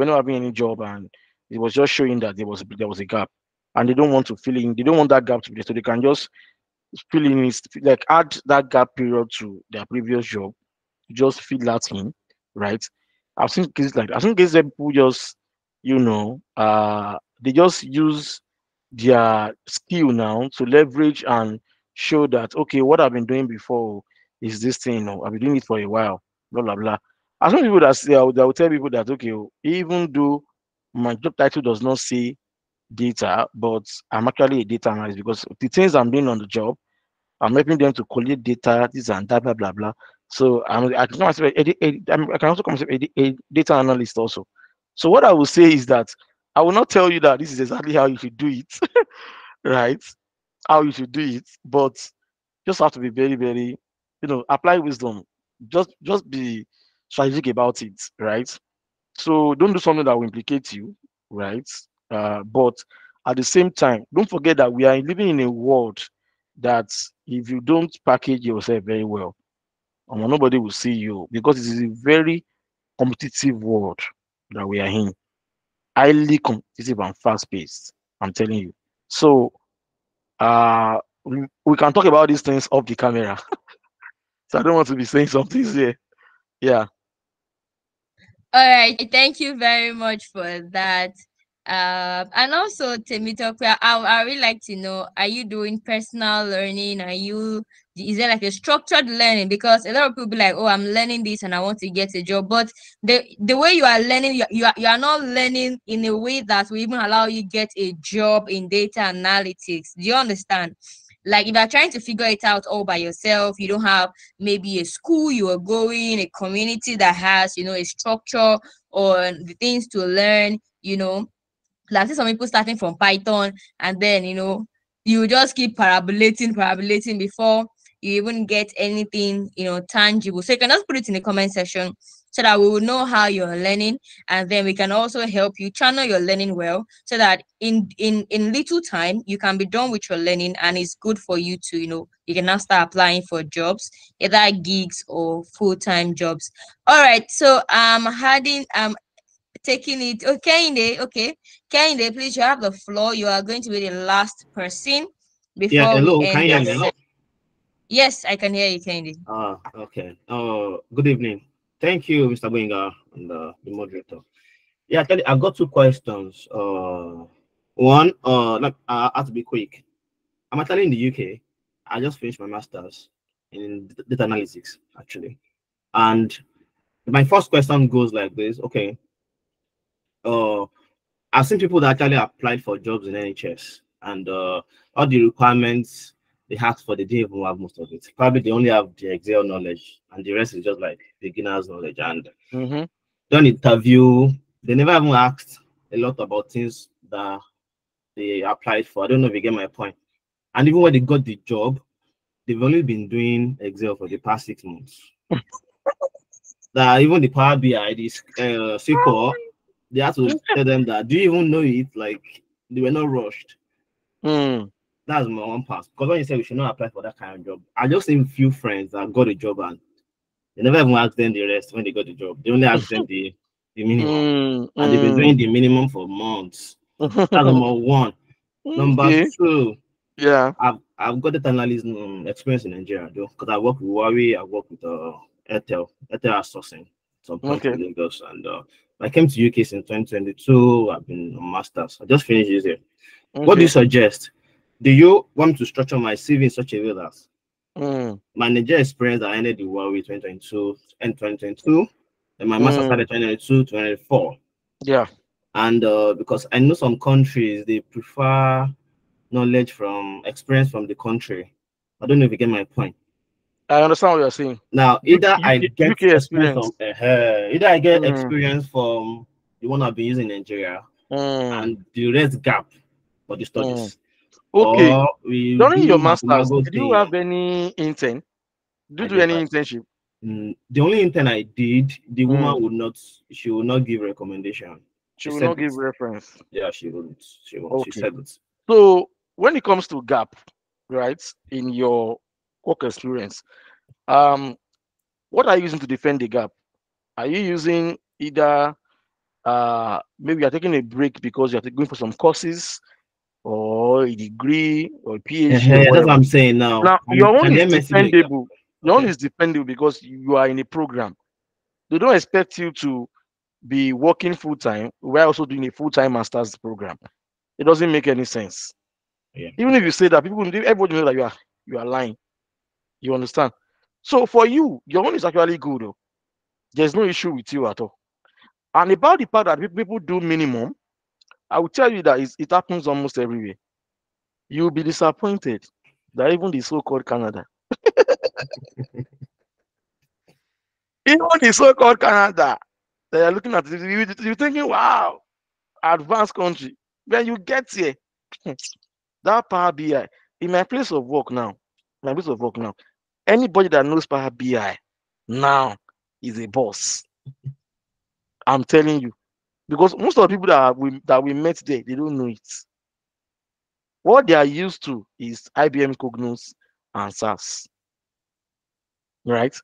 not having any job and it was just showing that there was a gap, and they don't want to fill in. They don't want that gap to be there, so they can just fill in it, like add that gap period to their previous job, just fill that in, right? I've seen cases where people just, they just use their skill now to leverage and show that okay, what I've been doing before is this thing, I've been doing it for a while, blah blah blah. As some people that will tell people that okay, even though my job title does not say data, but I'm actually a data analyst because the things I'm doing on the job, I'm helping them to collect data, this and that, blah blah blah. So I can I can also come a data analyst also. So what I will say is that I will not tell you that this is exactly how you should do it, right? How you should do it, but just have to be very, very, apply wisdom. Just be strategic about it, right? So don't do something that will implicate you, right? But at the same time, don't forget that we are living in a world that if you don't package yourself very well, nobody will see you because it is a very competitive world that we are in, highly competitive and fast paced. I'm telling you. So we can talk about these things off the camera. So I don't want to be saying some things here. Yeah. All right, thank you very much for that. And also, Temitope, I really like to know, are you doing personal learning? Is there like a structured learning? Because a lot of people be like, oh, I'm learning this and I want to get a job. But the way you are learning, you are not learning in a way that will even allow you get a job in data analytics. Do you understand? Like if you're trying to figure it out all by yourself, you don't have maybe a school you are going, a community that has, a structure or the things to learn, like I see some people starting from Python and then, you just keep parabolating before you even get anything, tangible. So you can just put it in the comment section so that we will know how you're learning, and then we can also help you channel your learning well so that in little time you can be done with your learning and it's good for you to, you can now start applying for jobs, either gigs or full-time jobs. All right, so taking it. Okay, Kehinde, please, you have the floor. You are going to be the last person before Yeah, hello, we can end you hear this. me? Yes, I can hear you, Kehinde. Okay. Good evening. Thank you, Mr. Boinga, and the moderator. Yeah, actually, I've got two questions. One, I have to be quick. I'm actually in the UK. I just finished my master's in data analytics, actually. And my first question goes like this. Okay. I've seen people that actually applied for jobs in NHS, and all the requirements they asked for, they didn't even have most of it. Probably they only have the Excel knowledge, and the rest is just like beginner's knowledge. And done interview, they never even asked a lot about things that they applied for. I don't know if you get my point. And even when they got the job, they've only been doing Excel for the past 6 months. That even the Power BI, this SQL, they have to tell them that, do you even know it? Like, they were not rushed. That's my one part. Because when you say we should not apply for that kind of job, I just seen few friends that got a job and they never even asked them the rest when they got the job. They only asked them the minimum. And they've been doing the minimum for months. That's number one. Number two, yeah, I've got that analyst experience in Nigeria, though, because I work with Huawei, I work with Airtel outsourcing, some point in Lagos, and I came to UK since 2022. I've been on masters. I just finished this year. What do you suggest? Do you want me to structure my CV in such a way that my Nigeria experience that ended in Huawei 2022 and 2022, And my master started 2022, 2024. Yeah. And because I know some countries, they prefer knowledge from experience from the country. I don't know if you get my point. I understand what you're saying. Now, either I UK get experience. from either I get experience from the one I've been using in Nigeria, and the rest gap for the studies. Okay. Or we During do your masters, mathematical did you have any intern? Did you do any internship? The only intern I did, the woman would not. She will not give recommendation. She will not give reference. Yeah, she wouldn't. She won't. Okay. She said it. So when it comes to gap, right, in your work experience, what are you using to defend the gap? Are you using either maybe you're taking a break because you're going for some courses or a degree or a PhD? That's what I'm saying now. Now your own is MSc defendable. Your own is defendable because you are in a program. They don't expect you to be working full time. We're also doing a full-time master's program. It doesn't make any sense. Yeah. Even if you say that, everybody knows that you are lying. You understand? So for you, your own is actually good. Though. There's no issue with you at all. And about the part that people do minimum, I will tell you that it happens almost everywhere. You'll be disappointed that even the so-called Canada, even the so-called Canada, they are looking at it, you're thinking, wow, advanced country. When you get here, that Power BI, in my place of work now, anybody that knows Power BI now is a boss. I'm telling you. Because most of the people that we met there, they don't know it. What they are used to is IBM Cognos and SAS. Right?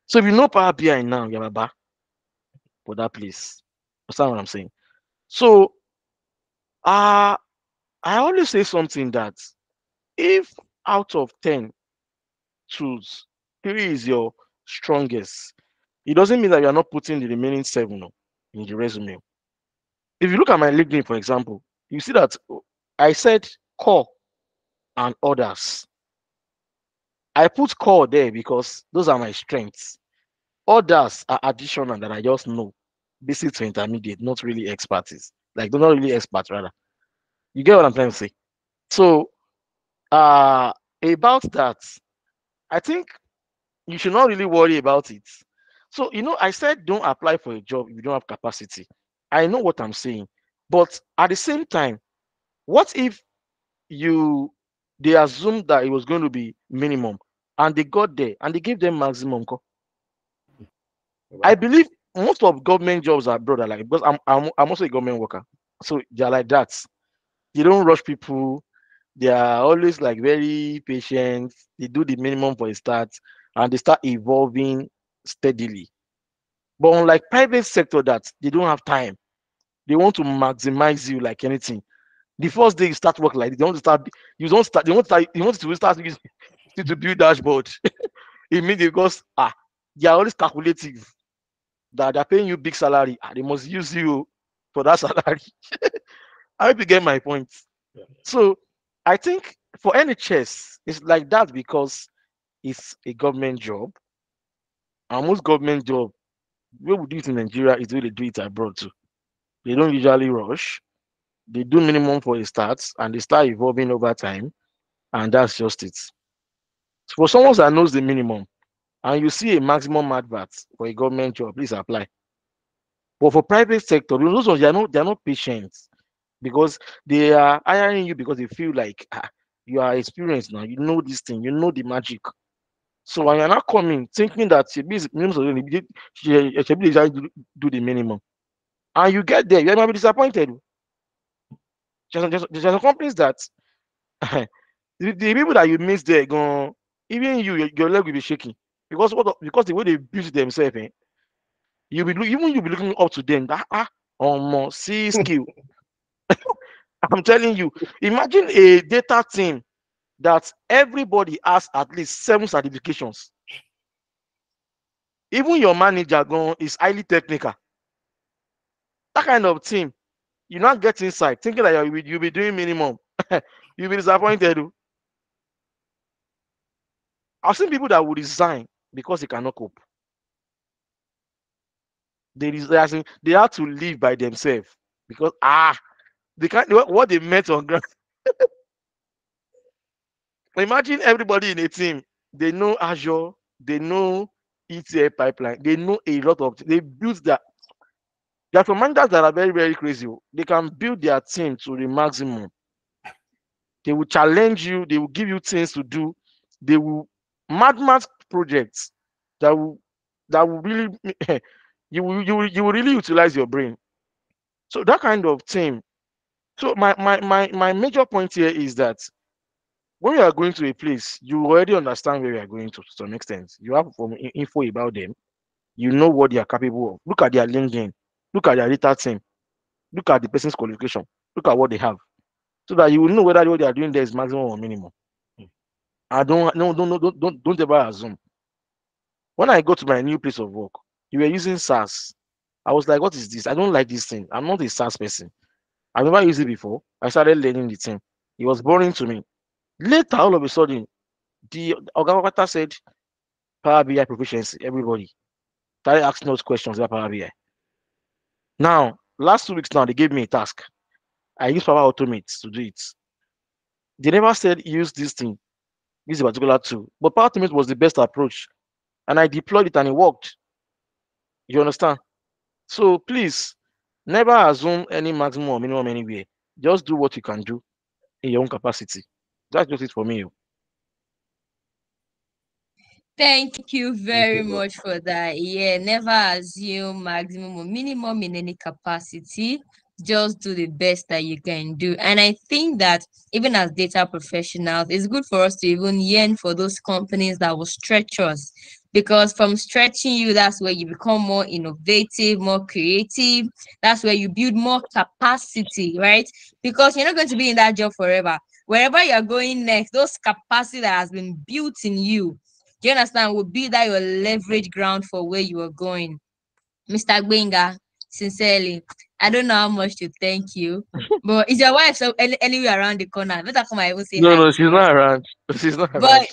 So if you know Power BI now, you're a for that place. Understand what I'm saying? So I always say something that if out of 10 tools, 3 is your strongest, it doesn't mean that you're not putting the remaining 7 in the resume. If you look at my LinkedIn, for example, you see that I said core and others. I put core there because those are my strengths. Others are additional that I just know, basic to intermediate, not really expertise. Like they're not really experts, rather. You get what I'm trying to say? So about that, I think you should not really worry about it. So, I said don't apply for a job if you don't have capacity. I know what I'm saying. But at the same time, what if they assumed that it was going to be minimum and they got there and they gave them maximum? I believe most of government jobs abroad are like, because I'm also a government worker. So they're like that. They don't rush people. They are always like very patient. They do the minimum for a start and they start evolving steadily. But unlike private sector that they don't have time, they want to maximize you like anything. The first day you start work like they want to start, you want to start to build dashboard. Immediately because they are always calculative that they're paying you big salary. They must use you for that salary. I hope you get my point. Yeah. So I think for NHS, it's like that because it's a government job. And most government job, where we do it in Nigeria is where they do it abroad too. They don't usually rush. They do minimum for a start and they start evolving over time. And that's just it. So for someone that knows the minimum and you see a maximum advert for a government job, please apply. But for private sector, those ones, they're not patient because they are hiring you because they feel like you are experienced now. You know this thing. You know the magic. So when you're not coming, thinking that she do the minimum, and you get there, you might be disappointed. There's companies that the people that you miss there, even your leg will be shaking because the way they build themselves, you'll be looking up to them. See skill. I'm telling you, imagine a data team that everybody has at least 7 certifications. Even your manager is highly technical. That kind of team, you not get inside thinking that you'll be doing minimum. You'll be disappointed. I've seen people that will resign because they cannot cope. They have to live by themselves because they can't what they met on ground. Imagine everybody in a team. They know Azure, they know ETL pipeline, they know a lot of. They built that. There are some managers that are very, very crazy. They can build their team to the maximum. They will challenge you. They will give you things to do. They will mad projects that will really you will really utilize your brain. So that kind of team. So my major point here is that when you are going to a place, you already understand where you are going to some extent. You have info about them. You know what they are capable of. Look at their LinkedIn. Look at their data team. Look at the person's qualification. Look at what they have, so that you will know whether what they are doing there is maximum or minimum. I don't ever assume. When I go to my new place of work, you were using SaaS. I was like, what is this? I don't like this thing. I'm not a SaaS person. I've never used it before. I started learning the thing. It was boring to me. Later, all of a sudden, the Oga said, Power BI proficiency, everybody started asking those questions about Power BI. Now, last 2 weeks now, they gave me a task. I use Power Automate to do it. They never said use this thing, use a particular tool. But Power Automate was the best approach. And I deployed it and it worked. You understand? So please, never assume any maximum or minimum anywhere. Just do what you can do in your own capacity. That's just it for me. Thank you very much for that. Yeah, never assume maximum or minimum in any capacity. Just do the best that you can do. And I think that even as data professionals, it's good for us to even yearn for those companies that will stretch us. Because from stretching you, that's where you become more innovative, more creative. That's where you build more capacity, right? Because you're not going to be in that job forever. Wherever you're going next, those capacity that has been built in you, do you understand, will be that your leverage ground for where you are going. Mr. Gbenga, sincerely, I don't know how much to thank you, but is your wife so anywhere around the corner? Better come and even say hi. No, she's not around. She's not around. But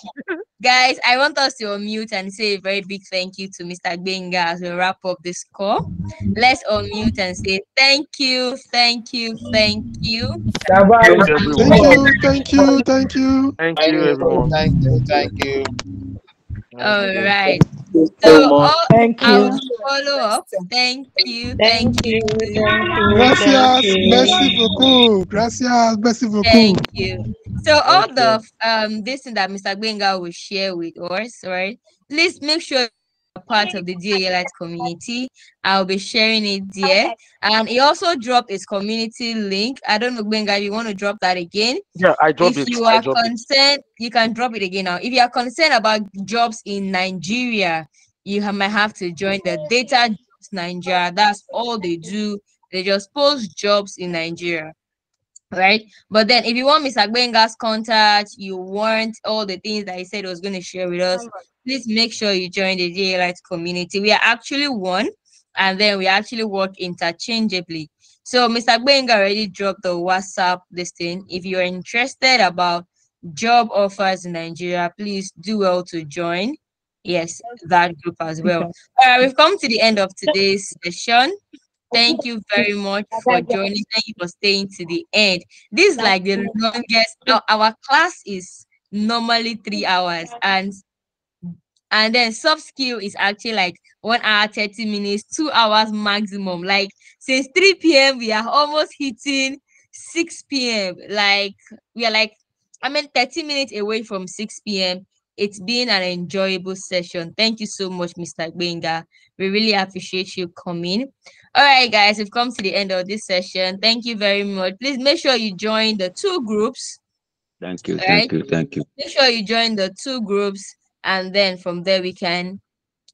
guys, I want us to unmute and say a very big thank you to Mr. Gbenga as we wrap up this call. Let's unmute and say thank you, thank you, thank you. Thank you, everyone. Thank you, thank you. Thank you, everyone. Thank you. All right. So Thank I'll you. follow up. Thank you. Gracias, merci beaucoup. Gracias, merci beaucoup. Thank you. So all the this thing that Mr. Gbenga will share with us, right? Please make sure you're part of the DAA Light community. I'll be sharing it there. And he also dropped his community link. I don't know, Gbenga, you want to drop that again? Yeah, I dropped it. If you are concerned, you can drop it again now. If you are concerned about jobs in Nigeria, you might have to join the Data Jobs Nigeria. That's all they do. They just post jobs in Nigeria. Right, but then if you want Mr. Gbenga's contact, you want all the things that he said he was going to share with us, please make sure you join the DAA Light community. We are actually one, and then we actually work interchangeably. So Mr. Gbenga already dropped the WhatsApp listing. If you're interested about job offers in Nigeria, please do well to join. Yes, that group as well. All right, we've come to the end of today's session. Thank you very much for joining. Thank you for staying to the end. This is like the longest. Our class is normally 3 hours, and then soft skill is actually like 1 hour 30 minutes, 2 hours maximum. Like since 3 p.m. we are almost hitting 6 p.m. Like we are 30 minutes away from 6 p.m. It's been an enjoyable session. Thank you so much, Mr. Gbenga. We really appreciate you coming. All right, guys, we've come to the end of this session. Thank you very much. Please make sure you join the 2 groups. Thank you, Right? thank you. Make sure you join the 2 groups, and then from there we can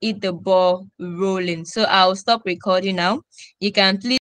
hit the ball rolling. So I'll stop recording now. You can please